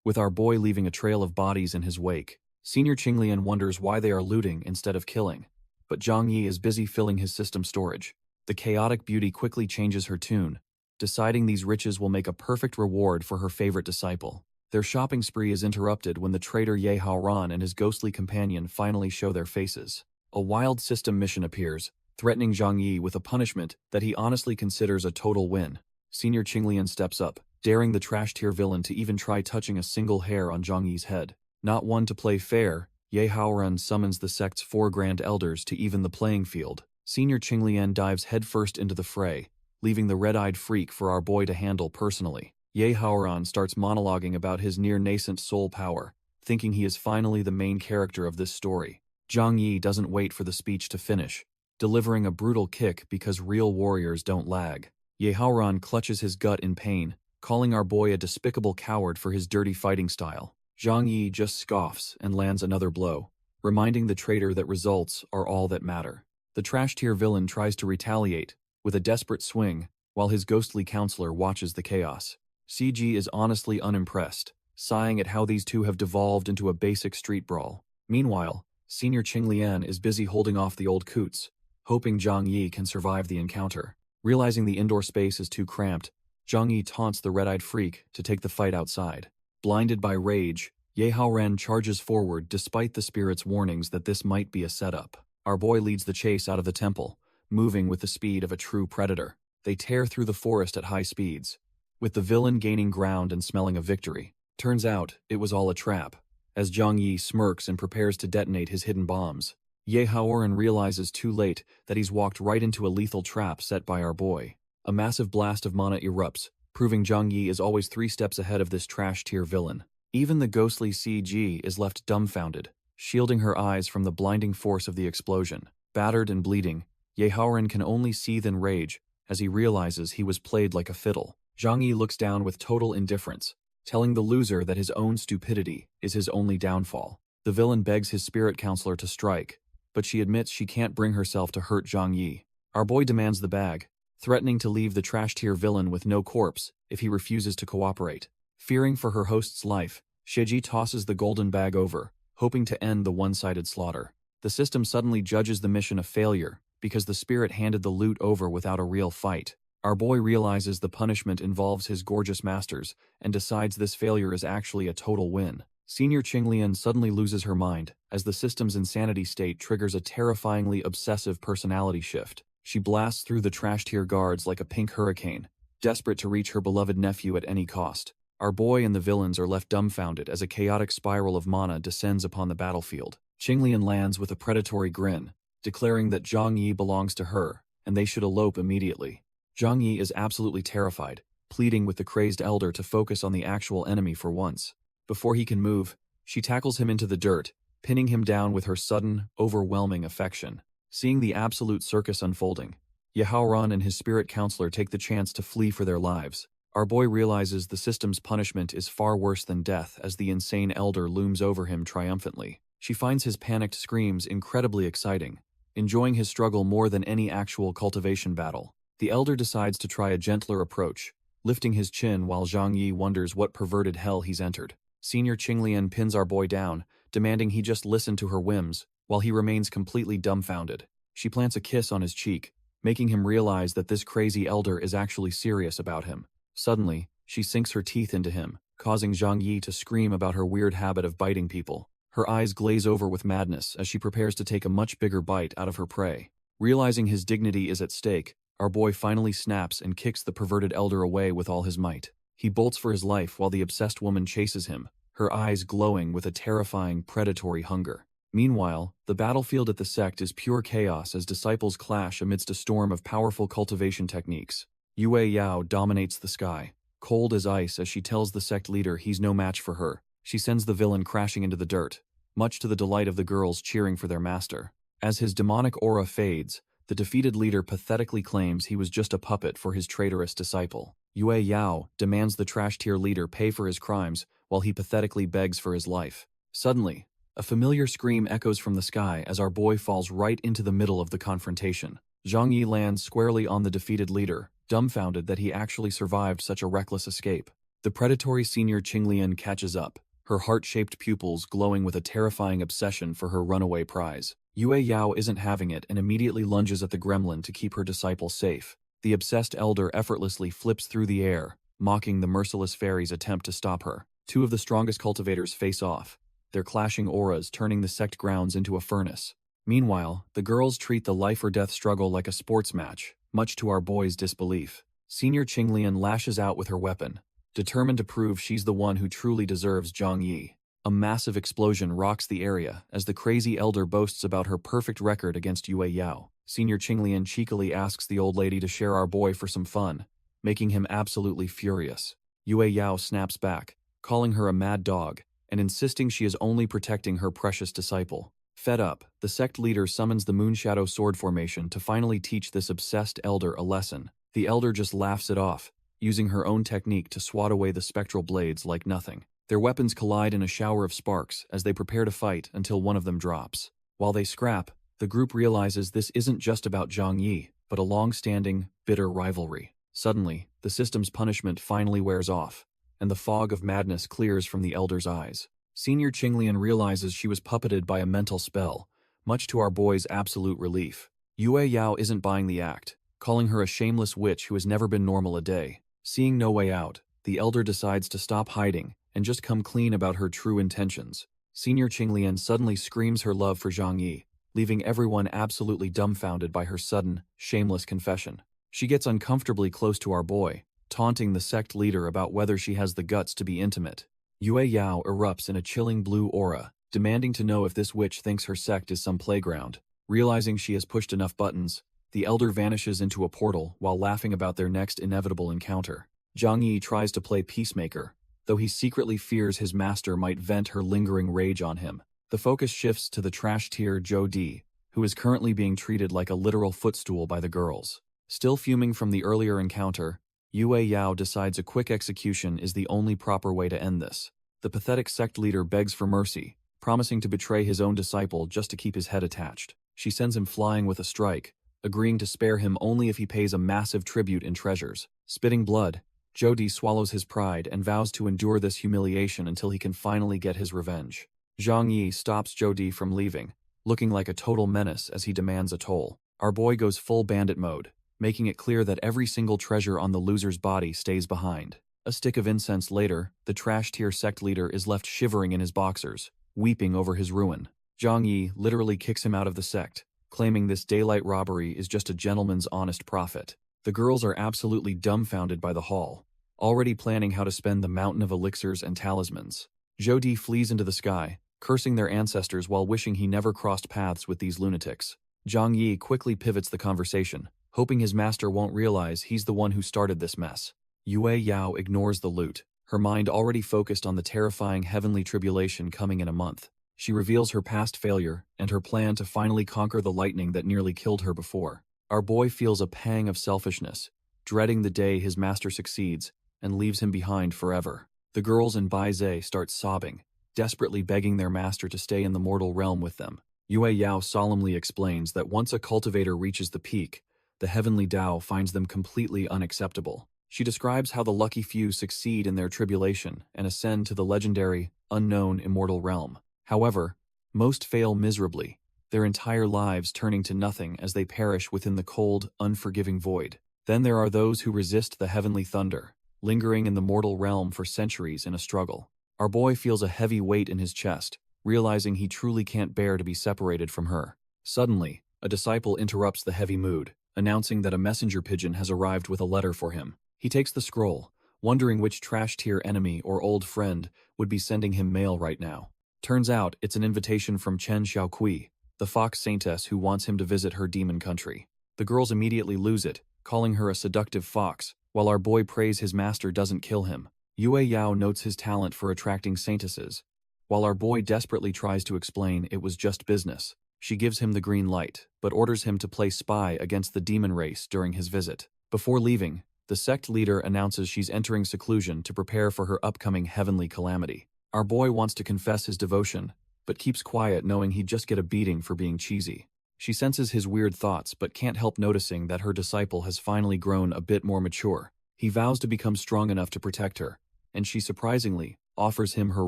with our boy leaving a trail of bodies in his wake. Senior Qinglian wonders why they are looting instead of killing, but Zhang Yi is busy filling his system storage. The chaotic beauty quickly changes her tune, deciding these riches will make a perfect reward for her favorite disciple. Their shopping spree is interrupted when the traitor Yahello and his ghostly companion finally show their faces. A wild system mission appears, threatening Zhang Yi with a punishment that he honestly considers a total win. Senior Qinglian steps up, daring the trash-tier villain to even try touching a single hair on Zhang Yi's head. Not one to play fair, Yahello summons the sect's 4 grand elders to even the playing field. Senior Qinglian dives headfirst into the fray, leaving the red-eyed freak for our boy to handle personally. Yahello starts monologuing about his near-nascent soul power, thinking he is finally the main character of this story. Zhang Yi doesn't wait for the speech to finish, delivering a brutal kick because real warriors don't lag. Yahello clutches his gut in pain, calling our boy a despicable coward for his dirty fighting style. Zhang Yi just scoffs and lands another blow, reminding the traitor that results are all that matter. The trash-tier villain tries to retaliate, with a desperate swing, while his ghostly counselor watches the chaos. CG is honestly unimpressed, sighing at how these two have devolved into a basic street brawl. Meanwhile, Senior Qinglian is busy holding off the old coots, hoping Zhang Yi can survive the encounter. Realizing the indoor space is too cramped, Zhang Yi taunts the red-eyed freak to take the fight outside. Blinded by rage, Yahello charges forward despite the spirit's warnings that this might be a setup. Our boy leads the chase out of the temple, moving with the speed of a true predator. They tear through the forest at high speeds, with the villain gaining ground and smelling of victory. Turns out, it was all a trap, as Zhang Yi smirks and prepares to detonate his hidden bombs. Yahello realizes too late that he's walked right into a lethal trap set by our boy. A massive blast of mana erupts, proving Zhang Yi is always 3 steps ahead of this trash-tier villain. Even the ghostly CG is left dumbfounded, shielding her eyes from the blinding force of the explosion. Battered and bleeding, Yahello can only seethe in rage as he realizes he was played like a fiddle. Zhang Yi looks down with total indifference, telling the loser that his own stupidity is his only downfall. The villain begs his spirit counselor to strike, but she admits she can't bring herself to hurt Zhang Yi. Our boy demands the bag, threatening to leave the trash-tier villain with no corpse if he refuses to cooperate. Fearing for her host's life, Shiji tosses the golden bag over, hoping to end the one-sided slaughter. The system suddenly judges the mission a failure because the spirit handed the loot over without a real fight. Our boy realizes the punishment involves his gorgeous masters and decides this failure is actually a total win. Senior Qinglian suddenly loses her mind as the system's insanity state triggers a terrifyingly obsessive personality shift. She blasts through the trash-tier guards like a pink hurricane, desperate to reach her beloved nephew at any cost. Our boy and the villains are left dumbfounded as a chaotic spiral of mana descends upon the battlefield. Qinglian lands with a predatory grin, declaring that Zhang Yi belongs to her and they should elope immediately. Zhang Yi is absolutely terrified, pleading with the crazed elder to focus on the actual enemy for once. Before he can move, she tackles him into the dirt, pinning him down with her sudden, overwhelming affection. Seeing the absolute circus unfolding, Yahello and his spirit counselor take the chance to flee for their lives. Our boy realizes the system's punishment is far worse than death as the insane elder looms over him triumphantly. She finds his panicked screams incredibly exciting, enjoying his struggle more than any actual cultivation battle. The elder decides to try a gentler approach, lifting his chin while Zhang Yi wonders what perverted hell he's entered. Senior Qinglian pins our boy down, demanding he just listen to her whims, while he remains completely dumbfounded. She plants a kiss on his cheek, making him realize that this crazy elder is actually serious about him. Suddenly, she sinks her teeth into him, causing Zhang Yi to scream about her weird habit of biting people. Her eyes glaze over with madness as she prepares to take a much bigger bite out of her prey. Realizing his dignity is at stake, our boy finally snaps and kicks the perverted elder away with all his might. He bolts for his life while the obsessed woman chases him, her eyes glowing with a terrifying, predatory hunger. Meanwhile, the battlefield at the sect is pure chaos as disciples clash amidst a storm of powerful cultivation techniques. Yue Yao dominates the sky, cold as ice as she tells the sect leader he's no match for her. She sends the villain crashing into the dirt, much to the delight of the girls cheering for their master. As his demonic aura fades, the defeated leader pathetically claims he was just a puppet for his traitorous disciple. Yue Yao demands the trash-tier leader pay for his crimes while he pathetically begs for his life. Suddenly, a familiar scream echoes from the sky as our boy falls right into the middle of the confrontation. Zhang Yi lands squarely on the defeated leader, dumbfounded that he actually survived such a reckless escape. The predatory senior Qinglian catches up, her heart-shaped pupils glowing with a terrifying obsession for her runaway prize. Yue Yao isn't having it and immediately lunges at the gremlin to keep her disciple safe. The obsessed elder effortlessly flips through the air, mocking the merciless fairy's attempt to stop her. Two of the strongest cultivators face off, their clashing auras turning the sect grounds into a furnace. Meanwhile, the girls treat the life-or-death struggle like a sports match, much to our boy's disbelief. Senior Qinglian lashes out with her weapon, determined to prove she's the one who truly deserves Zhang Yi. A massive explosion rocks the area as the crazy elder boasts about her perfect record against Yue Yao. Senior Qinglian cheekily asks the old lady to share our boy for some fun, making him absolutely furious. Yue Yao snaps back, calling her a mad dog, and insisting she is only protecting her precious disciple. Fed up, the sect leader summons the Moonshadow Sword Formation to finally teach this obsessed elder a lesson. The elder just laughs it off, using her own technique to swat away the spectral blades like nothing. Their weapons collide in a shower of sparks as they prepare to fight until one of them drops. While they scrap, the group realizes this isn't just about Zhang Yi, but a long-standing, bitter rivalry. Suddenly, the system's punishment finally wears off, and the fog of madness clears from the elder's eyes. Senior Qinglian realizes she was puppeted by a mental spell, much to our boy's absolute relief. Yue Yao isn't buying the act, calling her a shameless witch who has never been normal a day. Seeing no way out, the elder decides to stop hiding and just come clean about her true intentions. Senior Qinglian suddenly screams her love for Zhang Yi, leaving everyone absolutely dumbfounded by her sudden, shameless confession. She gets uncomfortably close to our boy, taunting the sect leader about whether she has the guts to be intimate. Yue Yao erupts in a chilling blue aura, demanding to know if this witch thinks her sect is some playground. Realizing she has pushed enough buttons, the elder vanishes into a portal while laughing about their next inevitable encounter. Zhang Yi tries to play peacemaker, though he secretly fears his master might vent her lingering rage on him. The focus shifts to the trash-tier Zhou Di, who is currently being treated like a literal footstool by the girls. Still fuming from the earlier encounter, Yue Yao decides a quick execution is the only proper way to end this. The pathetic sect leader begs for mercy, promising to betray his own disciple just to keep his head attached. She sends him flying with a strike, agreeing to spare him only if he pays a massive tribute in treasures. Spitting blood, Zhou swallows his pride and vows to endure this humiliation until he can finally get his revenge. Zhang Yi stops Zhou from leaving, looking like a total menace as he demands a toll. Our boy goes full bandit mode, making it clear that every single treasure on the loser's body stays behind. A stick of incense later, the trash-tier sect leader is left shivering in his boxers, weeping over his ruin. Zhang Yi literally kicks him out of the sect, claiming this daylight robbery is just a gentleman's honest profit. The girls are absolutely dumbfounded by the haul, already planning how to spend the mountain of elixirs and talismans. Zhou flees into the sky, cursing their ancestors while wishing he never crossed paths with these lunatics. Zhang Yi quickly pivots the conversation, hoping his master won't realize he's the one who started this mess. Yue Yao ignores the loot, her mind already focused on the terrifying heavenly tribulation coming in a month. She reveals her past failure and her plan to finally conquer the lightning that nearly killed her before. Our boy feels a pang of selfishness, dreading the day his master succeeds and leaves him behind forever. The girls in Baize start sobbing, desperately begging their master to stay in the mortal realm with them. Yue Yao solemnly explains that once a cultivator reaches the peak, the heavenly Tao finds them completely unacceptable. She describes how the lucky few succeed in their tribulation and ascend to the legendary, unknown immortal realm. However, most fail miserably, their entire lives turning to nothing as they perish within the cold, unforgiving void. Then there are those who resist the heavenly thunder, lingering in the mortal realm for centuries in a struggle. Our boy feels a heavy weight in his chest, realizing he truly can't bear to be separated from her. Suddenly, a disciple interrupts the heavy mood, announcing that a messenger pigeon has arrived with a letter for him. He takes the scroll, wondering which trash-tier enemy or old friend would be sending him mail right now. Turns out it's an invitation from Chen Xiaoqui, the fox saintess who wants him to visit her demon country. The girls immediately lose it, calling her a seductive fox, while our boy prays his master doesn't kill him. Yue Yao notes his talent for attracting saintesses, while our boy desperately tries to explain it was just business. She gives him the green light, but orders him to play spy against the demon race during his visit. Before leaving, the sect leader announces she's entering seclusion to prepare for her upcoming heavenly calamity. Our boy wants to confess his devotion, but keeps quiet knowing he'd just get a beating for being cheesy. She senses his weird thoughts but can't help noticing that her disciple has finally grown a bit more mature. He vows to become strong enough to protect her, and she surprisingly offers him her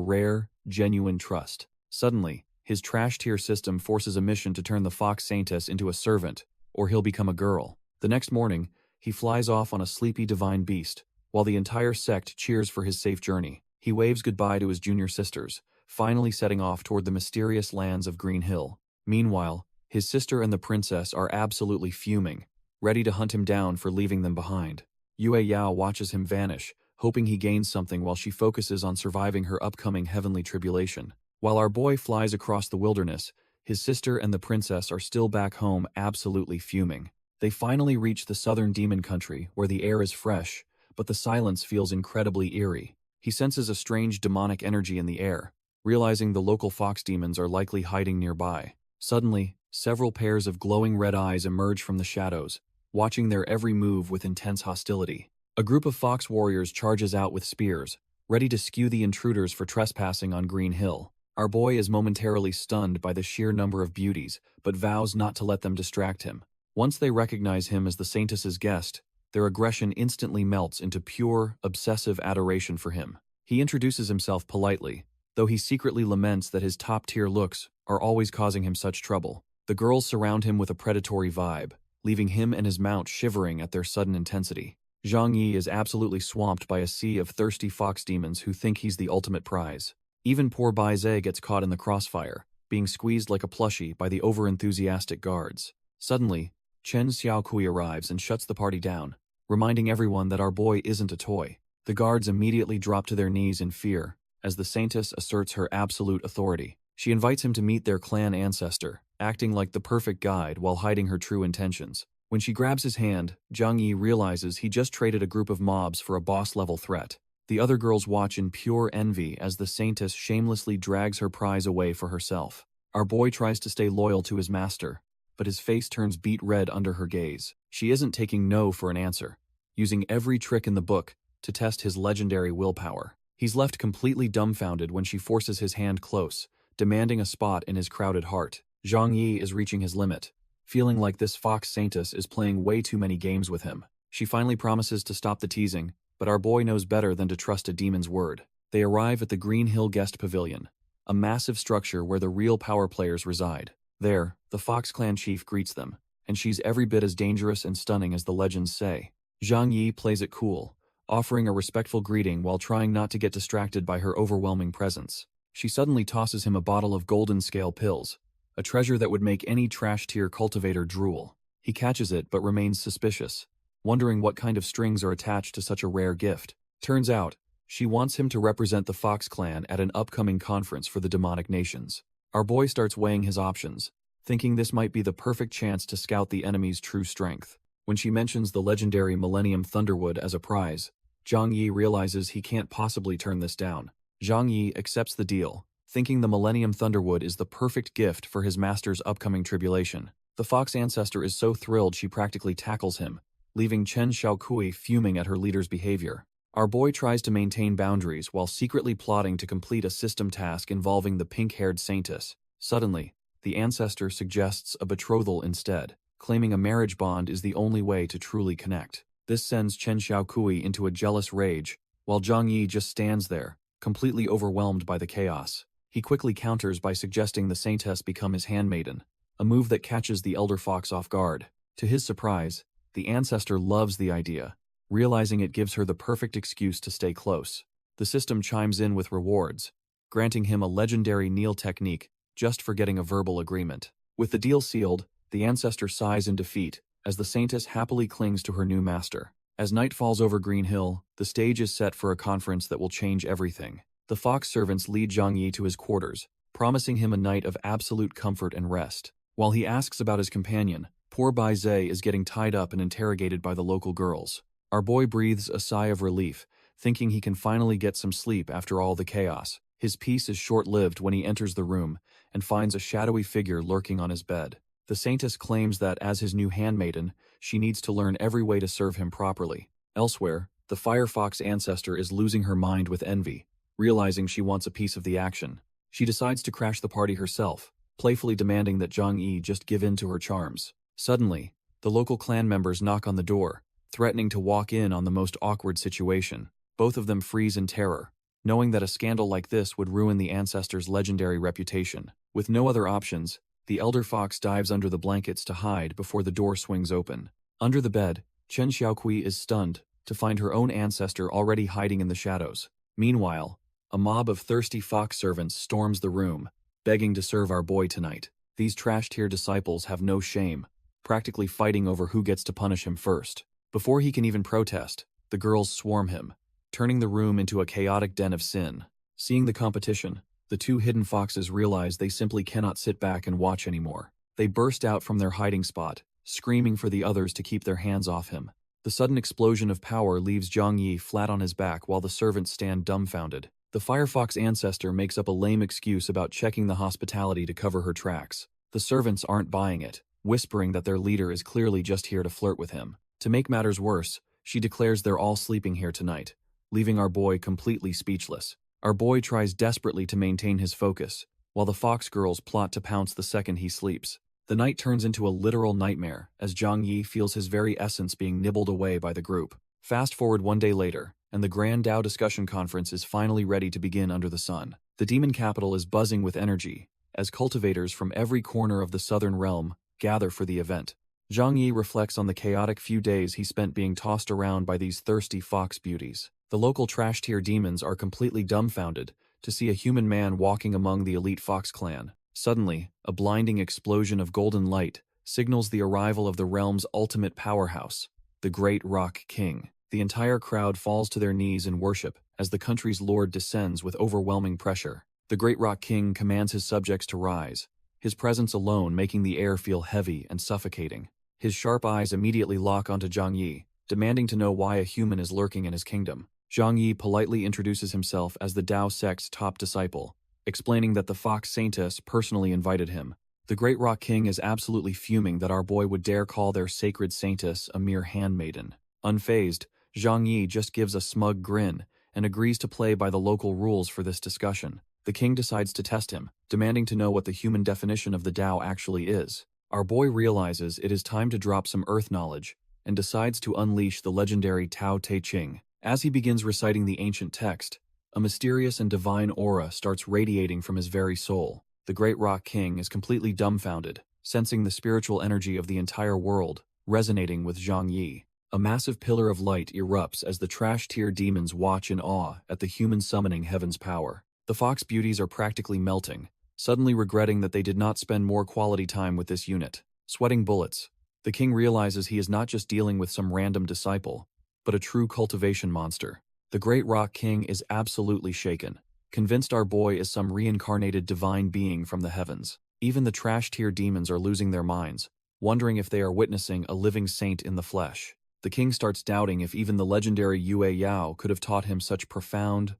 rare, genuine trust. Suddenly, his trash-tier system forces a mission to turn the fox saintess into a servant, or he'll become a girl. The next morning, he flies off on a sleepy divine beast, while the entire sect cheers for his safe journey. He waves goodbye to his junior sisters, finally setting off toward the mysterious lands of Green Hill. Meanwhile, his sister and the princess are absolutely fuming, ready to hunt him down for leaving them behind. Yue Yao watches him vanish, hoping he gains something while she focuses on surviving her upcoming heavenly tribulation. While our boy flies across the wilderness, his sister and the princess are still back home absolutely fuming. They finally reach the southern demon country where the air is fresh, but the silence feels incredibly eerie. He senses a strange demonic energy in the air, realizing the local fox demons are likely hiding nearby. Suddenly, several pairs of glowing red eyes emerge from the shadows, watching their every move with intense hostility. A group of fox warriors charges out with spears, ready to skew the intruders for trespassing on Green Hill. Our boy is momentarily stunned by the sheer number of beauties, but vows not to let them distract him. Once they recognize him as the saintess's guest, their aggression instantly melts into pure, obsessive adoration for him. He introduces himself politely, though he secretly laments that his top-tier looks are always causing him such trouble. The girls surround him with a predatory vibe, leaving him and his mount shivering at their sudden intensity. Zhang Yi is absolutely swamped by a sea of thirsty fox demons who think he's the ultimate prize. Even poor Baize gets caught in the crossfire, being squeezed like a plushie by the over-enthusiastic guards. Suddenly, Chen Xiaokui arrives and shuts the party down, reminding everyone that our boy isn't a toy. The guards immediately drop to their knees in fear, as the saintess asserts her absolute authority. She invites him to meet their clan ancestor, acting like the perfect guide while hiding her true intentions. When she grabs his hand, Zhang Yi realizes he just traded a group of mobs for a boss-level threat. The other girls watch in pure envy as the saintess shamelessly drags her prize away for herself. Our boy tries to stay loyal to his master, but his face turns beet red under her gaze. She isn't taking no for an answer, using every trick in the book to test his legendary willpower. He's left completely dumbfounded when she forces his hand close, demanding a spot in his crowded heart. Zhang Yi is reaching his limit, feeling like this fox saintess is playing way too many games with him. She finally promises to stop the teasing, but our boy knows better than to trust a demon's word. They arrive at the Green Hill Guest Pavilion, a massive structure where the real power players reside. There, the Fox Clan chief greets them, and she's every bit as dangerous and stunning as the legends say. Zhang Yi plays it cool, offering a respectful greeting while trying not to get distracted by her overwhelming presence. She suddenly tosses him a bottle of golden scale pills, a treasure that would make any trash-tier cultivator drool. He catches it but remains suspicious, wondering what kind of strings are attached to such a rare gift. Turns out, she wants him to represent the Fox Clan at an upcoming conference for the demonic nations. Our boy starts weighing his options, thinking this might be the perfect chance to scout the enemy's true strength. When she mentions the legendary Millennium Thunderwood as a prize, Zhang Yi realizes he can't possibly turn this down. Zhang Yi accepts the deal, thinking the Millennium Thunderwood is the perfect gift for his master's upcoming tribulation. The fox ancestor is so thrilled she practically tackles him, leaving Chen Xiaokui fuming at her leader's behavior. Our boy tries to maintain boundaries while secretly plotting to complete a system task involving the pink-haired saintess. Suddenly, the ancestor suggests a betrothal instead, claiming a marriage bond is the only way to truly connect. This sends Chen Xiaokui into a jealous rage, while Zhang Yi just stands there, completely overwhelmed by the chaos. He quickly counters by suggesting the saintess become his handmaiden, a move that catches the elder fox off guard. To his surprise, the ancestor loves the idea, realizing it gives her the perfect excuse to stay close. The system chimes in with rewards, granting him a legendary kneel technique just for getting a verbal agreement. With the deal sealed, the ancestor sighs in defeat as the saintess happily clings to her new master. As night falls over Green Hill, the stage is set for a conference that will change everything. The fox servants lead Zhang Yi to his quarters, promising him a night of absolute comfort and rest. While he asks about his companion, poor Bai Zhe is getting tied up and interrogated by the local girls. Our boy breathes a sigh of relief, thinking he can finally get some sleep after all the chaos. His peace is short-lived when he enters the room and finds a shadowy figure lurking on his bed. The saintess claims that as his new handmaiden, she needs to learn every way to serve him properly. Elsewhere, the firefox ancestor is losing her mind with envy, realizing she wants a piece of the action. She decides to crash the party herself, playfully demanding that Zhang Yi just give in to her charms. Suddenly, the local clan members knock on the door, threatening to walk in on the most awkward situation. Both of them freeze in terror, knowing that a scandal like this would ruin the ancestor's legendary reputation. With no other options, the elder fox dives under the blankets to hide before the door swings open. Under the bed, Chen Xiaokui is stunned to find her own ancestor already hiding in the shadows. Meanwhile, a mob of thirsty fox servants storms the room, begging to serve our boy tonight. These trash-tier disciples have no shame, practically fighting over who gets to punish him first. Before he can even protest, the girls swarm him, turning the room into a chaotic den of sin. Seeing the competition, the two hidden foxes realize they simply cannot sit back and watch anymore. They burst out from their hiding spot, screaming for the others to keep their hands off him. The sudden explosion of power leaves Zhang Yi flat on his back while the servants stand dumbfounded. The firefox ancestor makes up a lame excuse about checking the hospitality to cover her tracks. The servants aren't buying it, whispering that their leader is clearly just here to flirt with him. To make matters worse, she declares they're all sleeping here tonight, leaving our boy completely speechless. Our boy tries desperately to maintain his focus, while the fox girls plot to pounce the second he sleeps. The night turns into a literal nightmare as Zhang Yi feels his very essence being nibbled away by the group. Fast forward one day later, and the Grand Dao Discussion Conference is finally ready to begin under the sun. The demon capital is buzzing with energy, as cultivators from every corner of the southern realm gather for the event. Zhang Yi reflects on the chaotic few days he spent being tossed around by these thirsty fox beauties. The local trash-tier demons are completely dumbfounded to see a human man walking among the elite fox clan. Suddenly, a blinding explosion of golden light signals the arrival of the realm's ultimate powerhouse, the Great Rock King. The entire crowd falls to their knees in worship as the country's lord descends with overwhelming pressure. The Great Rock King commands his subjects to rise, his presence alone making the air feel heavy and suffocating. His sharp eyes immediately lock onto Zhang Yi, demanding to know why a human is lurking in his kingdom. Zhang Yi politely introduces himself as the Dao sect's top disciple, explaining that the fox saintess personally invited him. The Great Rock King is absolutely fuming that our boy would dare call their sacred saintess a mere handmaiden. Unfazed, Zhang Yi just gives a smug grin and agrees to play by the local rules for this discussion. The king decides to test him, demanding to know what the human definition of the Dao actually is. Our boy realizes it is time to drop some earth knowledge and decides to unleash the legendary Tao Te Ching. As he begins reciting the ancient text, a mysterious and divine aura starts radiating from his very soul. The Great Rock King is completely dumbfounded, sensing the spiritual energy of the entire world resonating with Zhang Yi. A massive pillar of light erupts as the trash-tier demons watch in awe at the human summoning heaven's power. The fox beauties are practically melting, suddenly regretting that they did not spend more quality time with this unit. Sweating bullets, the king realizes he is not just dealing with some random disciple, but a true cultivation monster. The Great Rock King is absolutely shaken, convinced our boy is some reincarnated divine being from the heavens. Even the trash-tier demons are losing their minds, wondering if they are witnessing a living saint in the flesh. The king starts doubting if even the legendary Yue Yao could have taught him such profound,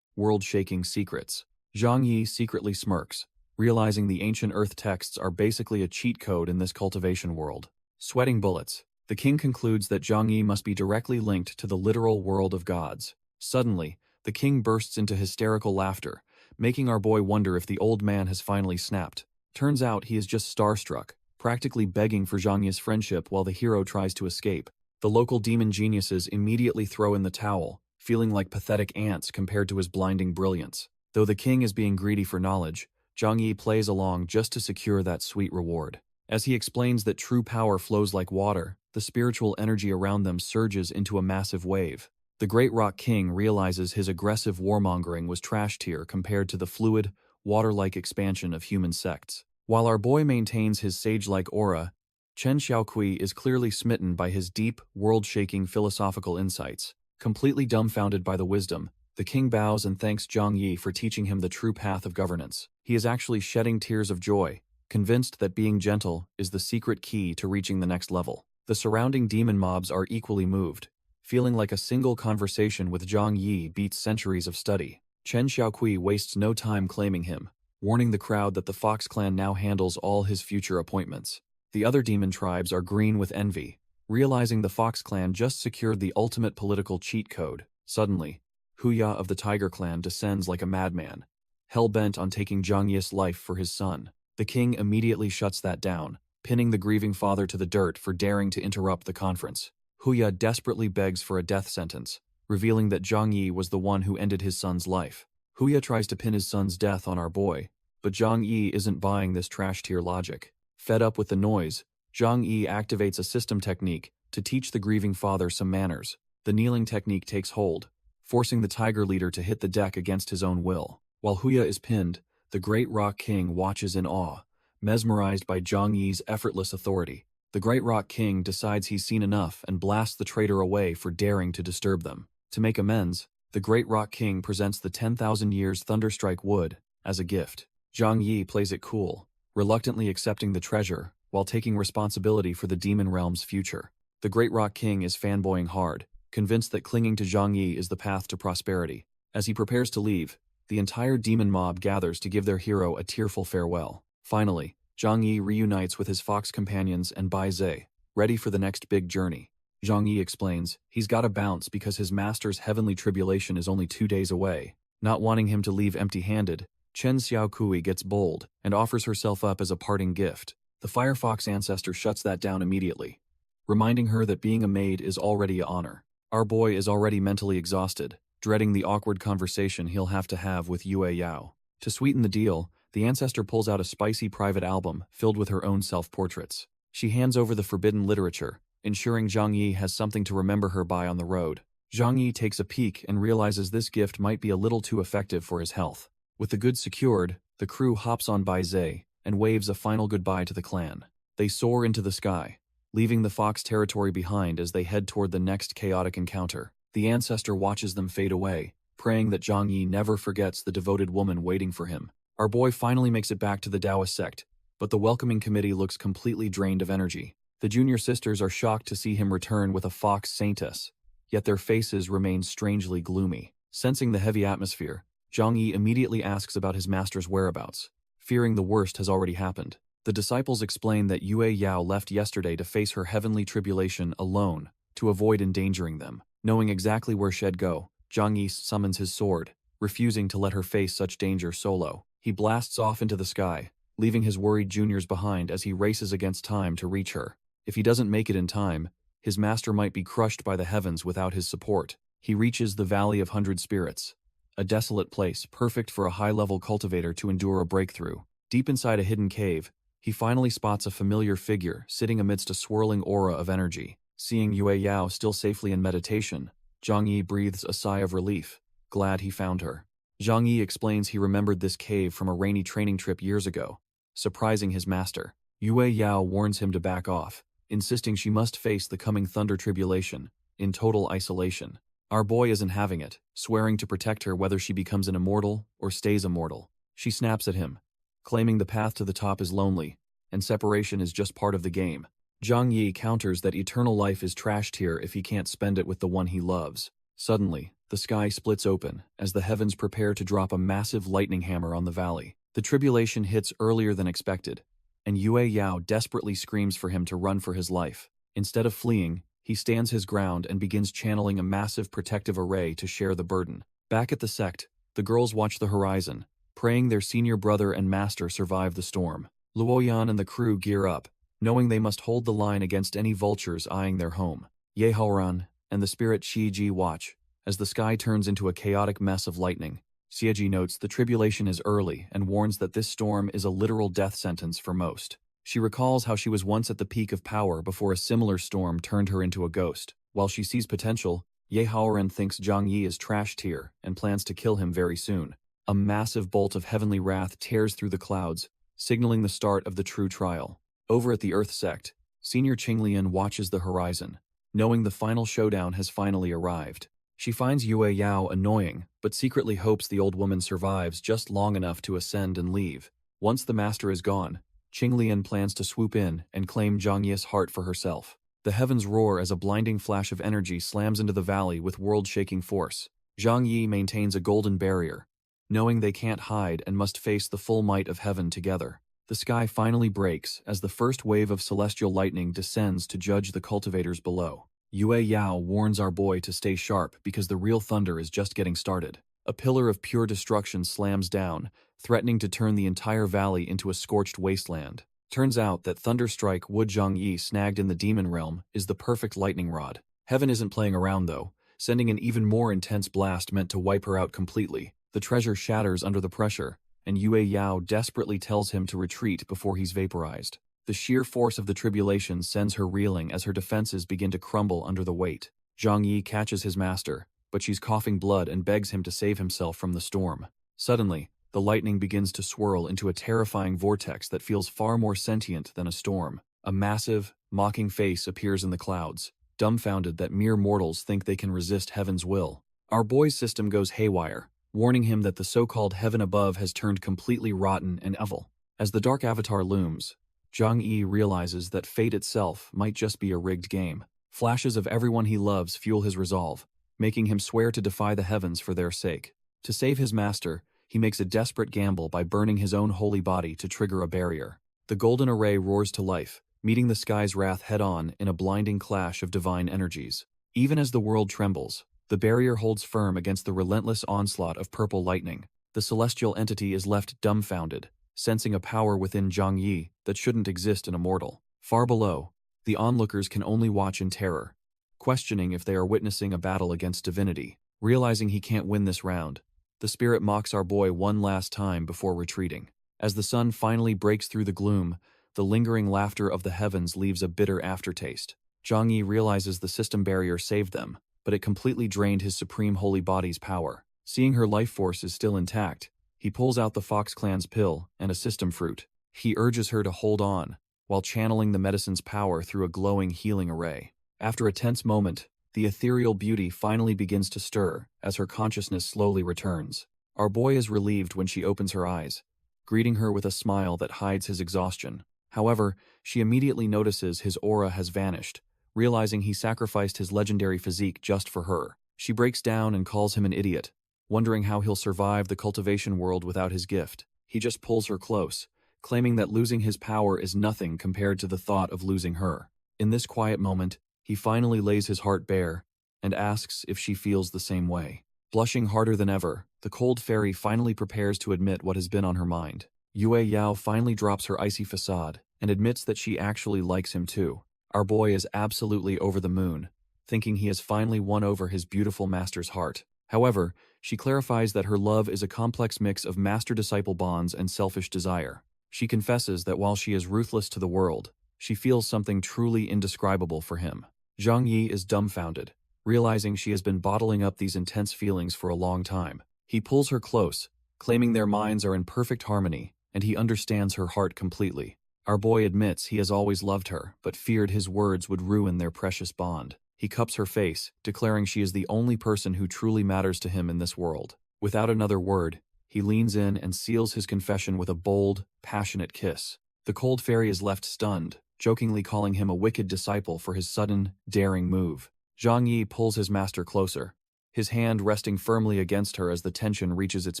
world-shaking secrets. Zhang Yi secretly smirks, realizing the ancient earth texts are basically a cheat code in this cultivation world. Sweating bullets, the king concludes that Zhang Yi must be directly linked to the literal world of gods. Suddenly, the king bursts into hysterical laughter, making our boy wonder if the old man has finally snapped. Turns out he is just starstruck, practically begging for Zhang Yi's friendship while the hero tries to escape. The local demon geniuses immediately throw in the towel, feeling like pathetic ants compared to his blinding brilliance. Though the king is being greedy for knowledge, Zhang Yi plays along just to secure that sweet reward. As he explains that true power flows like water, the spiritual energy around them surges into a massive wave. The Great Rock King realizes his aggressive warmongering was trash tier compared to the fluid, water-like expansion of human sects. While our boy maintains his sage-like aura, Chen Xiaoqui is clearly smitten by his deep, world-shaking philosophical insights. Completely dumbfounded by the wisdom, the king bows and thanks Zhang Yi for teaching him the true path of governance. He is actually shedding tears of joy, convinced that being gentle is the secret key to reaching the next level. The surrounding demon mobs are equally moved, feeling like a single conversation with Zhang Yi beats centuries of study. Chen Xiaoqui wastes no time claiming him, warning the crowd that the Fox clan now handles all his future appointments. The other demon tribes are green with envy, realizing the Fox clan just secured the ultimate political cheat code. Suddenly, Huya of the Tiger clan descends like a madman, hell-bent on taking Zhang Yi's life for his son. The king immediately shuts that down, pinning the grieving father to the dirt for daring to interrupt the conference. Huya desperately begs for a death sentence, revealing that Zhang Yi was the one who ended his son's life. Huya tries to pin his son's death on our boy, but Zhang Yi isn't buying this trash-tier logic. Fed up with the noise, Zhang Yi activates a system technique to teach the grieving father some manners. The kneeling technique takes hold, forcing the tiger leader to hit the deck against his own will. While Huya is pinned, the Great Rock King watches in awe, mesmerized by Zhang Yi's effortless authority. The Great Rock King decides he's seen enough and blasts the traitor away for daring to disturb them. To make amends, the Great Rock King presents the 10,000 years Thunderstrike wood as a gift. Zhang Yi plays it cool, reluctantly accepting the treasure while taking responsibility for the demon realm's future. The Great Rock King is fanboying hard, convinced that clinging to Zhang Yi is the path to prosperity. As he prepares to leave, the entire demon mob gathers to give their hero a tearful farewell. Finally, Zhang Yi reunites with his fox companions and Bai Zhe, ready for the next big journey. Zhang Yi explains he's gotta bounce because his master's heavenly tribulation is only 2 days away. Not wanting him to leave empty-handed, Chen Xiaokui gets bold and offers herself up as a parting gift. The Firefox ancestor shuts that down immediately, reminding her that being a maid is already an honor. Our boy is already mentally exhausted, dreading the awkward conversation he'll have to have with Yue Yao. To sweeten the deal, the ancestor pulls out a spicy private album filled with her own self-portraits. She hands over the forbidden literature, ensuring Zhang Yi has something to remember her by on the road. Zhang Yi takes a peek and realizes this gift might be a little too effective for his health. With the goods secured, the crew hops on Bai Zhe and waves a final goodbye to the clan. They soar into the sky, leaving the Fox territory behind as they head toward the next chaotic encounter. The ancestor watches them fade away, praying that Zhang Yi never forgets the devoted woman waiting for him. Our boy finally makes it back to the Taoist sect, but the welcoming committee looks completely drained of energy. The junior sisters are shocked to see him return with a fox saintess, yet their faces remain strangely gloomy. Sensing the heavy atmosphere, Zhang Yi immediately asks about his master's whereabouts, fearing the worst has already happened. The disciples explain that Yue Yao left yesterday to face her heavenly tribulation alone to avoid endangering them. Knowing exactly where she'd go, Zhang Yi summons his sword, refusing to let her face such danger solo. He blasts off into the sky, leaving his worried juniors behind as he races against time to reach her. If he doesn't make it in time, his master might be crushed by the heavens without his support. He reaches the Valley of 100 Spirits, a desolate place perfect for a high-level cultivator to endure a breakthrough. Deep inside a hidden cave, he finally spots a familiar figure sitting amidst a swirling aura of energy. Seeing Yue Yao still safely in meditation, Zhang Yi breathes a sigh of relief, glad he found her. Zhang Yi explains he remembered this cave from a rainy training trip years ago, surprising his master. Yue Yao warns him to back off, insisting she must face the coming thunder tribulation, in total isolation. Our boy isn't having it, swearing to protect her whether she becomes an immortal or stays immortal. She snaps at him, claiming the path to the top is lonely, and separation is just part of the game. Zhang Yi counters that eternal life is trashed here if he can't spend it with the one he loves. Suddenly, the sky splits open as the heavens prepare to drop a massive lightning hammer on the valley. The tribulation hits earlier than expected, and Yue Yao desperately screams for him to run for his life. Instead of fleeing, he stands his ground and begins channeling a massive protective array to share the burden. Back at the sect, the girls watch the horizon, praying their senior brother and master survive the storm. Luoyan and the crew gear up, knowing they must hold the line against any vultures eyeing their home. Yehaoran and the spirit Shiji watch, as the sky turns into a chaotic mess of lightning. Xieji notes the tribulation is early and warns that this storm is a literal death sentence for most. She recalls how she was once at the peak of power before a similar storm turned her into a ghost. While she sees potential, Yehaoran thinks Zhang Yi is trashed here and plans to kill him very soon. A massive bolt of heavenly wrath tears through the clouds, signaling the start of the true trial. Over at the Earth sect, Senior Qinglian watches the horizon, knowing the final showdown has finally arrived. She finds Yue Yao annoying, but secretly hopes the old woman survives just long enough to ascend and leave. Once the master is gone, Qinglian plans to swoop in and claim Zhang Yi's heart for herself. The heavens roar as a blinding flash of energy slams into the valley with world-shaking force. Zhang Yi maintains a golden barrier, knowing they can't hide and must face the full might of heaven together. The sky finally breaks as the first wave of celestial lightning descends to judge the cultivators below. Yue Yao warns our boy to stay sharp because the real thunder is just getting started. A pillar of pure destruction slams down, threatening to turn the entire valley into a scorched wasteland. Turns out that Thunderstrike Wood Zhang Yi snagged in the demon realm is the perfect lightning rod. Heaven isn't playing around though, sending an even more intense blast meant to wipe her out completely. The treasure shatters under the pressure, and Yue Yao desperately tells him to retreat before he's vaporized. The sheer force of the tribulation sends her reeling as her defenses begin to crumble under the weight. Zhang Yi catches his master, but she's coughing blood and begs him to save himself from the storm. Suddenly, the lightning begins to swirl into a terrifying vortex that feels far more sentient than a storm. A massive, mocking face appears in the clouds, dumbfounded that mere mortals think they can resist heaven's will. Our boy's system goes haywire, warning him that the so-called heaven above has turned completely rotten and evil. As the dark avatar looms, Zhang Yi realizes that fate itself might just be a rigged game. Flashes of everyone he loves fuel his resolve, making him swear to defy the heavens for their sake. To save his master, he makes a desperate gamble by burning his own holy body to trigger a barrier. The golden array roars to life, meeting the sky's wrath head-on in a blinding clash of divine energies. Even as the world trembles, the barrier holds firm against the relentless onslaught of purple lightning. The celestial entity is left dumbfounded, sensing a power within Zhang Yi that shouldn't exist in a mortal. Far below, the onlookers can only watch in terror, questioning if they are witnessing a battle against divinity. Realizing he can't win this round, the spirit mocks our boy one last time before retreating. As the sun finally breaks through the gloom, the lingering laughter of the heavens leaves a bitter aftertaste. Zhang Yi realizes the system barrier saved them, but it completely drained his supreme holy body's power. Seeing her life force is still intact, he pulls out the Fox Clan's pill and a system fruit. He urges her to hold on, while channeling the medicine's power through a glowing healing array. After a tense moment, the ethereal beauty finally begins to stir as her consciousness slowly returns. Our boy is relieved when she opens her eyes, greeting her with a smile that hides his exhaustion. However, she immediately notices his aura has vanished, realizing he sacrificed his legendary physique just for her. She breaks down and calls him an idiot, wondering how he'll survive the cultivation world without his gift. He just pulls her close, claiming that losing his power is nothing compared to the thought of losing her. In this quiet moment, he finally lays his heart bare and asks if she feels the same way. Blushing harder than ever, the cold fairy finally prepares to admit what has been on her mind. Yue Yao finally drops her icy facade and admits that she actually likes him too. Our boy is absolutely over the moon, thinking he has finally won over his beautiful master's heart. However, she clarifies that her love is a complex mix of master-disciple bonds and selfish desire. She confesses that while she is ruthless to the world, she feels something truly indescribable for him. Zhang Yi is dumbfounded, realizing she has been bottling up these intense feelings for a long time. He pulls her close, claiming their minds are in perfect harmony, and he understands her heart completely. Our boy admits he has always loved her, but feared his words would ruin their precious bond. He cups her face, declaring she is the only person who truly matters to him in this world. Without another word, he leans in and seals his confession with a bold, passionate kiss. The cold fairy is left stunned, jokingly calling him a wicked disciple for his sudden, daring move. Zhang Yi pulls his master closer, his hand resting firmly against her as the tension reaches its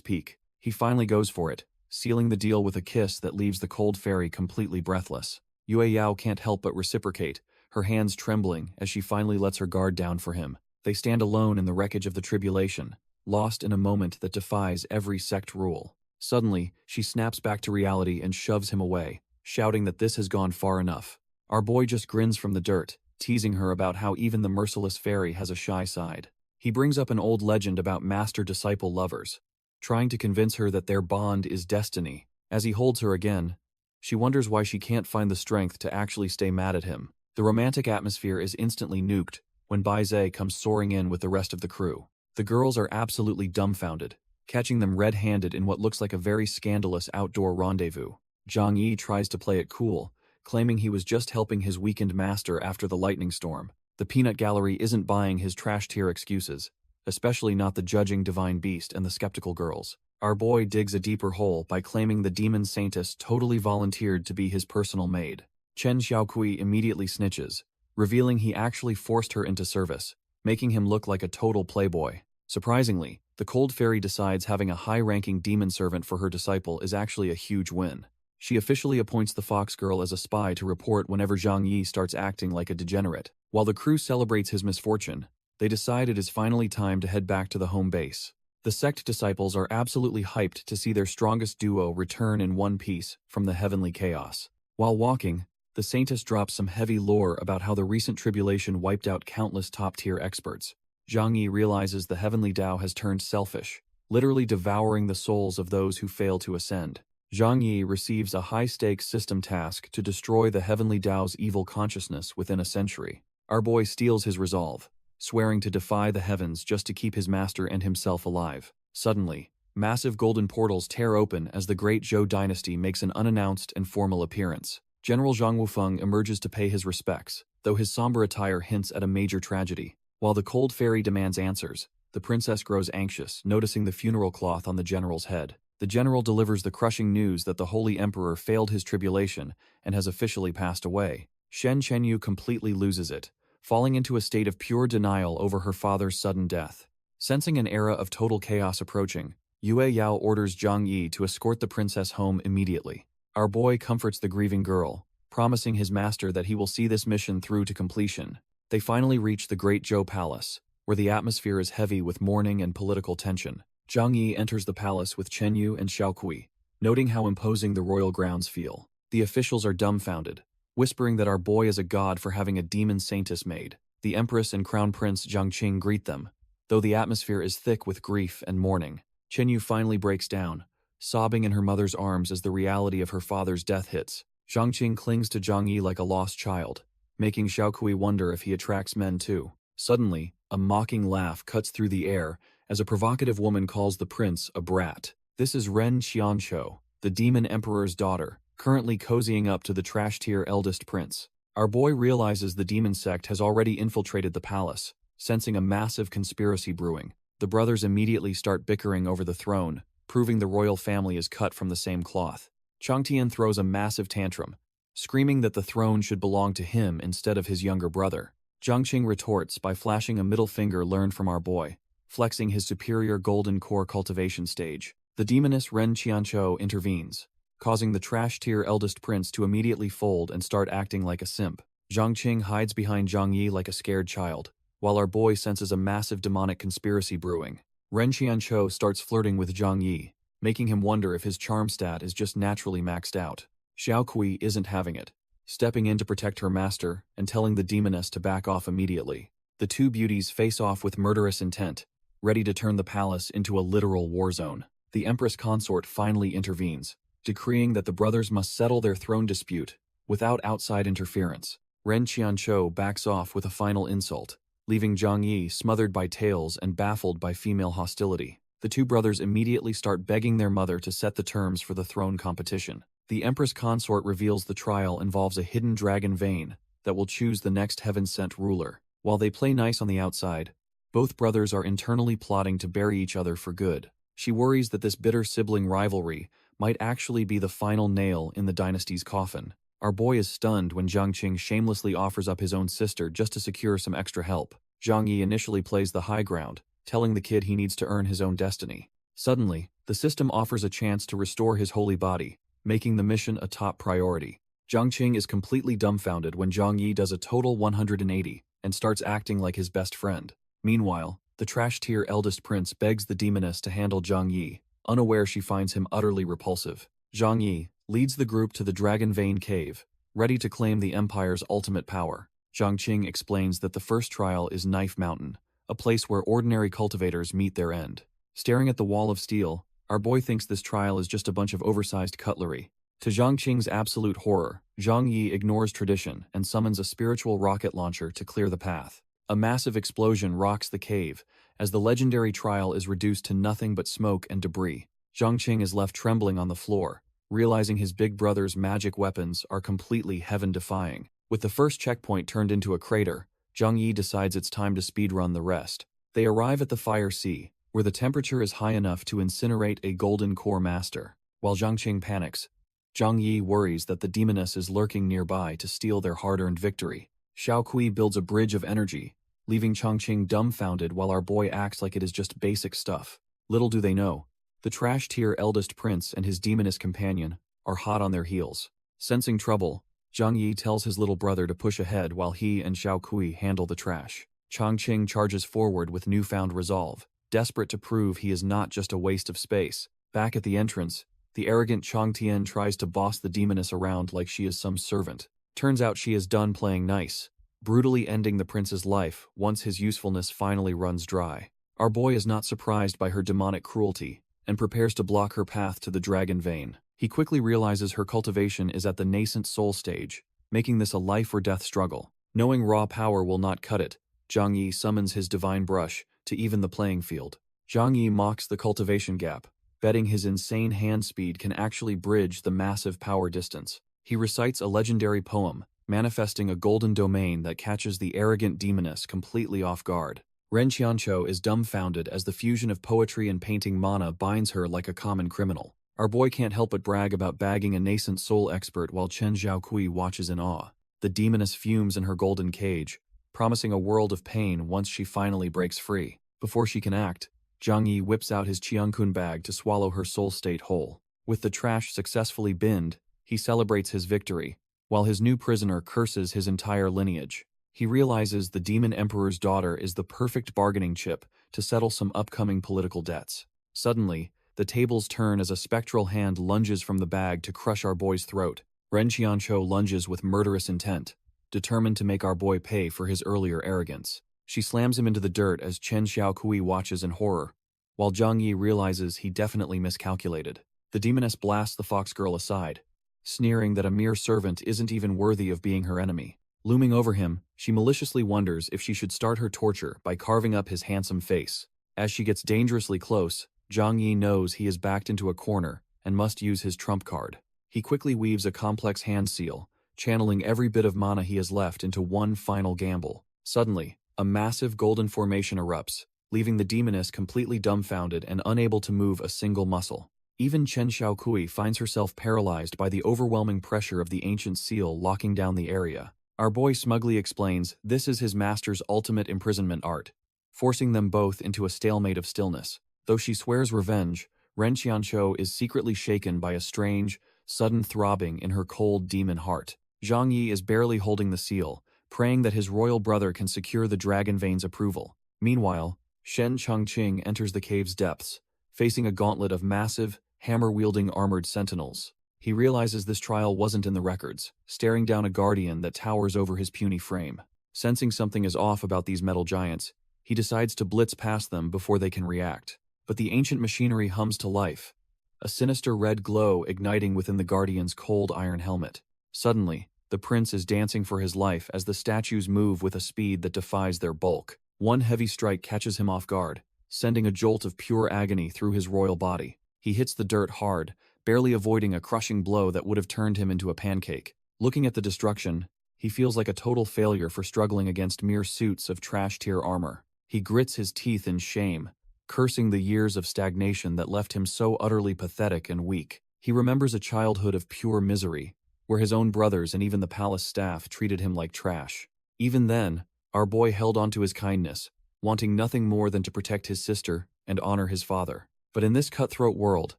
peak. He finally goes for it, sealing the deal with a kiss that leaves the cold fairy completely breathless. Yue Yao can't help but reciprocate, her hands trembling as she finally lets her guard down for him. They stand alone in the wreckage of the tribulation, lost in a moment that defies every sect rule. Suddenly, she snaps back to reality and shoves him away, shouting that this has gone far enough. Our boy just grins from the dirt, teasing her about how even the merciless fairy has a shy side. He brings up an old legend about master-disciple lovers, trying to convince her that their bond is destiny. As he holds her again, she wonders why she can't find the strength to actually stay mad at him. The romantic atmosphere is instantly nuked when Bai Zhe comes soaring in with the rest of the crew. The girls are absolutely dumbfounded, catching them red-handed in what looks like a very scandalous outdoor rendezvous. Zhang Yi tries to play it cool, claiming he was just helping his weakened master after the lightning storm. The peanut gallery isn't buying his trash-tier excuses, especially not the judging divine beast and the skeptical girls. Our boy digs a deeper hole by claiming the demon saintess totally volunteered to be his personal maid. Chen Xiaokui immediately snitches, revealing he actually forced her into service, making him look like a total playboy. Surprisingly, the cold fairy decides having a high-ranking demon servant for her disciple is actually a huge win. She officially appoints the fox girl as a spy to report whenever Zhang Yi starts acting like a degenerate. While the crew celebrates his misfortune, they decide it is finally time to head back to the home base. The sect disciples are absolutely hyped to see their strongest duo return in one piece from the heavenly chaos. While walking, the saintess drops some heavy lore about how the recent tribulation wiped out countless top-tier experts. Zhang Yi realizes the heavenly Tao has turned selfish, literally devouring the souls of those who fail to ascend. Zhang Yi receives a high-stakes system task to destroy the heavenly Tao's evil consciousness within a century. Our boy steals his resolve, swearing to defy the heavens just to keep his master and himself alive. Suddenly, massive golden portals tear open as the great Zhou dynasty makes an unannounced and formal appearance. General Zhang Wufeng emerges to pay his respects, though his somber attire hints at a major tragedy. While the cold fairy demands answers, the princess grows anxious, noticing the funeral cloth on the general's head. The general delivers the crushing news that the Holy Emperor failed his tribulation and has officially passed away. Shen Chenyu completely loses it, falling into a state of pure denial over her father's sudden death. Sensing an era of total chaos approaching, Yue Yao orders Zhang Yi to escort the princess home immediately. Our boy comforts the grieving girl, promising his master that he will see this mission through to completion. They finally reach the Great Zhou Palace, where the atmosphere is heavy with mourning and political tension. Zhang Yi enters the palace with Chen Yu and Xiaokui, noting how imposing the royal grounds feel. The officials are dumbfounded, whispering that our boy is a god for having a demon saintess maid. The empress and crown prince Jiangqing greet them, though the atmosphere is thick with grief and mourning. Chen Yu finally breaks down, sobbing in her mother's arms as the reality of her father's death hits. Jiangqing clings to Zhang Yi like a lost child, making Xiaokui wonder if he attracts men too. Suddenly, a mocking laugh cuts through the air as a provocative woman calls the prince a brat. This is Ren Qianqiu, the demon emperor's daughter, currently cozying up to the trash-tier eldest prince. Our boy realizes the demon sect has already infiltrated the palace, sensing a massive conspiracy brewing. The brothers immediately start bickering over the throne, proving the royal family is cut from the same cloth. Changtian throws a massive tantrum, screaming that the throne should belong to him instead of his younger brother. Jiangqing retorts by flashing a middle finger learned from our boy, flexing his superior golden core cultivation stage. The demoness Ren Qianqiu intervenes, causing the trash-tier eldest prince to immediately fold and start acting like a simp. Jiangqing hides behind Zhang Yi like a scared child, while our boy senses a massive demonic conspiracy brewing. Ren Qianqiu starts flirting with Zhang Yi, making him wonder if his charm stat is just naturally maxed out. Xiaokui isn't having it, stepping in to protect her master and telling the demoness to back off immediately. The two beauties face off with murderous intent, ready to turn the palace into a literal war zone. The Empress Consort finally intervenes, decreeing that the brothers must settle their throne dispute without outside interference. Ren Qianqiu backs off with a final insult, leaving Zhang Yi smothered by tales and baffled by female hostility. The two brothers immediately start begging their mother to set the terms for the throne competition. The Empress Consort reveals the trial involves a hidden dragon vein that will choose the next heaven-sent ruler. While they play nice on the outside, both brothers are internally plotting to bury each other for good. She worries that this bitter sibling rivalry might actually be the final nail in the dynasty's coffin. Our boy is stunned when Zhang Qing shamelessly offers up his own sister just to secure some extra help. Zhang Yi initially plays the high ground, telling the kid he needs to earn his own destiny. Suddenly, the system offers a chance to restore his holy body, making the mission a top priority. Zhang Qing is completely dumbfounded when Zhang Yi does a total 180 and starts acting like his best friend. Meanwhile, the trash-tier eldest prince begs the demoness to handle Zhang Yi, unaware she finds him utterly repulsive. Zhang Yi leads the group to the Dragon Vein Cave, ready to claim the Empire's ultimate power. Zhang Qing explains that the first trial is Knife Mountain, a place where ordinary cultivators meet their end. Staring at the wall of steel, our boy thinks this trial is just a bunch of oversized cutlery. To Zhang Qing's absolute horror, Zhang Yi ignores tradition and summons a spiritual rocket launcher to clear the path. A massive explosion rocks the cave, as the legendary trial is reduced to nothing but smoke and debris. Zhang Qing is left trembling on the floor, realizing his big brother's magic weapons are completely heaven-defying. With the first checkpoint turned into a crater, Zhang Yi decides it's time to speedrun the rest. They arrive at the Fire Sea, where the temperature is high enough to incinerate a golden core master. While Zhang Qing panics, Zhang Yi worries that the demoness is lurking nearby to steal their hard-earned victory. Xiao Kui builds a bridge of energy, leaving Zhang Qing dumbfounded while our boy acts like it is just basic stuff. Little do they know, the trash-tier eldest prince and his demoness companion are hot on their heels. Sensing trouble, Zhang Yi tells his little brother to push ahead while he and Xiao Kui handle the trash. Zhang Qing charges forward with newfound resolve, desperate to prove he is not just a waste of space. Back at the entrance, the arrogant Chang Tian tries to boss the demoness around like she is some servant. Turns out she is done playing nice, brutally ending the prince's life once his usefulness finally runs dry. Our boy is not surprised by her demonic cruelty and prepares to block her path to the Dragon Vein. He quickly realizes her cultivation is at the nascent soul stage, making this a life-or-death struggle. Knowing raw power will not cut it, Zhang Yi summons his divine brush to even the playing field. Zhang Yi mocks the cultivation gap, betting his insane hand speed can actually bridge the massive power distance. He recites a legendary poem, manifesting a golden domain that catches the arrogant demoness completely off guard. Ren Qianqiu is dumbfounded as the fusion of poetry and painting mana binds her like a common criminal. Our boy can't help but brag about bagging a nascent soul expert while Chen Xiaokui watches in awe. The demoness fumes in her golden cage, promising a world of pain once she finally breaks free. Before she can act, Zhang Yi whips out his Qiangkun bag to swallow her soul state whole. With the trash successfully binned, he celebrates his victory, while his new prisoner curses his entire lineage. He realizes the Demon Emperor's daughter is the perfect bargaining chip to settle some upcoming political debts. Suddenly, the tables turn as a spectral hand lunges from the bag to crush our boy's throat. Ren Qianqiu lunges with murderous intent, determined to make our boy pay for his earlier arrogance. She slams him into the dirt as Chen Xiaokui watches in horror, while Zhang Yi realizes he definitely miscalculated. The demoness blasts the fox girl aside, sneering that a mere servant isn't even worthy of being her enemy. Looming over him, she maliciously wonders if she should start her torture by carving up his handsome face. As she gets dangerously close, Zhang Yi knows he is backed into a corner and must use his trump card. He quickly weaves a complex hand seal, channeling every bit of mana he has left into one final gamble. Suddenly, a massive golden formation erupts, leaving the demoness completely dumbfounded and unable to move a single muscle. Even Chen Xiaokui finds herself paralyzed by the overwhelming pressure of the ancient seal locking down the area. Our boy smugly explains this is his master's ultimate imprisonment art, forcing them both into a stalemate of stillness. Though she swears revenge, Ren Qianqiu is secretly shaken by a strange, sudden throbbing in her cold demon heart. Zhang Yi is barely holding the seal, praying that his royal brother can secure the Dragon Vein's approval. Meanwhile, Shen Changqing enters the cave's depths, facing a gauntlet of massive, hammer-wielding armored sentinels. He realizes this trial wasn't in the records, staring down a guardian that towers over his puny frame. Sensing something is off about these metal giants, he decides to blitz past them before they can react. But the ancient machinery hums to life, a sinister red glow igniting within the guardian's cold iron helmet. Suddenly, the prince is dancing for his life as the statues move with a speed that defies their bulk. One heavy strike catches him off guard, sending a jolt of pure agony through his royal body. He hits the dirt hard, barely avoiding a crushing blow that would have turned him into a pancake. Looking at the destruction, he feels like a total failure for struggling against mere suits of trash-tier armor. He grits his teeth in shame, cursing the years of stagnation that left him so utterly pathetic and weak. He remembers a childhood of pure misery, where his own brothers and even the palace staff treated him like trash. Even then, our boy held on to his kindness, wanting nothing more than to protect his sister and honor his father. But in this cutthroat world,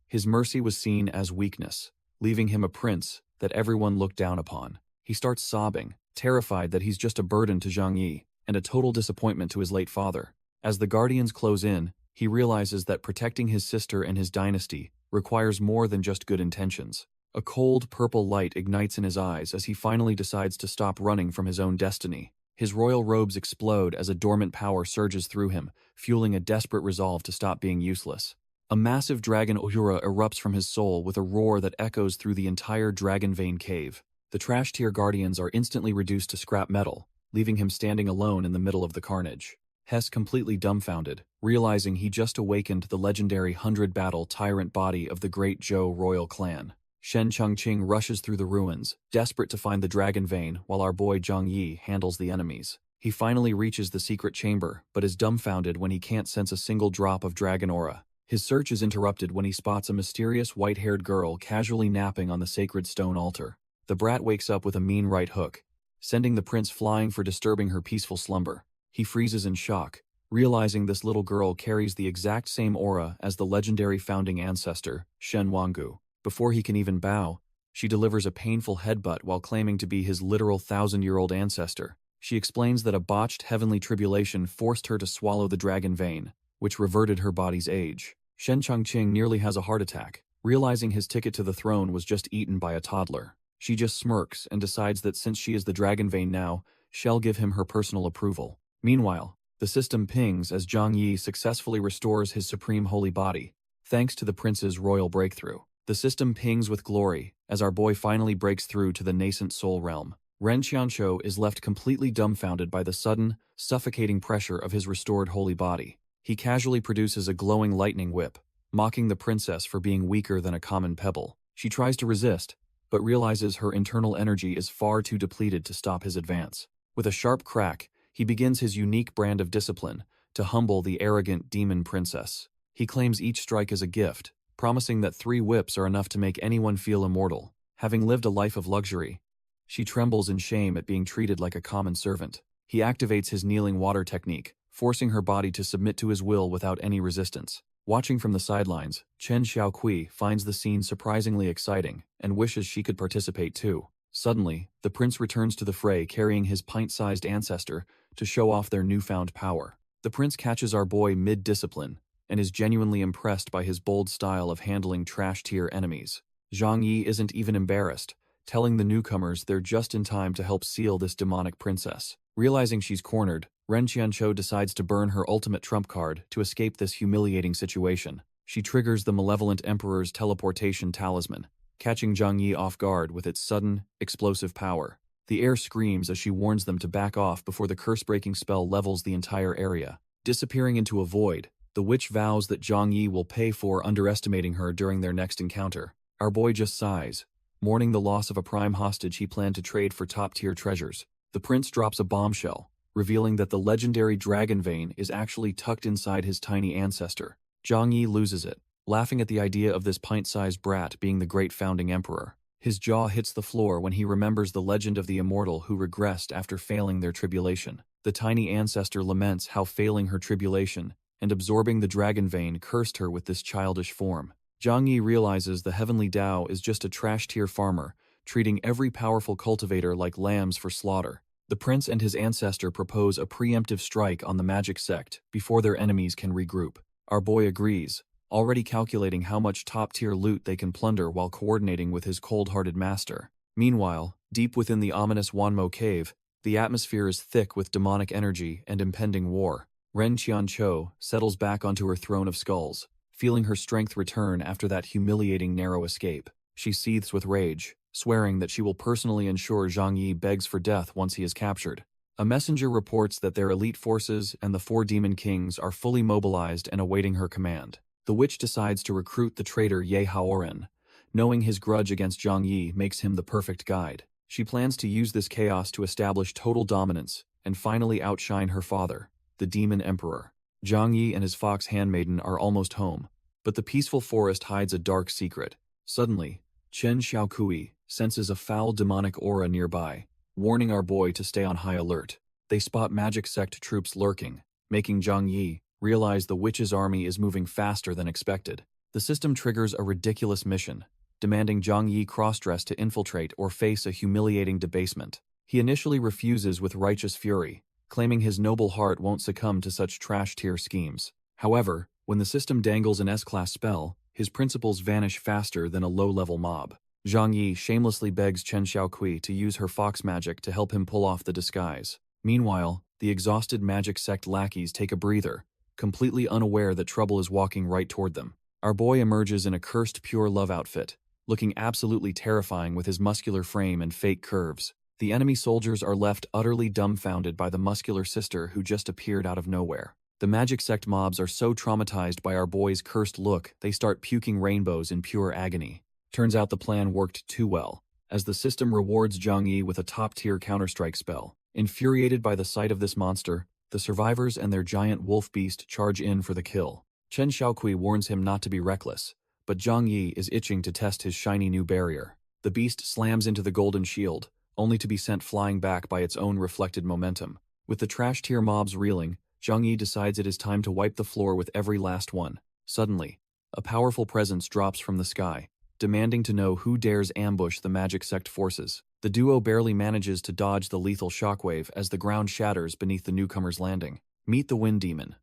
his mercy was seen as weakness, leaving him a prince that everyone looked down upon. He starts sobbing, terrified that he's just a burden to Zhang Yi, and a total disappointment to his late father. As the guardians close in, he realizes that protecting his sister and his dynasty requires more than just good intentions. A cold, purple light ignites in his eyes as he finally decides to stop running from his own destiny. His royal robes explode as a dormant power surges through him, fueling a desperate resolve to stop being useless. A massive dragon Asura erupts from his soul with a roar that echoes through the entire Dragon Vein cave. The trash tier guardians are instantly reduced to scrap metal, leaving him standing alone in the middle of the carnage. Hess completely dumbfounded, realizing he just awakened the legendary 100-battle tyrant body of the Great Zhou royal clan. Shen Chengqing rushes through the ruins, desperate to find the Dragon Vein, while our boy Zhang Yi handles the enemies. He finally reaches the secret chamber, but is dumbfounded when he can't sense a single drop of dragon aura. His search is interrupted when he spots a mysterious white-haired girl casually napping on the sacred stone altar. The brat wakes up with a mean right hook, sending the prince flying for disturbing her peaceful slumber. He freezes in shock, realizing this little girl carries the exact same aura as the legendary founding ancestor, Shen Wangu. Before he can even bow, she delivers a painful headbutt while claiming to be his literal 1,000-year-old ancestor. She explains that a botched heavenly tribulation forced her to swallow the Dragon Vein, which reverted her body's age. Shen Chengqing nearly has a heart attack, realizing his ticket to the throne was just eaten by a toddler. She just smirks and decides that since she is the Dragon Vein now, she'll give him her personal approval. Meanwhile, the system pings as Zhang Yi successfully restores his supreme holy body, thanks to the prince's royal breakthrough. The system pings with glory as our boy finally breaks through to the nascent soul realm. Ren Qianqiu is left completely dumbfounded by the sudden, suffocating pressure of his restored holy body. He casually produces a glowing lightning whip, mocking the princess for being weaker than a common pebble. She tries to resist, but realizes her internal energy is far too depleted to stop his advance. With a sharp crack, he begins his unique brand of discipline to humble the arrogant demon princess. He claims each strike as a gift, promising that 3 whips are enough to make anyone feel immortal. Having lived a life of luxury, she trembles in shame at being treated like a common servant. He activates his kneeling water technique, forcing her body to submit to his will without any resistance. Watching from the sidelines, Chen Xiaokui finds the scene surprisingly exciting and wishes she could participate too. Suddenly, the prince returns to the fray carrying his pint-sized ancestor to show off their newfound power. The prince catches our boy mid-discipline and is genuinely impressed by his bold style of handling trash-tier enemies. Zhang Yi isn't even embarrassed, telling the newcomers they're just in time to help seal this demonic princess. Realizing she's cornered, Ren Qianqiu decides to burn her ultimate trump card to escape this humiliating situation. She triggers the malevolent emperor's teleportation talisman, catching Zhang Yi off guard with its sudden, explosive power. The air screams as she warns them to back off before the curse-breaking spell levels the entire area. Disappearing into a void, the witch vows that Zhang Yi will pay for underestimating her during their next encounter. Our boy just sighs, mourning the loss of a prime hostage he planned to trade for top-tier treasures. The prince drops a bombshell, revealing that the legendary Dragon Vein is actually tucked inside his tiny ancestor. Zhang Yi loses it, laughing at the idea of this pint-sized brat being the great founding emperor. His jaw hits the floor when he remembers the legend of the immortal who regressed after failing their tribulation. The tiny ancestor laments how failing her tribulation and absorbing the Dragon Vein cursed her with this childish form. Zhang Yi realizes the heavenly Tao is just a trash-tier farmer, treating every powerful cultivator like lambs for slaughter. The prince and his ancestor propose a preemptive strike on the magic sect before their enemies can regroup. Our boy agrees, already calculating how much top-tier loot they can plunder while coordinating with his cold-hearted master. Meanwhile, deep within the ominous Wanmo cave, the atmosphere is thick with demonic energy and impending war. Ren Qianqiu settles back onto her throne of skulls, feeling her strength return after that humiliating narrow escape. She seethes with rage, swearing that she will personally ensure Zhang Yi begs for death once he is captured. A messenger reports that their elite forces and the 4 demon kings are fully mobilized and awaiting her command. The witch decides to recruit the traitor Yahello, knowing his grudge against Zhang Yi makes him the perfect guide. She plans to use this chaos to establish total dominance and finally outshine her father, the demon emperor. Zhang Yi and his fox handmaiden are almost home, but the peaceful forest hides a dark secret. Suddenly, Chen Xiaokui senses a foul demonic aura nearby, warning our boy to stay on high alert. They spot magic sect troops lurking, making Zhang Yi realize the witch's army is moving faster than expected. The system triggers a ridiculous mission, demanding Zhang Yi cross-dress to infiltrate or face a humiliating debasement. He initially refuses with righteous fury, claiming his noble heart won't succumb to such trash-tier schemes. However, when the system dangles an S-class spell, his principles vanish faster than a low-level mob. Zhang Yi shamelessly begs Chen Xiaokui to use her fox magic to help him pull off the disguise. Meanwhile, the exhausted magic sect lackeys take a breather, completely unaware that trouble is walking right toward them. Our boy emerges in a cursed pure love outfit, looking absolutely terrifying with his muscular frame and fake curves. The enemy soldiers are left utterly dumbfounded by the muscular sister who just appeared out of nowhere. The magic sect mobs are so traumatized by our boy's cursed look, they start puking rainbows in pure agony. Turns out the plan worked too well, as the system rewards Zhang Yi with a top-tier counterstrike spell. Infuriated by the sight of this monster, the survivors and their giant wolf beast charge in for the kill. Chen Xiaokui warns him not to be reckless, but Zhang Yi is itching to test his shiny new barrier. The beast slams into the golden shield, only to be sent flying back by its own reflected momentum. With the trash-tier mobs reeling, Zhang Yi decides it is time to wipe the floor with every last one. Suddenly, a powerful presence drops from the sky, demanding to know who dares ambush the magic sect forces. The duo barely manages to dodge the lethal shockwave as the ground shatters beneath the newcomer's landing. Meet the Wind Demon,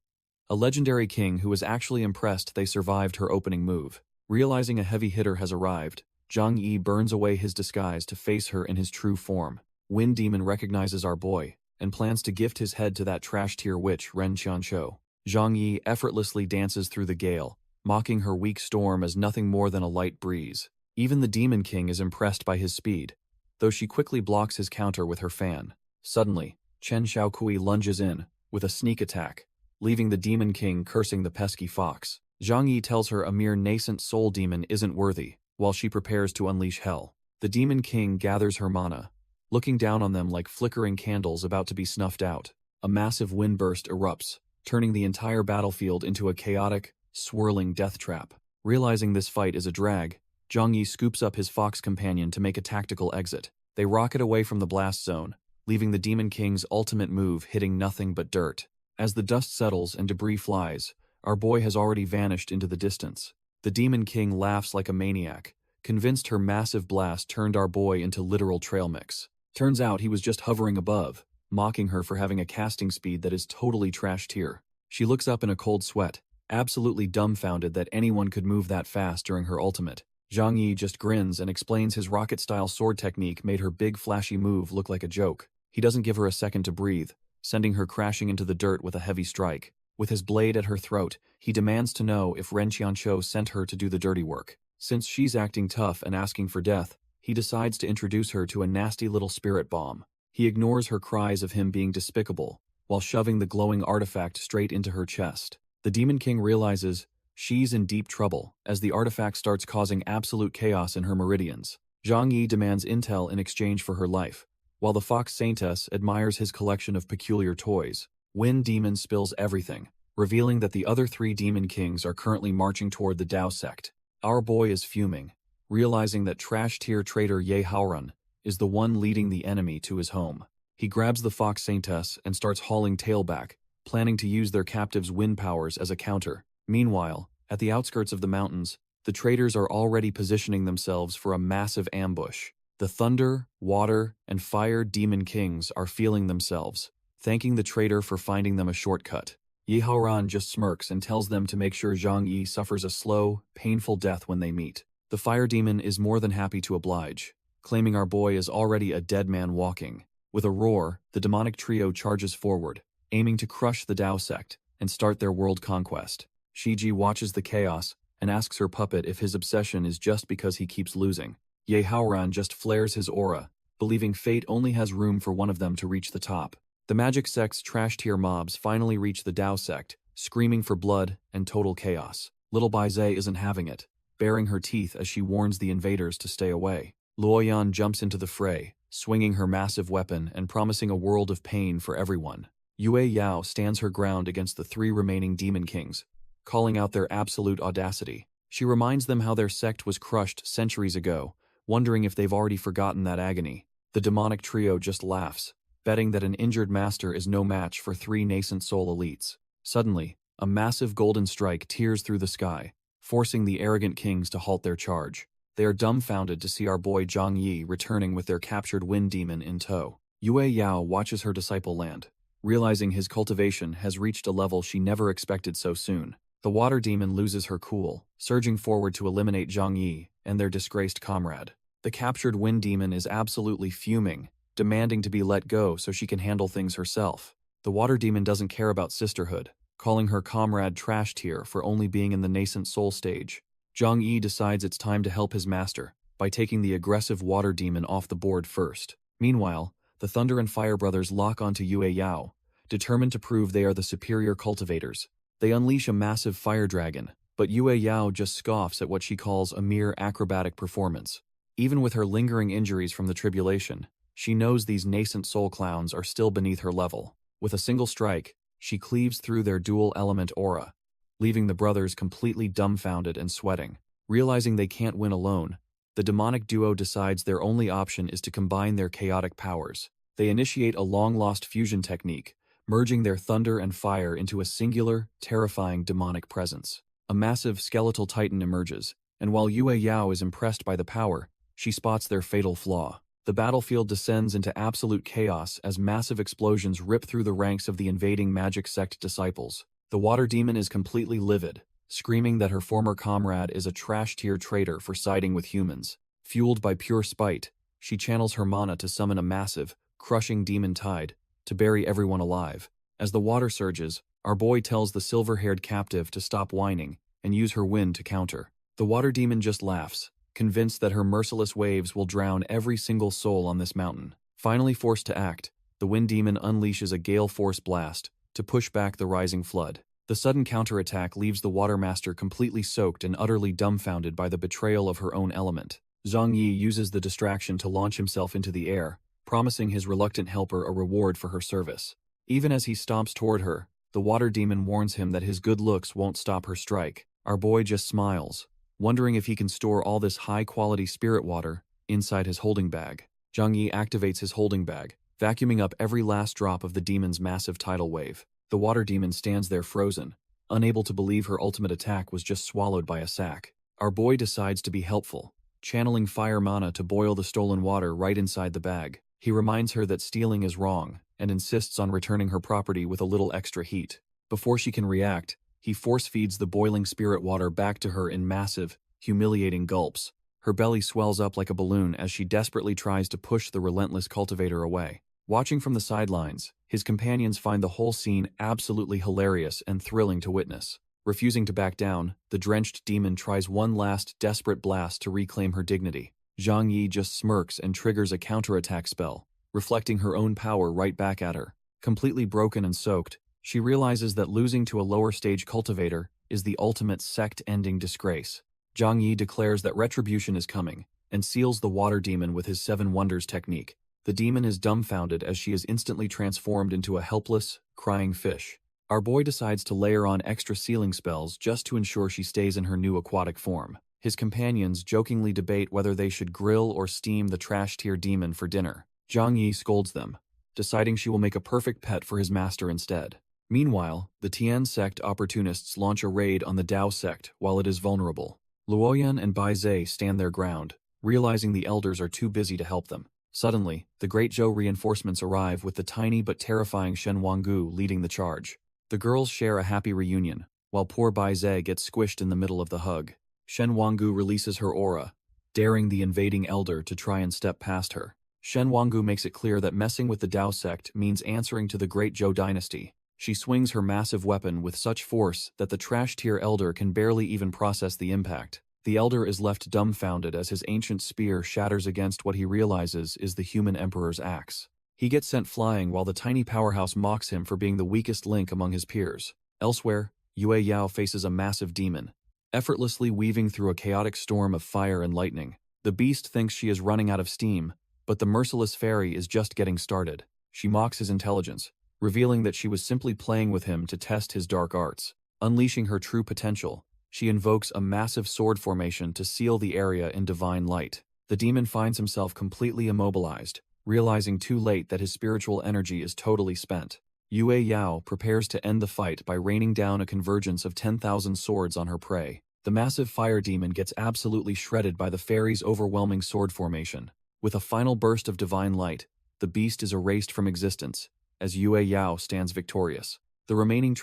a legendary king who was actually impressed they survived her opening move. Realizing a heavy hitter has arrived, Zhang Yi burns away his disguise to face her in his true form. Wind Demon recognizes our boy, and plans to gift his head to that trash-tier witch Ren Qianqiu. Zhang Yi effortlessly dances through the gale, mocking her weak storm as nothing more than a light breeze. Even the Demon King is impressed by his speed, though she quickly blocks his counter with her fan. Suddenly, Chen Xiaokui lunges in, with a sneak attack, leaving the Demon King cursing the pesky fox. Zhang Yi tells her a mere nascent soul demon isn't worthy, while she prepares to unleash hell. The Demon King gathers her mana, looking down on them like flickering candles about to be snuffed out. A massive windburst erupts, turning the entire battlefield into a chaotic, swirling death trap. Realizing this fight is a drag, Zhang Yi scoops up his fox companion to make a tactical exit. They rocket away from the blast zone, leaving the Demon King's ultimate move hitting nothing but dirt. As the dust settles and debris flies, our boy has already vanished into the distance. The Demon King laughs like a maniac, convinced her massive blast turned our boy into literal trail mix. Turns out he was just hovering above, mocking her for having a casting speed that is totally trash tier. She looks up in a cold sweat, absolutely dumbfounded that anyone could move that fast during her ultimate. Zhang Yi just grins and explains his rocket-style sword technique made her big flashy move look like a joke. He doesn't give her a second to breathe, sending her crashing into the dirt with a heavy strike. With his blade at her throat, he demands to know if Ren Qianqiu sent her to do the dirty work. Since she's acting tough and asking for death, he decides to introduce her to a nasty little spirit bomb. He ignores her cries of him being despicable, while shoving the glowing artifact straight into her chest. The Demon King realizes she's in deep trouble as the artifact starts causing absolute chaos in her meridians. Zhang Yi demands intel in exchange for her life, while the Fox Saintess admires his collection of peculiar toys. Wind Demon spills everything, revealing that the other three Demon Kings are currently marching toward the Dao sect. Our boy is fuming, realizing that trash-tier traitor Yahello is the one leading the enemy to his home. He grabs the Fox Saintess and starts hauling tail back, planning to use their captive's wind powers as a counter. Meanwhile, at the outskirts of the mountains, the traitors are already positioning themselves for a massive ambush. The Thunder, Water, and Fire Demon Kings are feeling themselves, thanking the traitor for finding them a shortcut. Yahello just smirks and tells them to make sure Zhang Yi suffers a slow, painful death when they meet. The Fire Demon is more than happy to oblige, claiming our boy is already a dead man walking. With a roar, the demonic trio charges forward, aiming to crush the Dao sect and start their world conquest. Shiji watches the chaos and asks her puppet if his obsession is just because he keeps losing. Yahello just flares his aura, believing fate only has room for one of them to reach the top. The magic sect's trash-tier mobs finally reach the Dao sect, screaming for blood and total chaos. Little Baize isn't having it, baring her teeth as she warns the invaders to stay away. Luoyan jumps into the fray, swinging her massive weapon and promising a world of pain for everyone. Yue Yao stands her ground against the three remaining Demon Kings, calling out their absolute audacity. She reminds them how their sect was crushed centuries ago, wondering if they've already forgotten that agony. The demonic trio just laughs, betting that an injured master is no match for 3 nascent soul elites. Suddenly, a massive golden strike tears through the sky, forcing the arrogant kings to halt their charge. They are dumbfounded to see our boy Zhang Yi returning with their captured wind demon in tow. Yue Yao watches her disciple land, realizing his cultivation has reached a level she never expected so soon. The water demon loses her cool, surging forward to eliminate Zhang Yi and their disgraced comrade. The captured wind demon is absolutely fuming, demanding to be let go so she can handle things herself. The water demon doesn't care about sisterhood, calling her comrade trash tier for only being in the nascent soul stage. Zhang Yi decides it's time to help his master by taking the aggressive water demon off the board first. Meanwhile, the Thunder and Fire brothers lock onto Yue Yao, determined to prove they are the superior cultivators. They unleash a massive fire dragon, but Yue Yao just scoffs at what she calls a mere acrobatic performance. Even with her lingering injuries from the tribulation, she knows these nascent soul clowns are still beneath her level. With a single strike, she cleaves through their dual-element aura, leaving the brothers completely dumbfounded and sweating. Realizing they can't win alone, the demonic duo decides their only option is to combine their chaotic powers. They initiate a long-lost fusion technique, merging their thunder and fire into a singular, terrifying demonic presence. A massive skeletal titan emerges, and while Yue Yao is impressed by the power, she spots their fatal flaw. The battlefield descends into absolute chaos as massive explosions rip through the ranks of the invading magic sect disciples. The water demon is completely livid, screaming that her former comrade is a trash-tier traitor for siding with humans. Fueled by pure spite, she channels her mana to summon a massive, crushing demon tide to bury everyone alive. As the water surges, our boy tells the silver-haired captive to stop whining and use her wind to counter. The water demon just laughs, convinced that her merciless waves will drown every single soul on this mountain. Finally forced to act, the wind demon unleashes a gale force blast to push back the rising flood. The sudden counterattack leaves the water master completely soaked and utterly dumbfounded by the betrayal of her own element. Zhang Yi uses the distraction to launch himself into the air, promising his reluctant helper a reward for her service. Even as he stomps toward her, the water demon warns him that his good looks won't stop her strike. Our boy just smiles, wondering if he can store all this high-quality spirit water inside his holding bag. Zhang Yi activates his holding bag, vacuuming up every last drop of the demon's massive tidal wave. The water demon stands there frozen, unable to believe her ultimate attack was just swallowed by a sack. Our boy decides to be helpful, channeling fire mana to boil the stolen water right inside the bag. He reminds her that stealing is wrong and insists on returning her property with a little extra heat. Before she can react, he force-feeds the boiling spirit water back to her in massive, humiliating gulps. Her belly swells up like a balloon as she desperately tries to push the relentless cultivator away. Watching from the sidelines, his companions find the whole scene absolutely hilarious and thrilling to witness. Refusing to back down, the drenched demon tries one last desperate blast to reclaim her dignity. Zhang Yi just smirks and triggers a counterattack spell, reflecting her own power right back at her. Completely broken and soaked, she realizes that losing to a lower-stage cultivator is the ultimate sect-ending disgrace. Zhang Yi declares that retribution is coming, and seals the water demon with his 7 Wonders technique. The demon is dumbfounded as she is instantly transformed into a helpless, crying fish. Our boy decides to layer on extra sealing spells just to ensure she stays in her new aquatic form. His companions jokingly debate whether they should grill or steam the trash-tier demon for dinner. Zhang Yi scolds them, deciding she will make a perfect pet for his master instead. Meanwhile, the Tian sect opportunists launch a raid on the Dao sect while it is vulnerable. Luoyan and Bai Zhe stand their ground, realizing the elders are too busy to help them. Suddenly, the Great Zhou reinforcements arrive with the tiny but terrifying Shen Wanggu leading the charge. The girls share a happy reunion, while poor Bai Zhe gets squished in the middle of the hug. Shen Wanggu releases her aura, daring the invading elder to try and step past her. Shen Wanggu makes it clear that messing with the Dao sect means answering to the Great Zhou dynasty. She swings her massive weapon with such force that the trash-tier elder can barely even process the impact. The elder is left dumbfounded as his ancient spear shatters against what he realizes is the human emperor's axe. He gets sent flying while the tiny powerhouse mocks him for being the weakest link among his peers. Elsewhere, Yue Yao faces a massive demon, effortlessly weaving through a chaotic storm of fire and lightning. The beast thinks she is running out of steam, but the merciless fairy is just getting started. She mocks his intelligence, revealing that she was simply playing with him to test his dark arts. Unleashing her true potential, she invokes a massive sword formation to seal the area in divine light. The demon finds himself completely immobilized, realizing too late that his spiritual energy is totally spent. Yue Yao prepares to end the fight by raining down a convergence of 10,000 swords on her prey. The massive fire demon gets absolutely shredded by the fairy's overwhelming sword formation. With a final burst of divine light, the beast is erased from existence, as Yue Yao stands victorious. The remaining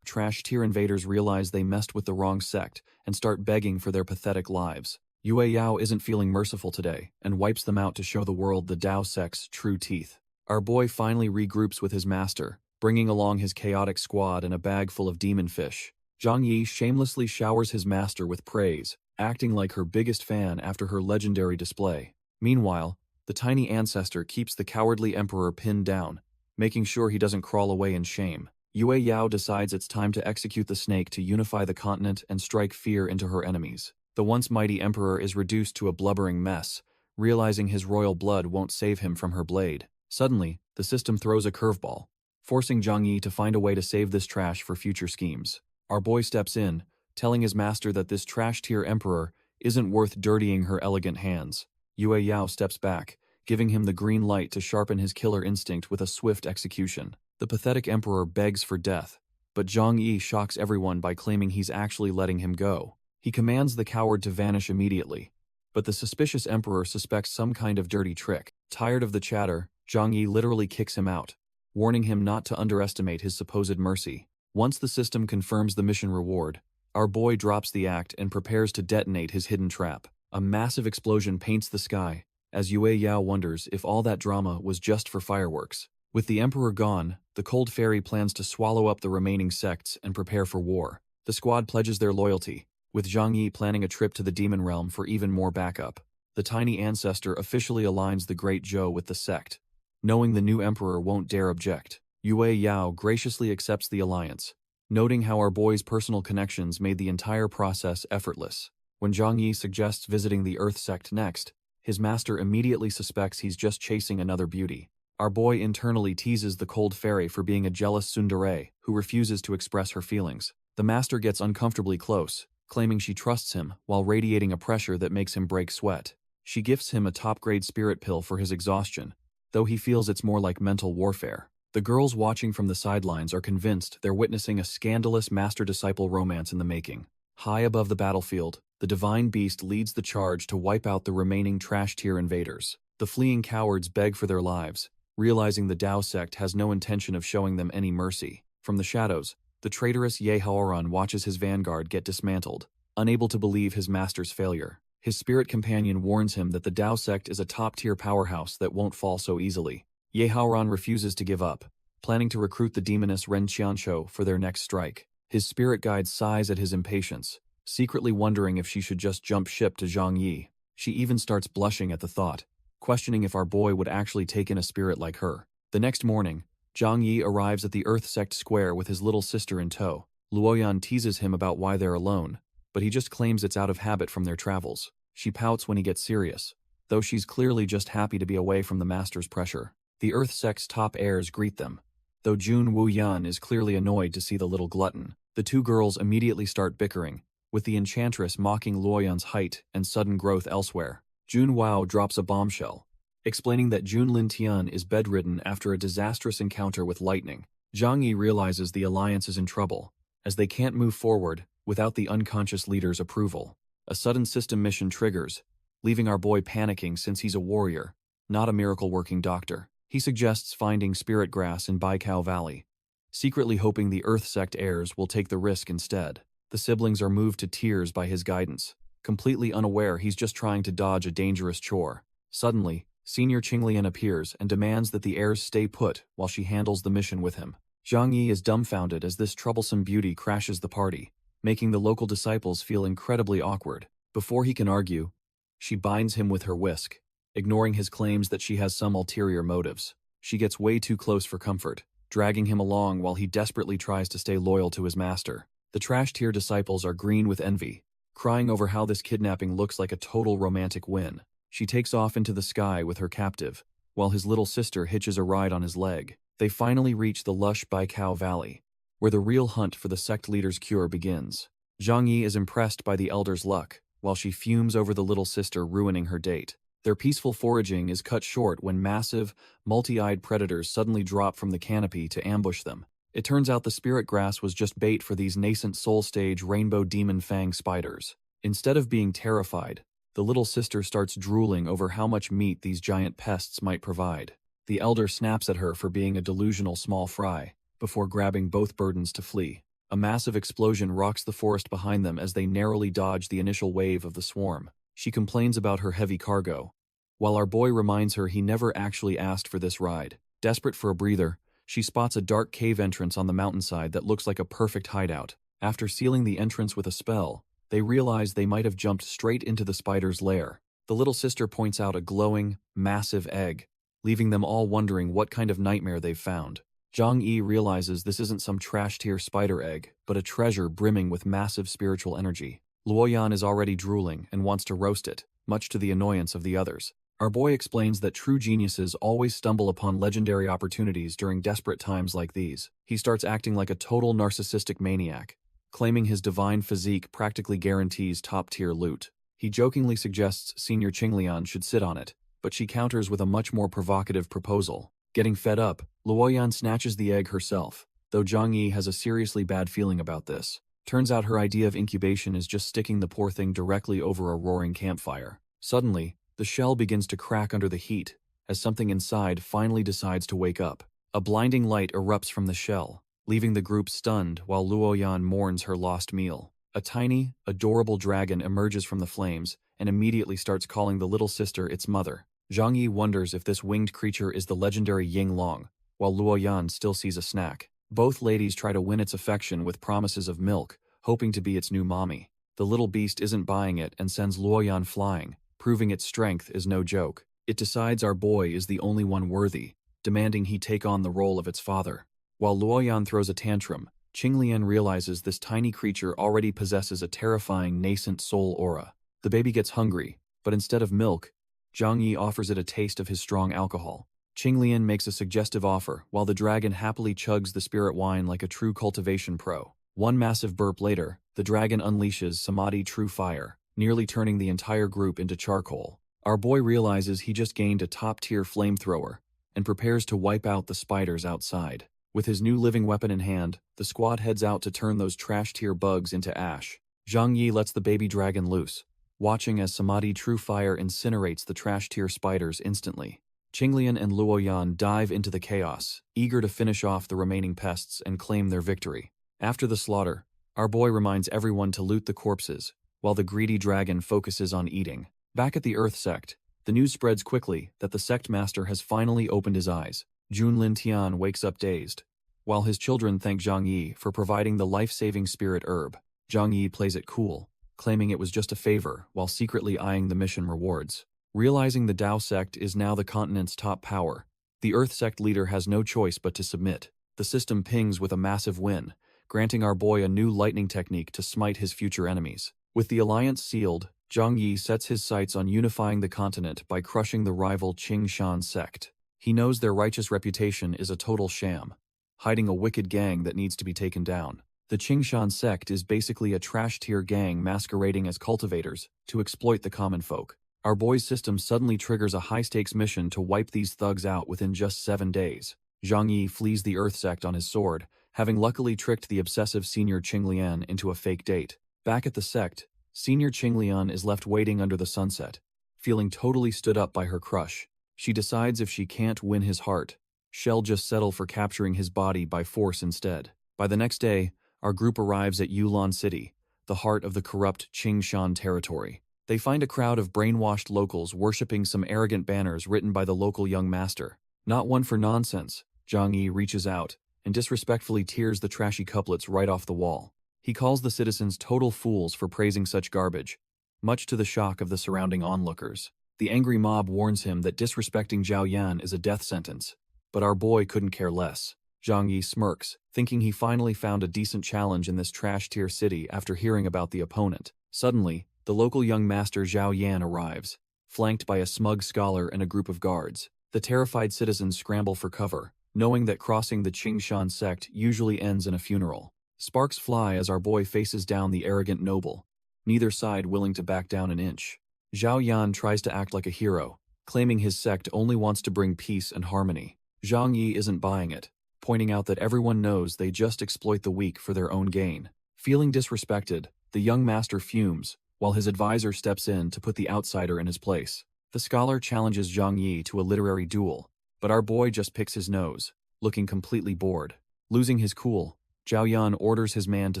trash tier invaders realize they messed with the wrong sect and start begging for their pathetic lives. Yue Yao isn't feeling merciful today and wipes them out to show the world the Dao sect's true teeth. Our boy finally regroups with his master, bringing along his chaotic squad and a bag full of demon fish. Zhang Yi shamelessly showers his master with praise, acting like her biggest fan after her legendary display. Meanwhile, the tiny ancestor keeps the cowardly emperor pinned down, making sure he doesn't crawl away in shame. Yue Yao decides it's time to execute the snake to unify the continent and strike fear into her enemies. The once mighty emperor is reduced to a blubbering mess, realizing his royal blood won't save him from her blade. Suddenly, the system throws a curveball, forcing Zhang Yi to find a way to save this trash for future schemes. Our boy steps in, telling his master that this trash-tier emperor isn't worth dirtying her elegant hands. Yue Yao steps back, giving him the green light to sharpen his killer instinct with a swift execution. The pathetic emperor begs for death, but Zhang Yi shocks everyone by claiming he's actually letting him go. He commands the coward to vanish immediately, but the suspicious emperor suspects some kind of dirty trick. Tired of the chatter, Zhang Yi literally kicks him out, warning him not to underestimate his supposed mercy. Once the system confirms the mission reward, our boy drops the act and prepares to detonate his hidden trap. A massive explosion paints the sky, as Yue Yao wonders if all that drama was just for fireworks. With the emperor gone, the cold fairy plans to swallow up the remaining sects and prepare for war. The squad pledges their loyalty, with Zhang Yi planning a trip to the demon realm for even more backup. The tiny ancestor officially aligns the Great Zhou with the sect, knowing the new emperor won't dare object. Yue Yao graciously accepts the alliance, noting how our boy's personal connections made the entire process effortless. When Zhang Yi suggests visiting the Earth sect next, his master immediately suspects he's just chasing another beauty. Our boy internally teases the cold fairy for being a jealous tsundere who refuses to express her feelings. The master gets uncomfortably close, claiming she trusts him while radiating a pressure that makes him break sweat. She gifts him a top-grade spirit pill for his exhaustion, though he feels it's more like mental warfare. The girls watching from the sidelines are convinced they're witnessing a scandalous master-disciple romance in the making. High above the battlefield, the divine beast leads the charge to wipe out the remaining trash-tier invaders. The fleeing cowards beg for their lives, realizing the Dao sect has no intention of showing them any mercy. From the shadows, the traitorous Yahello watches his vanguard get dismantled, unable to believe his master's failure. His spirit companion warns him that the Dao sect is a top-tier powerhouse that won't fall so easily. Yahello refuses to give up, planning to recruit the demoness Ren Qianshou for their next strike. His spirit guide sighs at his impatience, secretly wondering if she should just jump ship to Zhang Yi. She even starts blushing at the thought, questioning if our boy would actually take in a spirit like her. The next morning, Zhang Yi arrives at the Earth Sect Square with his little sister in tow. Luoyan teases him about why they're alone, but he just claims it's out of habit from their travels. She pouts when he gets serious, though she's clearly just happy to be away from the master's pressure. The Earth Sect's top heirs greet them, though Jun Wuyan is clearly annoyed to see the little glutton. The two girls immediately start bickering, with the enchantress mocking Luoyan's height and sudden growth elsewhere. Jun Wao drops a bombshell, explaining that Jun Lintian is bedridden after a disastrous encounter with lightning. Zhang Yi realizes the alliance is in trouble, as they can't move forward without the unconscious leader's approval. A sudden system mission triggers, leaving our boy panicking since he's a warrior, not a miracle-working doctor. He suggests finding spirit grass in Baikao Valley, secretly hoping the Earth Sect heirs will take the risk instead. The siblings are moved to tears by his guidance, completely unaware he's just trying to dodge a dangerous chore. Suddenly, Senior Qinglian appears and demands that the heirs stay put while she handles the mission with him. Zhang Yi is dumbfounded as this troublesome beauty crashes the party, making the local disciples feel incredibly awkward. Before he can argue, she binds him with her whisk, ignoring his claims that she has some ulterior motives. She gets way too close for comfort, dragging him along while he desperately tries to stay loyal to his master. The trash-tier disciples are green with envy, crying over how this kidnapping looks like a total romantic win. She takes off into the sky with her captive, while his little sister hitches a ride on his leg. They finally reach the lush Baikao Valley, where the real hunt for the sect leader's cure begins. Zhang Yi is impressed by the elder's luck, while she fumes over the little sister ruining her date. Their peaceful foraging is cut short when massive, multi-eyed predators suddenly drop from the canopy to ambush them. It turns out the spirit grass was just bait for these nascent soul-stage rainbow demon fang spiders. Instead of being terrified, the little sister starts drooling over how much meat these giant pests might provide. The elder snaps at her for being a delusional small fry, before grabbing both burdens to flee. A massive explosion rocks the forest behind them as they narrowly dodge the initial wave of the swarm. She complains about her heavy cargo, while our boy reminds her he never actually asked for this ride. Desperate for a breather, she spots a dark cave entrance on the mountainside that looks like a perfect hideout. After sealing the entrance with a spell, they realize they might have jumped straight into the spider's lair. The little sister points out a glowing, massive egg, leaving them all wondering what kind of nightmare they've found. Zhang Yi realizes this isn't some trash-tier spider egg, but a treasure brimming with massive spiritual energy. Luoyan is already drooling and wants to roast it, much to the annoyance of the others. Our boy explains that true geniuses always stumble upon legendary opportunities during desperate times like these. He starts acting like a total narcissistic maniac, claiming his divine physique practically guarantees top-tier loot. He jokingly suggests Senior Qinglian should sit on it, but she counters with a much more provocative proposal. Getting fed up, Luoyan snatches the egg herself, though Zhang Yi has a seriously bad feeling about this. Turns out her idea of incubation is just sticking the poor thing directly over a roaring campfire. Suddenly, the shell begins to crack under the heat, as something inside finally decides to wake up. A blinding light erupts from the shell, leaving the group stunned while Luoyan mourns her lost meal. A tiny, adorable dragon emerges from the flames and immediately starts calling the little sister its mother. Zhang Yi wonders if this winged creature is the legendary Ying Long, while Luoyan still sees a snack. Both ladies try to win its affection with promises of milk, hoping to be its new mommy. The little beast isn't buying it and sends Luoyan flying, proving its strength is no joke. It decides our boy is the only one worthy, demanding he take on the role of its father. While Luoyan throws a tantrum, Qinglian realizes this tiny creature already possesses a terrifying nascent soul aura. The baby gets hungry, but instead of milk, Zhang Yi offers it a taste of his strong alcohol. Qinglian makes a suggestive offer, while the dragon happily chugs the spirit wine like a true cultivation pro. One massive burp later, the dragon unleashes Samadhi True Fire, nearly turning the entire group into charcoal. Our boy realizes he just gained a top-tier flamethrower, and prepares to wipe out the spiders outside. With his new living weapon in hand, the squad heads out to turn those trash-tier bugs into ash. Zhang Yi lets the baby dragon loose, watching as Samadhi True Fire incinerates the trash-tier spiders instantly. Qinglian and Luoyan dive into the chaos, eager to finish off the remaining pests and claim their victory. After the slaughter, our boy reminds everyone to loot the corpses, while the greedy dragon focuses on eating. Back at the Earth sect, the news spreads quickly that the sect master has finally opened his eyes. Junlin Tian wakes up dazed, while his children thank Zhang Yi for providing the life-saving spirit herb. Zhang Yi plays it cool, claiming it was just a favor while secretly eyeing the mission rewards. Realizing the Dao sect is now the continent's top power, the Earth sect leader has no choice but to submit. The system pings with a massive win, granting our boy a new lightning technique to smite his future enemies. With the alliance sealed, Zhang Yi sets his sights on unifying the continent by crushing the rival Qingshan sect. He knows their righteous reputation is a total sham, hiding a wicked gang that needs to be taken down. The Qingshan sect is basically a trash-tier gang masquerading as cultivators to exploit the common folk. Our boy's system suddenly triggers a high-stakes mission to wipe these thugs out within just 7 days. Zhang Yi flees the Earth sect on his sword, having luckily tricked the obsessive Senior Qinglian into a fake date. Back at the sect, Senior Qinglian is left waiting under the sunset, feeling totally stood up by her crush. She decides if she can't win his heart, she'll just settle for capturing his body by force instead. By the next day, our group arrives at Yulan City, the heart of the corrupt Qingshan territory. They find a crowd of brainwashed locals worshipping some arrogant banners written by the local young master. Not one for nonsense, Zhang Yi reaches out and disrespectfully tears the trashy couplets right off the wall. He calls the citizens total fools for praising such garbage, much to the shock of the surrounding onlookers. The angry mob warns him that disrespecting Zhao Yan is a death sentence, but our boy couldn't care less. Zhang Yi smirks, thinking he finally found a decent challenge in this trash-tier city after hearing about the opponent. Suddenly, the local young master Zhao Yan arrives, flanked by a smug scholar and a group of guards. The terrified citizens scramble for cover, knowing that crossing the Qingshan sect usually ends in a funeral. Sparks fly as our boy faces down the arrogant noble, neither side willing to back down an inch. Zhao Yan tries to act like a hero, claiming his sect only wants to bring peace and harmony. Zhang Yi isn't buying it, pointing out that everyone knows they just exploit the weak for their own gain. Feeling disrespected, the young master fumes, while his advisor steps in to put the outsider in his place. The scholar challenges Zhang Yi to a literary duel, but our boy just picks his nose, looking completely bored. Losing his cool, Zhao Yan orders his man to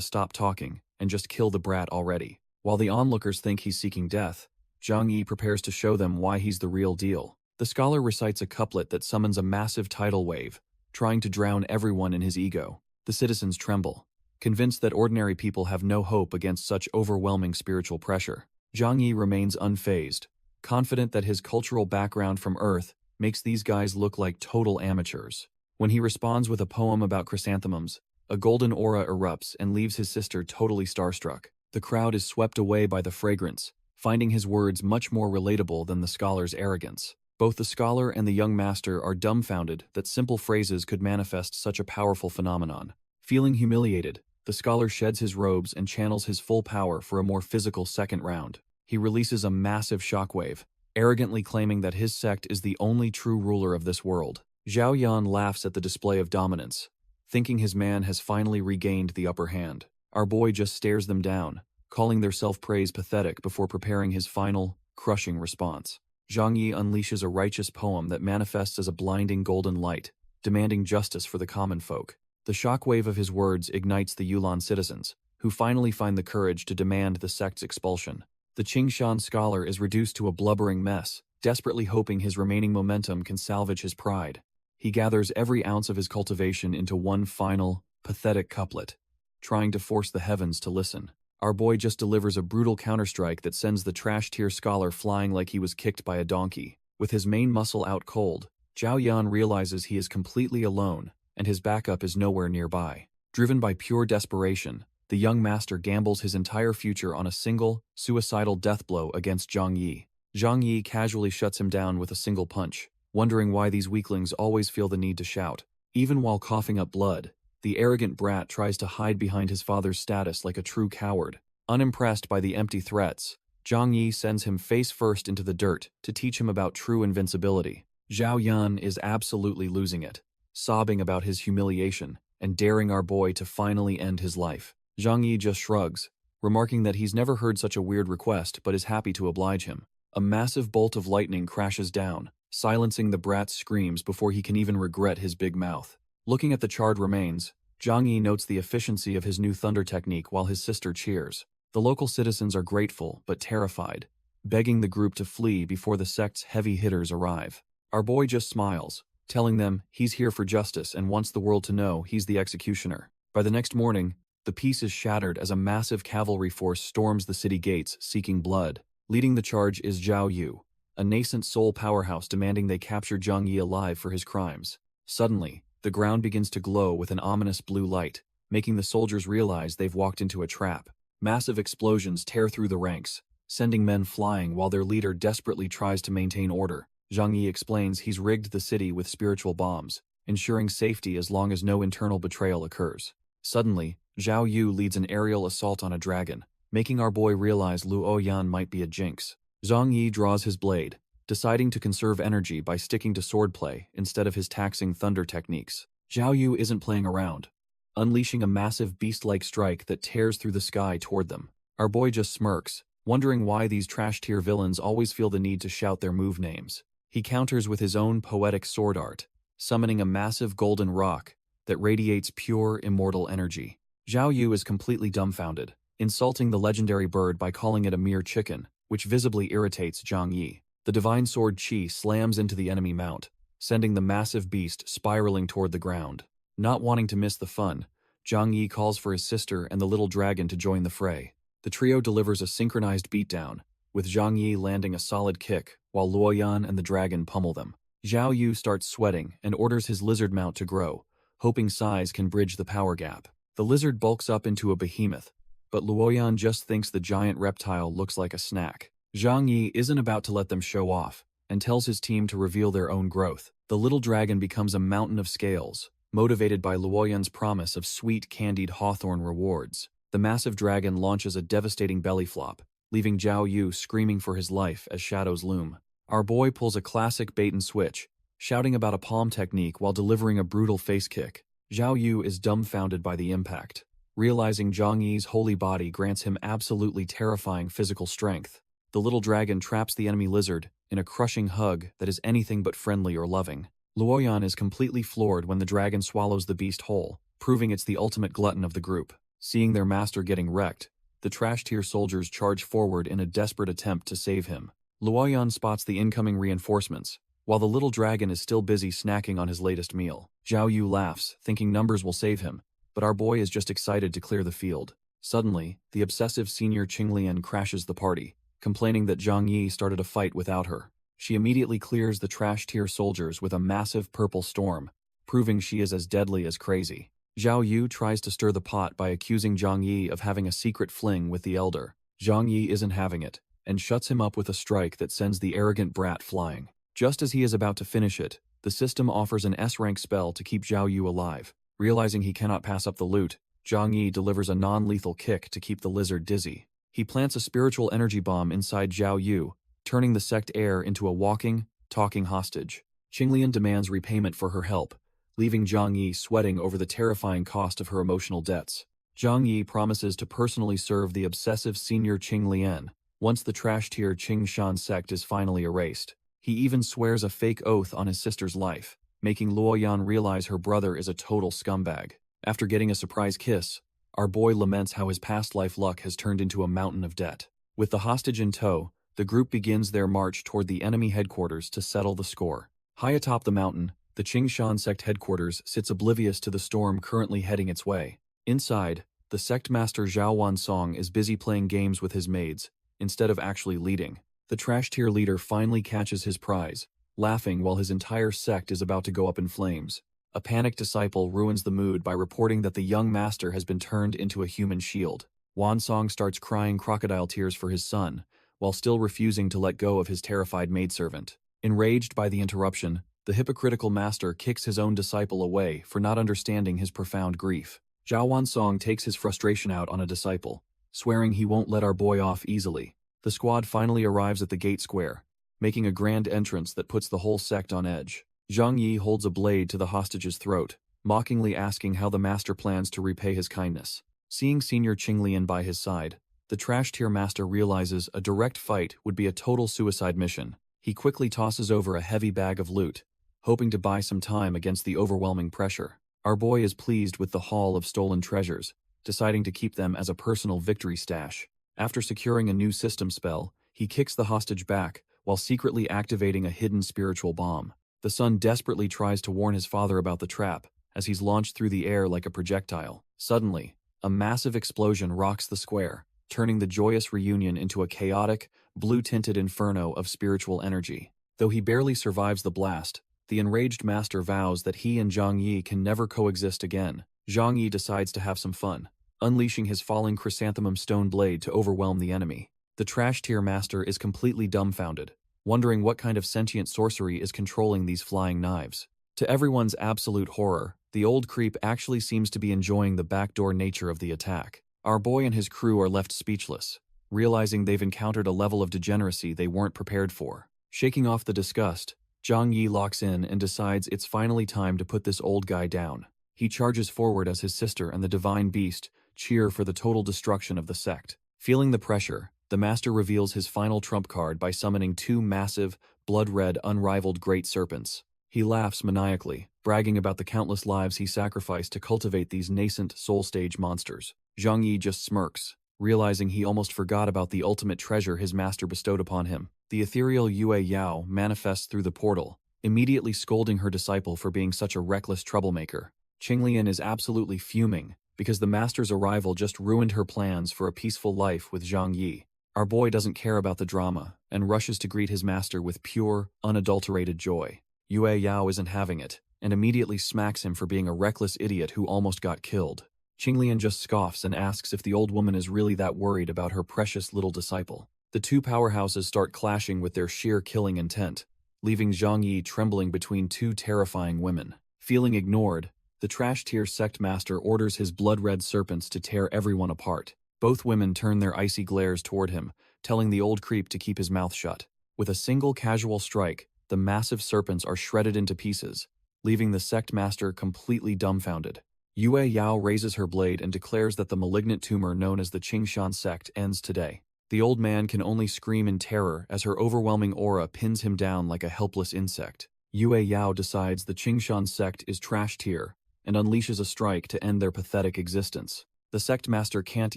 stop talking and just kill the brat already. While the onlookers think he's seeking death, Zhang Yi prepares to show them why he's the real deal. The scholar recites a couplet that summons a massive tidal wave, trying to drown everyone in his ego. The citizens tremble, convinced that ordinary people have no hope against such overwhelming spiritual pressure. Zhang Yi remains unfazed, confident that his cultural background from Earth makes these guys look like total amateurs. When he responds with a poem about chrysanthemums, a golden aura erupts and leaves his sister totally starstruck. The crowd is swept away by the fragrance, finding his words much more relatable than the scholar's arrogance. Both the scholar and the young master are dumbfounded that simple phrases could manifest such a powerful phenomenon. Feeling humiliated, the scholar sheds his robes and channels his full power for a more physical second round. He releases a massive shockwave, arrogantly claiming that his sect is the only true ruler of this world. Zhao Yan laughs at the display of dominance, thinking his man has finally regained the upper hand. Our boy just stares them down, calling their self-praise pathetic before preparing his final, crushing response. Zhang Yi unleashes a righteous poem that manifests as a blinding golden light, demanding justice for the common folk. The shockwave of his words ignites the Yulan citizens, who finally find the courage to demand the sect's expulsion. The Qingshan scholar is reduced to a blubbering mess, desperately hoping his remaining momentum can salvage his pride. He gathers every ounce of his cultivation into one final, pathetic couplet, trying to force the heavens to listen. Our boy just delivers a brutal counterstrike that sends the trash-tier scholar flying like he was kicked by a donkey. With his main muscle out cold, Zhao Yan realizes he is completely alone, and his backup is nowhere nearby. Driven by pure desperation, the young master gambles his entire future on a single, suicidal death blow against Zhang Yi. Zhang Yi casually shuts him down with a single punch, wondering why these weaklings always feel the need to shout. Even while coughing up blood, the arrogant brat tries to hide behind his father's status like a true coward. Unimpressed by the empty threats, Zhang Yi sends him face first into the dirt to teach him about true invincibility. Zhao Yan is absolutely losing it, sobbing about his humiliation and daring our boy to finally end his life. Zhang Yi just shrugs, remarking that he's never heard such a weird request but is happy to oblige him. A massive bolt of lightning crashes down, silencing the brat's screams before he can even regret his big mouth. Looking at the charred remains, Zhang Yi notes the efficiency of his new thunder technique while his sister cheers. The local citizens are grateful but terrified, begging the group to flee before the sect's heavy hitters arrive. Our boy just smiles, telling them he's here for justice and wants the world to know he's the executioner. By the next morning, the peace is shattered as a massive cavalry force storms the city gates seeking blood. Leading the charge is Zhao Yu, a nascent soul powerhouse demanding they capture Zhang Yi alive for his crimes. Suddenly, the ground begins to glow with an ominous blue light, making the soldiers realize they've walked into a trap. Massive explosions tear through the ranks, sending men flying while their leader desperately tries to maintain order. Zhang Yi explains he's rigged the city with spiritual bombs, ensuring safety as long as no internal betrayal occurs. Suddenly, Zhao Yu leads an aerial assault on a dragon, making our boy realize Luo Yan might be a jinx. Zhang Yi draws his blade, deciding to conserve energy by sticking to swordplay instead of his taxing thunder techniques. Zhao Yu isn't playing around, unleashing a massive beast-like strike that tears through the sky toward them. Our boy just smirks, wondering why these trash-tier villains always feel the need to shout their move names. He counters with his own poetic sword art, summoning a massive golden rock that radiates pure, immortal energy. Zhao Yu is completely dumbfounded, insulting the legendary bird by calling it a mere chicken, which visibly irritates Zhang Yi. The divine sword Qi slams into the enemy mount, sending the massive beast spiraling toward the ground. Not wanting to miss the fun, Zhang Yi calls for his sister and the little dragon to join the fray. The trio delivers a synchronized beatdown, with Zhang Yi landing a solid kick, while Luoyan and the dragon pummel them. Zhao Yu starts sweating and orders his lizard mount to grow, hoping size can bridge the power gap. The lizard bulks up into a behemoth, but Luoyan just thinks the giant reptile looks like a snack. Zhang Yi isn't about to let them show off, and tells his team to reveal their own growth. The little dragon becomes a mountain of scales, motivated by Luoyan's promise of sweet candied hawthorn rewards. The massive dragon launches a devastating belly flop, leaving Zhao Yu screaming for his life as shadows loom. Our boy pulls a classic bait and switch, shouting about a palm technique while delivering a brutal face kick. Zhao Yu is dumbfounded by the impact, realizing Zhang Yi's holy body grants him absolutely terrifying physical strength. The little dragon traps the enemy lizard in a crushing hug that is anything but friendly or loving. Luoyan is completely floored when the dragon swallows the beast whole, proving it's the ultimate glutton of the group. Seeing their master getting wrecked, the trash-tier soldiers charge forward in a desperate attempt to save him. Luoyan spots the incoming reinforcements, while the little dragon is still busy snacking on his latest meal. Zhao Yu laughs, thinking numbers will save him, but our boy is just excited to clear the field. Suddenly, the obsessive senior Qinglian crashes the party, complaining that Zhang Yi started a fight without her. She immediately clears the trash-tier soldiers with a massive purple storm, proving she is as deadly as crazy. Zhao Yu tries to stir the pot by accusing Zhang Yi of having a secret fling with the elder. Zhang Yi isn't having it, and shuts him up with a strike that sends the arrogant brat flying. Just as he is about to finish it, the system offers an S-rank spell to keep Zhao Yu alive. Realizing he cannot pass up the loot, Zhang Yi delivers a non-lethal kick to keep the lizard dizzy. He plants a spiritual energy bomb inside Zhao Yu, turning the sect heir into a walking, talking hostage. Qinglian demands repayment for her help, leaving Zhang Yi sweating over the terrifying cost of her emotional debts. Zhang Yi promises to personally serve the obsessive senior Qinglian once the trash-tier Qingshan sect is finally erased. He even swears a fake oath on his sister's life, making Luoyan realize her brother is a total scumbag. After getting a surprise kiss, our boy laments how his past life luck has turned into a mountain of debt. With the hostage in tow, the group begins their march toward the enemy headquarters to settle the score. High atop the mountain, the Qingshan sect headquarters sits oblivious to the storm currently heading its way. Inside, the sect master Zhao Wansong is busy playing games with his maids, instead of actually leading. The trash-tier leader finally catches his prize, laughing while his entire sect is about to go up in flames. A panicked disciple ruins the mood by reporting that the young master has been turned into a human shield. Wansong starts crying crocodile tears for his son, while still refusing to let go of his terrified maidservant. Enraged by the interruption, the hypocritical master kicks his own disciple away for not understanding his profound grief. Zhao Wansong takes his frustration out on a disciple, swearing he won't let our boy off easily. The squad finally arrives at the gate square, making a grand entrance that puts the whole sect on edge. Zhang Yi holds a blade to the hostage's throat, mockingly asking how the master plans to repay his kindness. Seeing senior Qinglian by his side, the trash-tier master realizes a direct fight would be a total suicide mission. He quickly tosses over a heavy bag of loot, hoping to buy some time against the overwhelming pressure. Our boy is pleased with the haul of stolen treasures, deciding to keep them as a personal victory stash. After securing a new system spell, he kicks the hostage back while secretly activating a hidden spiritual bomb. The son desperately tries to warn his father about the trap, as he's launched through the air like a projectile. Suddenly, a massive explosion rocks the square, turning the joyous reunion into a chaotic, blue-tinted inferno of spiritual energy. Though he barely survives the blast, the enraged master vows that he and Zhang Yi can never coexist again. Zhang Yi decides to have some fun, unleashing his falling chrysanthemum stone blade to overwhelm the enemy. The trash-tier master is completely dumbfounded, wondering what kind of sentient sorcery is controlling these flying knives. To everyone's absolute horror, the old creep actually seems to be enjoying the backdoor nature of the attack. Our boy and his crew are left speechless, realizing they've encountered a level of degeneracy they weren't prepared for. Shaking off the disgust, Zhang Yi locks in and decides it's finally time to put this old guy down. He charges forward as his sister and the divine beast cheer for the total destruction of the sect. Feeling the pressure, the master reveals his final trump card by summoning two massive, blood-red, unrivaled great serpents. He laughs maniacally, bragging about the countless lives he sacrificed to cultivate these nascent soul-stage monsters. Zhang Yi just smirks, realizing he almost forgot about the ultimate treasure his master bestowed upon him. The ethereal Yue Yao manifests through the portal, immediately scolding her disciple for being such a reckless troublemaker. Qinglian is absolutely fuming, because the master's arrival just ruined her plans for a peaceful life with Zhang Yi. Our boy doesn't care about the drama, and rushes to greet his master with pure, unadulterated joy. Yue Yao isn't having it, and immediately smacks him for being a reckless idiot who almost got killed. Qinglian just scoffs and asks if the old woman is really that worried about her precious little disciple. The two powerhouses start clashing with their sheer killing intent, leaving Zhang Yi trembling between two terrifying women. Feeling ignored, the trash-tier sect master orders his blood-red serpents to tear everyone apart. Both women turn their icy glares toward him, telling the old creep to keep his mouth shut. With a single casual strike, the massive serpents are shredded into pieces, leaving the sect master completely dumbfounded. Yue Yao raises her blade and declares that the malignant tumor known as the Qingshan sect ends today. The old man can only scream in terror as her overwhelming aura pins him down like a helpless insect. Yue Yao decides the Qingshan sect is trash tier and unleashes a strike to end their pathetic existence. The sect master can't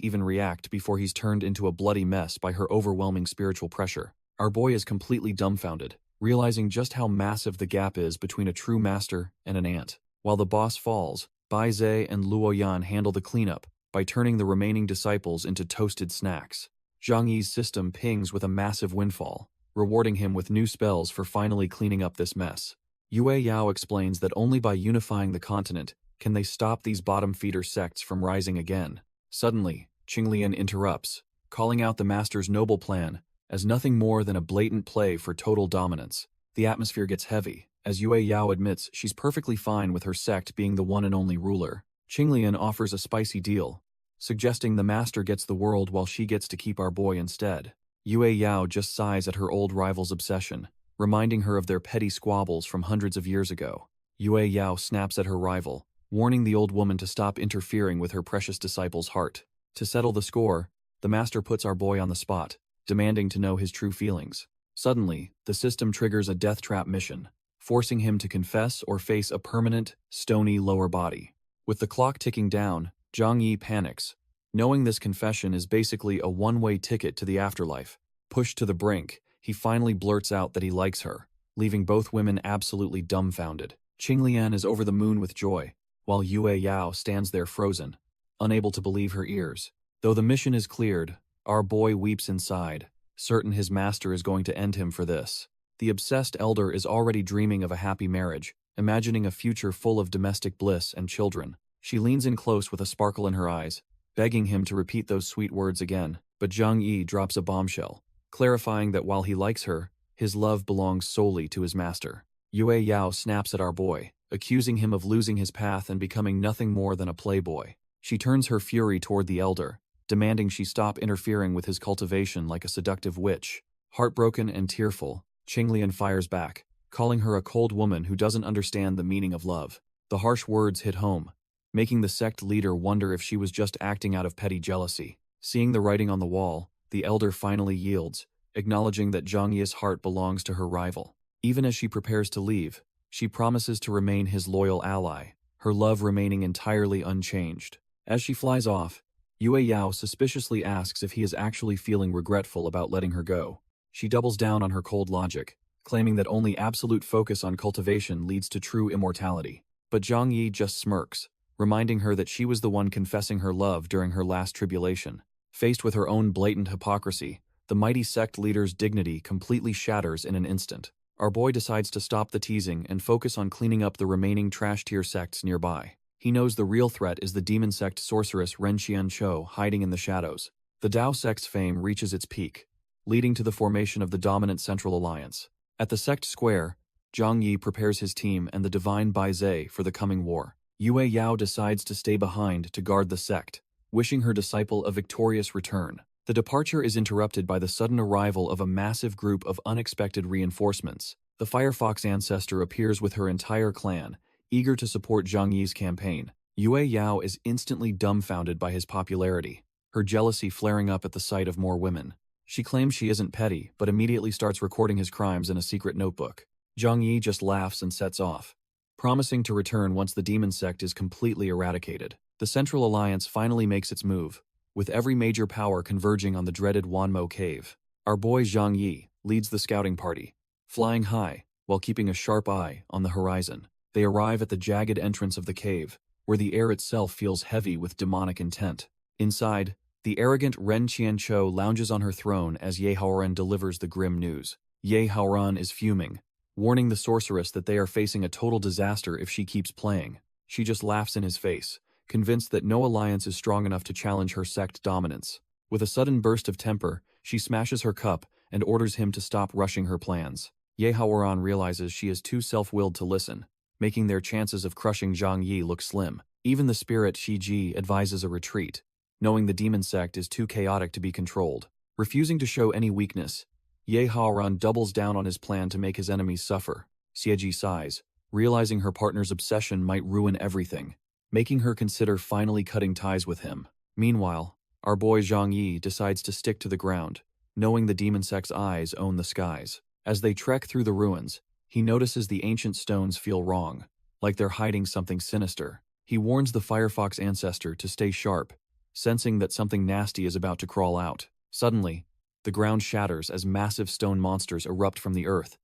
even react before he's turned into a bloody mess by her overwhelming spiritual pressure. Our boy is completely dumbfounded, realizing just how massive the gap is between a true master and an ant. While the boss falls, Bai Zhe and Luo Yan handle the cleanup by turning the remaining disciples into toasted snacks. Zhang Yi's system pings with a massive windfall, rewarding him with new spells for finally cleaning up this mess. Yue Yao explains that only by unifying the continent can they stop these bottom-feeder sects from rising again. Suddenly, Qinglian interrupts, calling out the master's noble plan as nothing more than a blatant play for total dominance. The atmosphere gets heavy, as Yue Yao admits she's perfectly fine with her sect being the one and only ruler. Qinglian offers a spicy deal, suggesting the master gets the world while she gets to keep our boy instead. Yue Yao just sighs at her old rival's obsession, reminding her of their petty squabbles from hundreds of years ago. Yue Yao snaps at her rival, warning the old woman to stop interfering with her precious disciple's heart. To settle the score, the master puts our boy on the spot, demanding to know his true feelings. Suddenly, the system triggers a death trap mission, forcing him to confess or face a permanent, stony lower body. With the clock ticking down, Zhang Yi panics, knowing this confession is basically a one-way ticket to the afterlife. Pushed to the brink, he finally blurts out that he likes her, leaving both women absolutely dumbfounded. Qinglian is over the moon with joy, while Yue Yao stands there frozen, unable to believe her ears. Though the mission is cleared, our boy weeps inside, certain his master is going to end him for this. The obsessed elder is already dreaming of a happy marriage, imagining a future full of domestic bliss and children. She leans in close with a sparkle in her eyes, begging him to repeat those sweet words again. But Zhang Yi drops a bombshell, clarifying that while he likes her, his love belongs solely to his master. Yue Yao snaps at our boy, accusing him of losing his path and becoming nothing more than a playboy. She turns her fury toward the elder, demanding she stop interfering with his cultivation like a seductive witch. Heartbroken and tearful, Qinglian fires back, calling her a cold woman who doesn't understand the meaning of love. The harsh words hit home, making the sect leader wonder if she was just acting out of petty jealousy. Seeing the writing on the wall, the elder finally yields, acknowledging that Zhang Yi's heart belongs to her rival. Even as she prepares to leave, she promises to remain his loyal ally, her love remaining entirely unchanged. As she flies off, Yue Yao suspiciously asks if he is actually feeling regretful about letting her go. She doubles down on her cold logic, claiming that only absolute focus on cultivation leads to true immortality. But Zhang Yi just smirks, reminding her that she was the one confessing her love during her last tribulation. Faced with her own blatant hypocrisy, the mighty sect leader's dignity completely shatters in an instant. Our boy decides to stop the teasing and focus on cleaning up the remaining trash-tier sects nearby. He knows the real threat is the demon sect sorceress Ren Qianqiu hiding in the shadows. The Dao sect's fame reaches its peak, leading to the formation of the dominant Central Alliance. At the sect square, Zhang Yi prepares his team and the divine Bai Zhe for the coming war. Yue Yao decides to stay behind to guard the sect, wishing her disciple a victorious return. The departure is interrupted by the sudden arrival of a massive group of unexpected reinforcements. The Firefox ancestor appears with her entire clan, eager to support Zhang Yi's campaign. Yue Yao is instantly dumbfounded by his popularity, her jealousy flaring up at the sight of more women. She claims she isn't petty, but immediately starts recording his crimes in a secret notebook. Zhang Yi just laughs and sets off, promising to return once the demon sect is completely eradicated. The Central Alliance finally makes its move, with every major power converging on the dreaded Wanmo cave. Our boy Zhang Yi leads the scouting party, flying high while keeping a sharp eye on the horizon. They arrive at the jagged entrance of the cave, where the air itself feels heavy with demonic intent. Inside, the arrogant Ren Qianqiu lounges on her throne as Ye Haoran delivers the grim news. Ye Haoran is fuming, warning the sorceress that they are facing a total disaster if she keeps playing. She just laughs in his face, convinced that no alliance is strong enough to challenge her sect dominance. With a sudden burst of temper, she smashes her cup and orders him to stop rushing her plans. Ye Haoran realizes she is too self-willed to listen, making their chances of crushing Zhang Yi look slim. Even the spirit Shi Ji advises a retreat, knowing the demon sect is too chaotic to be controlled. Refusing to show any weakness, Yehaoran doubles down on his plan to make his enemies suffer. Xieji sighs, realizing her partner's obsession might ruin everything, making her consider finally cutting ties with him. Meanwhile, our boy Zhang Yi decides to stick to the ground, knowing the demon sect's eyes own the skies. As they trek through the ruins, he notices the ancient stones feel wrong, like they're hiding something sinister. He warns the Firefox ancestor to stay sharp, sensing that something nasty is about to crawl out. Suddenly, the ground shatters as massive stone monsters erupt from the earth,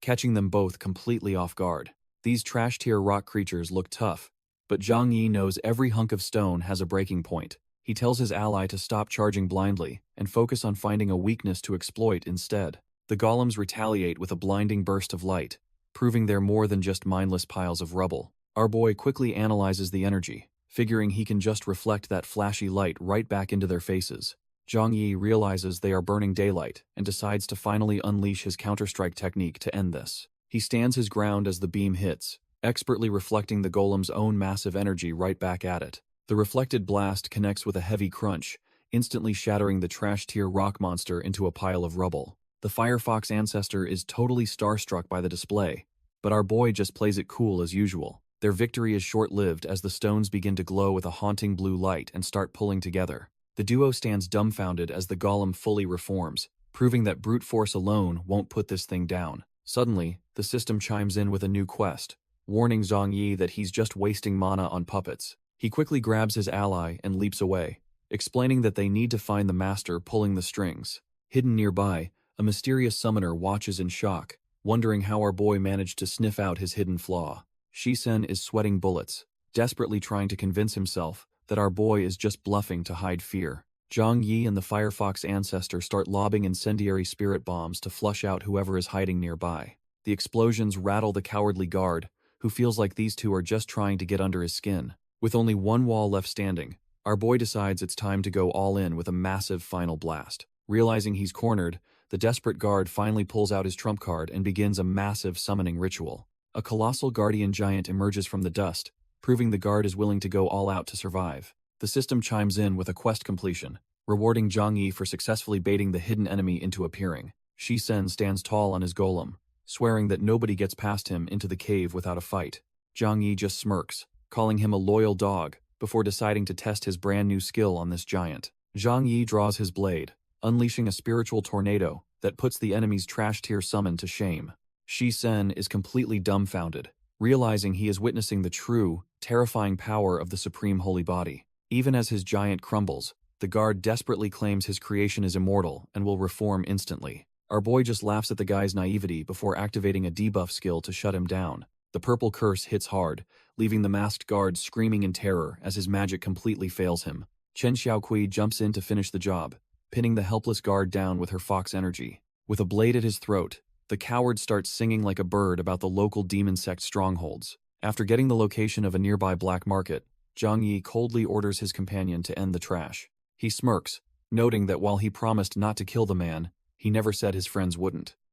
catching them both completely off guard. These trash-tier rock creatures look tough, but Zhang Yi knows every hunk of stone has a breaking point. He tells his ally to stop charging blindly and focus on finding a weakness to exploit instead. The golems retaliate with a blinding burst of light, proving they're more than just mindless piles of rubble. Our boy quickly analyzes the energy, figuring he can just reflect that flashy light right back into their faces. Zhang Yi realizes they are burning daylight and decides to finally unleash his counter-strike technique to end this. He stands his ground as the beam hits, expertly reflecting the golem's own massive energy right back at it. The reflected blast connects with a heavy crunch, instantly shattering the trash-tier rock monster into a pile of rubble. The Firefox ancestor is totally starstruck by the display, but our boy just plays it cool as usual. Their victory is short-lived as the stones begin to glow with a haunting blue light and start pulling together. The duo stands dumbfounded as the golem fully reforms, proving that brute force alone won't put this thing down. Suddenly, the system chimes in with a new quest, warning Zhang Yi that he's just wasting mana on puppets. He quickly grabs his ally and leaps away, explaining that they need to find the master pulling the strings. Hidden nearby, a mysterious summoner watches in shock, wondering how our boy managed to sniff out his hidden flaw. Shisen is sweating bullets, desperately trying to convince himself that our boy is just bluffing to hide fear. Zhang Yi and the Firefox ancestor start lobbing incendiary spirit bombs to flush out whoever is hiding nearby. The explosions rattle the cowardly guard, who feels like these two are just trying to get under his skin. With only one wall left standing, our boy decides it's time to go all in with a massive final blast. Realizing he's cornered, the desperate guard finally pulls out his trump card and begins a massive summoning ritual. A colossal guardian giant emerges from the dust, proving the guard is willing to go all out to survive. The system chimes in with a quest completion, rewarding Zhang Yi for successfully baiting the hidden enemy into appearing. Shisen stands tall on his golem, swearing that nobody gets past him into the cave without a fight. Zhang Yi just smirks, calling him a loyal dog, before deciding to test his brand new skill on this giant. Zhang Yi draws his blade, unleashing a spiritual tornado that puts the enemy's trash-tier summon to shame. Shisen is completely dumbfounded, realizing he is witnessing the true, terrifying power of the supreme holy body. Even as his giant crumbles, the guard desperately claims his creation is immortal and will reform instantly. Our boy just laughs at the guy's naivety before activating a debuff skill to shut him down. The purple curse hits hard, leaving the masked guard screaming in terror as his magic completely fails him. Chen Xiaoqui jumps in to finish the job, pinning the helpless guard down with her fox energy. With a blade at his throat, the coward starts singing like a bird about the local demon sect strongholds. After getting the location of a nearby black market, Zhang Yi coldly orders his companion to end the trash. He smirks, noting that while he promised not to kill the man, he never said his friends wouldn't.